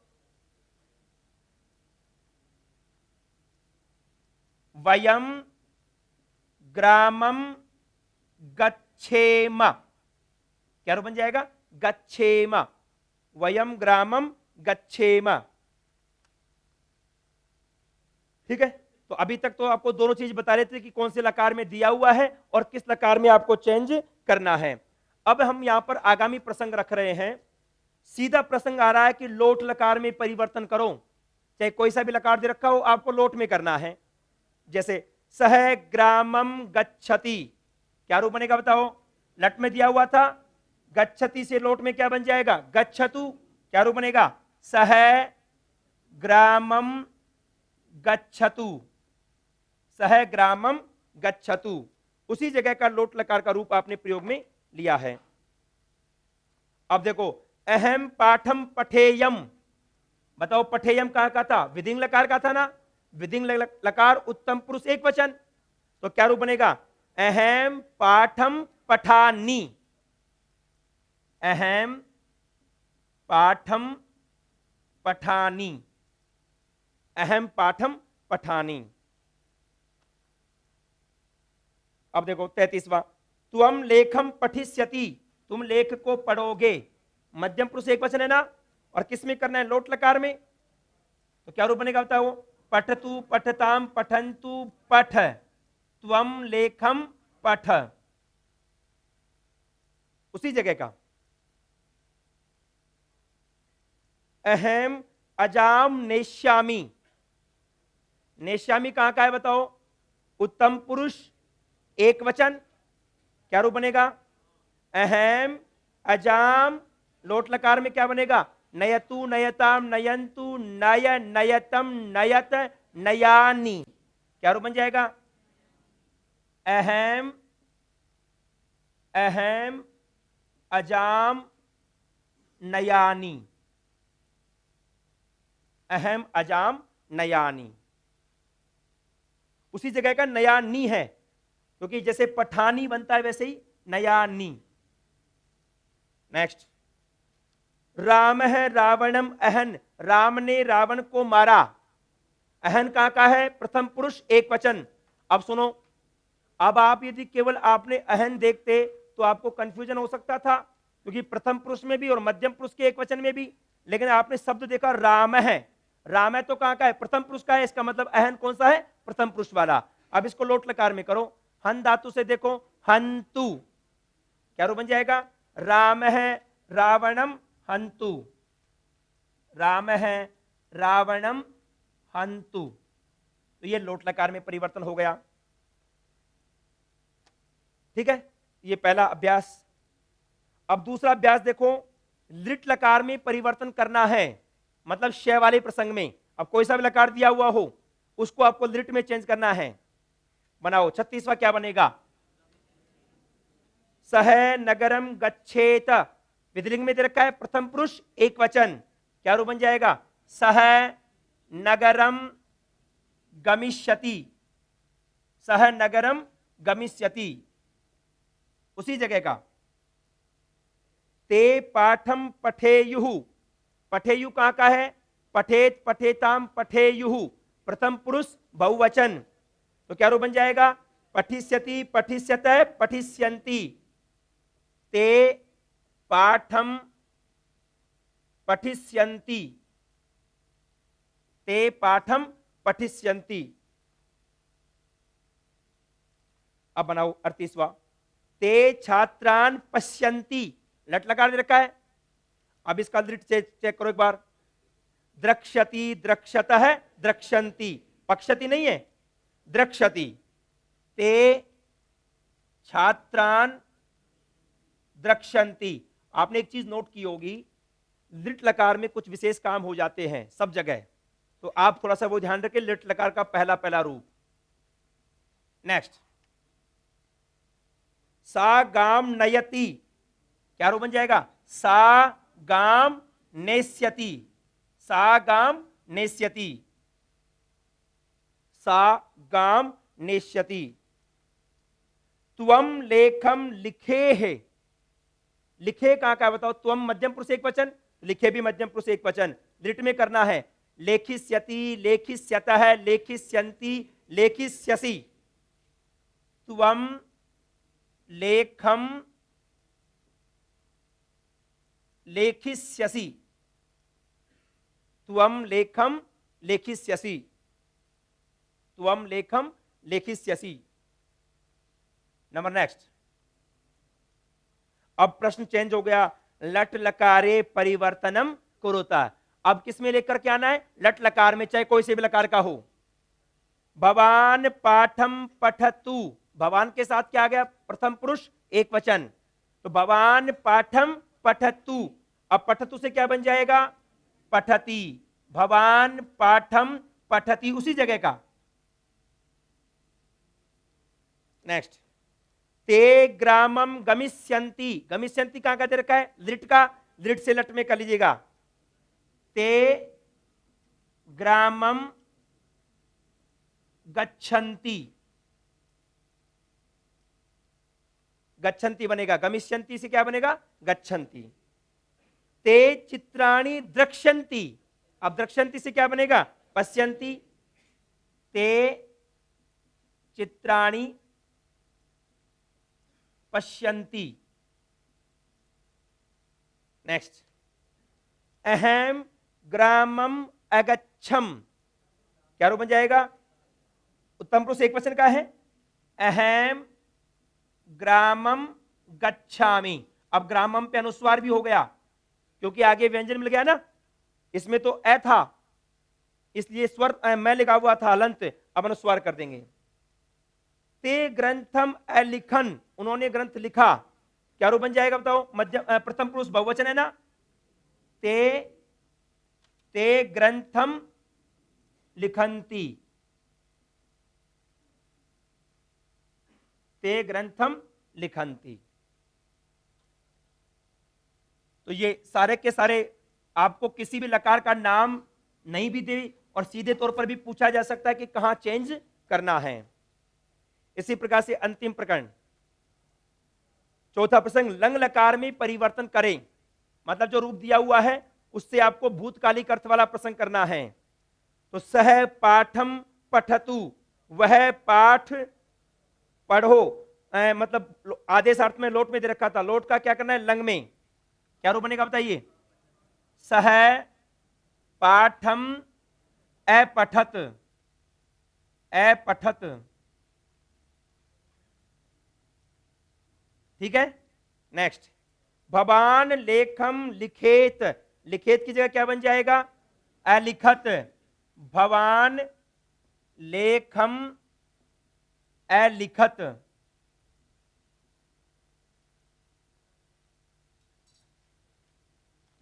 [SPEAKER 1] वयम ग्रामम गच्छेम, क्या रूप बन जाएगा? गच्छेम। वयम ग्रामम गच्छेम। ठीक है, तो अभी तक तो आपको दोनों चीज बता रहे थे कि कौन से लकार में दिया हुआ है और किस लकार में आपको चेंज करना है। अब हम यहां पर आगामी प्रसंग रख रहे हैं। सीधा प्रसंग आ रहा है कि लोट लकार में परिवर्तन करो, चाहे कोई सा भी लकार दे रखा हो, आपको लोट में करना है। जैसे सह ग्रामम गच्छति, क्या रूप बनेगा बताओ? लट में दिया हुआ था, गच्छति से लोट में क्या बन जाएगा? गच्छतु। क्या रूप बनेगा? सह ग्रामम गच्छतु, सह ग्रामम गच्छतु। उसी जगह का लोट लकार का रूप आपने प्रयोग में लिया है। अब देखो, अहम पाठम पठेयम, बताओ पठेयम कहां का था? विधिंग लकार का था ना? विधिंग लकार उत्तम पुरुष एक वचन, तो क्या रूप बनेगा? अहम पाठम पठानी, अहम पाठम पठानी, अहम पाठम पठानी। अब देखो 33वां, त्वम लेखम पठिष्यति, तुम लेख को पढ़ोगे। मध्यम पुरुष एक वचन है ना, और किस में करना है? लोट लकार में। तो क्या रूप बनेगा बताओ? पठतु पठताम पठंतु पठ, त्वम लेखम पठ। उसी जगह का अहम अजाम नेश्यामी, नेश्यामी कहां का है बताओ? उत्तम पुरुष एक वचन, क्या रूप बनेगा? अहम अजाम, लोट लकार में क्या बनेगा? नयतु नयताम नयंतु नय नयतम नयत नयानी, क्या रूप बन जाएगा? अहम अहम अजाम नयानी, अहम अजाम नयानी। उसी जगह का नयानी है, क्योंकि जैसे पठानी बनता है वैसे ही नयानी। नेक्स्ट, राम है रावणम अहन, राम ने रावण को मारा। अहन कहां का है? प्रथम पुरुष एक वचन। अब सुनो, अब आप यदि केवल आपने अहन देखते तो आपको कंफ्यूजन हो सकता था, क्योंकि प्रथम पुरुष में भी और मध्यम पुरुष के एक वचन में भी, लेकिन आपने शब्द देखा राम है। राम है तो कहां का है? प्रथम पुरुष का है, इसका मतलब अहन कौन सा है? प्रथम पुरुष वाला। अब इसको लोट लकार में करो, हन धातु से देखो, हंतु, क्या रूप बन जाएगा? राम है रावणम हंतु, राम है रावणम हंतु। तो ये लोट लकार में परिवर्तन हो गया। ठीक है, ये पहला अभ्यास। अब दूसरा अभ्यास देखो, लिट लकार में परिवर्तन करना है, मतलब शय वाले प्रसंग में। अब कोई सा भी लकार दिया हुआ हो उसको आपको लिट में चेंज करना है। बनाओ 36वां क्या बनेगा? सह नगरम गच्छेत, विधिलिंग में दे रखा है प्रथम पुरुष एक वचन, क्या रूप बन जाएगा? सह नगरम गमिष्यति, सह नगरम गमिष्यति। उसी जगह का ते पाठम पठेयुहु, पठेयु कहां का है? पठेत पठेताम पठेयुहु, प्रथम पुरुष बहुवचन, तो क्या रूप बन जाएगा? पठिष्यति पठिष्यतः पठिष्यन्ति, ते पाठम पठिष्यन्ति, ते पाठम पठिष्यन्ति। अब बनाओ 38वां, ते छात्रान पश्यन्ति, लट लकार दे रखा है। अब इसका लिट चेक करो एक बार, द्रक्ष्यति द्रक्ष्यतः द्रक्ष्यन्ति, पक्षति नहीं है, द्रक्ष्यति। ते छात्रान द्रक्ष्यन्ति। आपने एक चीज नोट की होगी, लिट लकार में कुछ विशेष काम हो जाते हैं सब जगह, तो आप थोड़ा सा वो ध्यान रखें, लिट लकार का पहला पहला रूप। नेक्स्ट, सा गाम नयति, क्या रूप बन जाएगा? सा गाम नेष्यति, सा गाम नेष्यति, सा गाम नेष्यति। त्वम लेखम लिखे है, लिखे कहां का बताओ? त्वम मध्यम पुरुष एक वचन, लिखे भी मध्यम पुरुष एक वचन, लिट में करना है। लेखिष्यति लेखिष्यतः लेखिष्यन्ति लेखिष्यसि, त्वम लेखम लेखिष्यसि, त्वम लेखम लेखिष्यसि, त्वम लेखम लेखिष्यसि। Number next. अब प्रश्न चेंज हो गया, लट लकारे परिवर्तनम कुरुता। अब किस में लेकर के आना है? लट लकार में, चाहे कोई से भी लकार का हो। भवान पाठम पठतु, भवान के साथ क्या आ गया? प्रथम पुरुष एक वचन, तो भवान पाठम पठतु। अब पठतु से क्या बन जाएगा? पठती। भवान पाठम पठती, उसी जगह का। नेक्स्ट। ते ग्रामम गमिष्यन्ति, गमिष्यन्ति कहां का दे रखा है? लिट का, लिट से लट में कर लीजिएगा। ते ग्रामम गच्छन्ति, गच्छन्ति बनेगा, गमिष्यन्ति से क्या बनेगा? गच्छन्ति। ते चित्राणि द्रक्ष्यन्ति, अब द्रक्ष्यन्ति से क्या बनेगा? पश्यन्ति। ते चित्राणि पश्यन्ति। नेक्स्ट। अहम ग्रामम अगच्छम, क्या रूप बन जाएगा? उत्तम पुरुष एक वचन का है। अहम ग्रामम गच्छामि, अब ग्रामम पे अनुस्वार भी हो गया, क्योंकि आगे व्यंजन मिल गया ना। इसमें तो ए था, इसलिए स्वर मैं लिखा हुआ था हलंत, अब अनुस्वार कर देंगे। ते ग्रंथम अलिखन, उन्होंने ग्रंथ लिखा, क्या रूप बन जाएगा? बताओ। मध्यम प्रथम पुरुष बहुवचन है ना। ते ग्रंथम लिखंती, ते ग्रंथम लिखंती। तो ये सारे के सारे आपको किसी भी लकार का नाम नहीं भी दे और सीधे तौर पर भी पूछा जा सकता है कि कहां चेंज करना है। इसी प्रकार से अंतिम प्रकरण, चौथा प्रसंग, लंग लकार में परिवर्तन करें, मतलब जो रूप दिया हुआ है उससे आपको भूतकालिक अर्थ वाला प्रसंग करना है। तो सह पाठम पठतु, वह पाठ पढ़ो, मतलब आदेश अर्थ में लोट में दे रखा था, लोट का क्या करना है? लंग में। क्या रूप बनेगा बताइए? सह पाठम अपठत, अपठत। ठीक है। नेक्स्ट। भवान लेखम लिखेत, लिखेत की जगह क्या बन जाएगा? अलिखत। भवान लेखम अलिखत।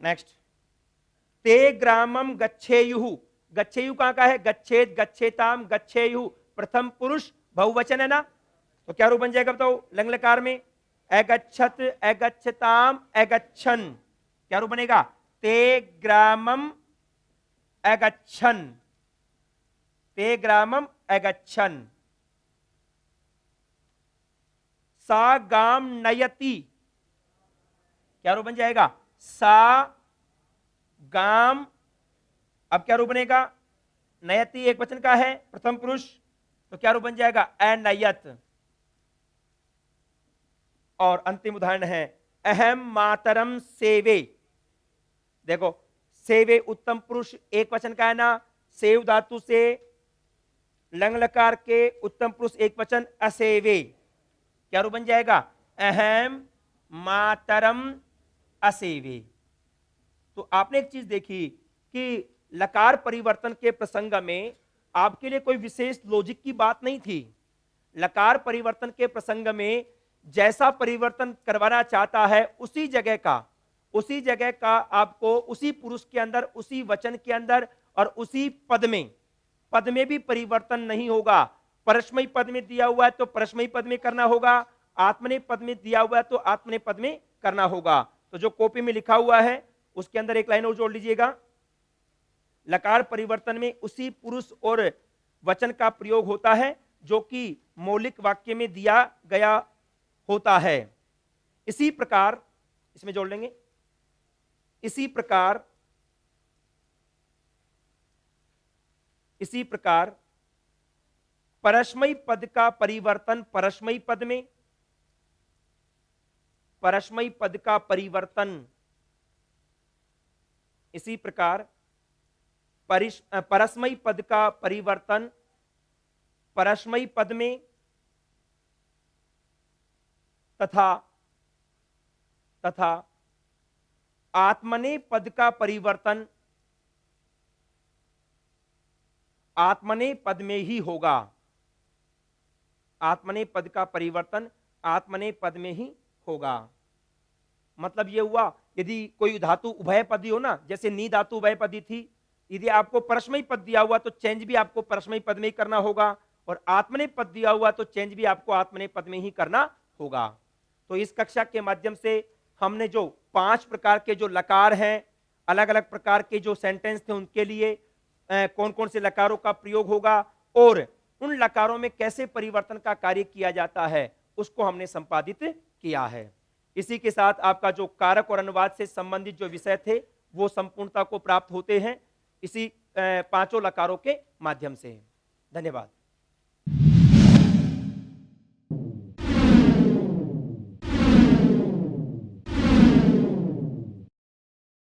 [SPEAKER 1] नेक्स्ट। ते ग्रामम गच्छेयुः, गच्छेयु कहां का है? गच्छेत, गच्छेताम, गच्छेयुः, प्रथम पुरुष बहुवचन है ना, तो क्या रूप बन जाएगा बताओ? लंग लकार में अगच्छत, अगच्छताम, अगच्छन, क्या रूप बनेगा? ते ग्रामम अगच्छन, ते ग्रामम अगच्छन। सा गाम नयति, क्या रूप बन जाएगा? सा गाम, अब क्या रूप बनेगा? नयति एक वचन का है, प्रथम पुरुष, तो क्या रूप बन जाएगा? अनयत। और अंतिम उदाहरण है, अहम मातरम सेवे। देखो, सेवे उत्तम पुरुष एक वचन का है ना, सेव धातु से लंग लकार के उत्तम पुरुष एक वचन असेवे, क्या रूप बन जाएगा? अहम मातरम असेवे। तो आपने एक चीज देखी कि लकार परिवर्तन के प्रसंग में आपके लिए कोई विशेष लॉजिक की बात नहीं थी। लकार परिवर्तन के प्रसंग में जैसा परिवर्तन करवाना चाहता है उसी जगह का आपको उसी पुरुष के अंदर, उसी वचन के अंदर और उसी पद में भी परिवर्तन नहीं होगा। परस्मयी पद में दिया हुआ है तो परस्मयी पद में करना होगा, आत्मनेय पद में दिया हुआ है तो आत्मनेय पद में करना होगा। तो जो कॉपी में लिखा हुआ है उसके अंदर एक लाइन और जोड़ लीजिएगा, लकार परिवर्तन में उसी पुरुष और वचन का प्रयोग होता है जो कि मौलिक वाक्य में दिया गया होता है। इसी प्रकार इसमें जोड़ लेंगे, इसी प्रकार परस्मयी पद का परिवर्तन परस्मयी पद में, परस्मयी पद का परिवर्तन इसी प्रकार परस्मयी पद का परिवर्तन परस्मयी पद में तथा तथा आत्मनेय पद का परिवर्तन आत्मनेय पद में ही होगा। आत्मनेय पद का परिवर्तन आत्मनेय पद में ही होगा। मतलब यह हुआ, यदि कोई धातु उभयपदी हो ना, जैसे नी धातु उभयपदी थी, यदि आपको परस्मयी पद दिया हुआ तो चेंज भी आपको परस्मयी पद में ही करना होगा, और आत्मनेय पद दिया हुआ तो चेंज भी आपको आत्मनेय पद में ही करना होगा। तो इस कक्षा के माध्यम से हमने जो 5 प्रकार के जो लकार हैं, अलग अलग प्रकार के जो सेंटेंस थे उनके लिए कौन कौन से लकारों का प्रयोग होगा और उन लकारों में कैसे परिवर्तन का कार्य किया जाता है, उसको हमने संपादित किया है। इसी के साथ आपका जो कारक और अनुवाद से संबंधित जो विषय थे वो संपूर्णता को प्राप्त होते हैं इसी 5 लकारों के माध्यम से। धन्यवाद।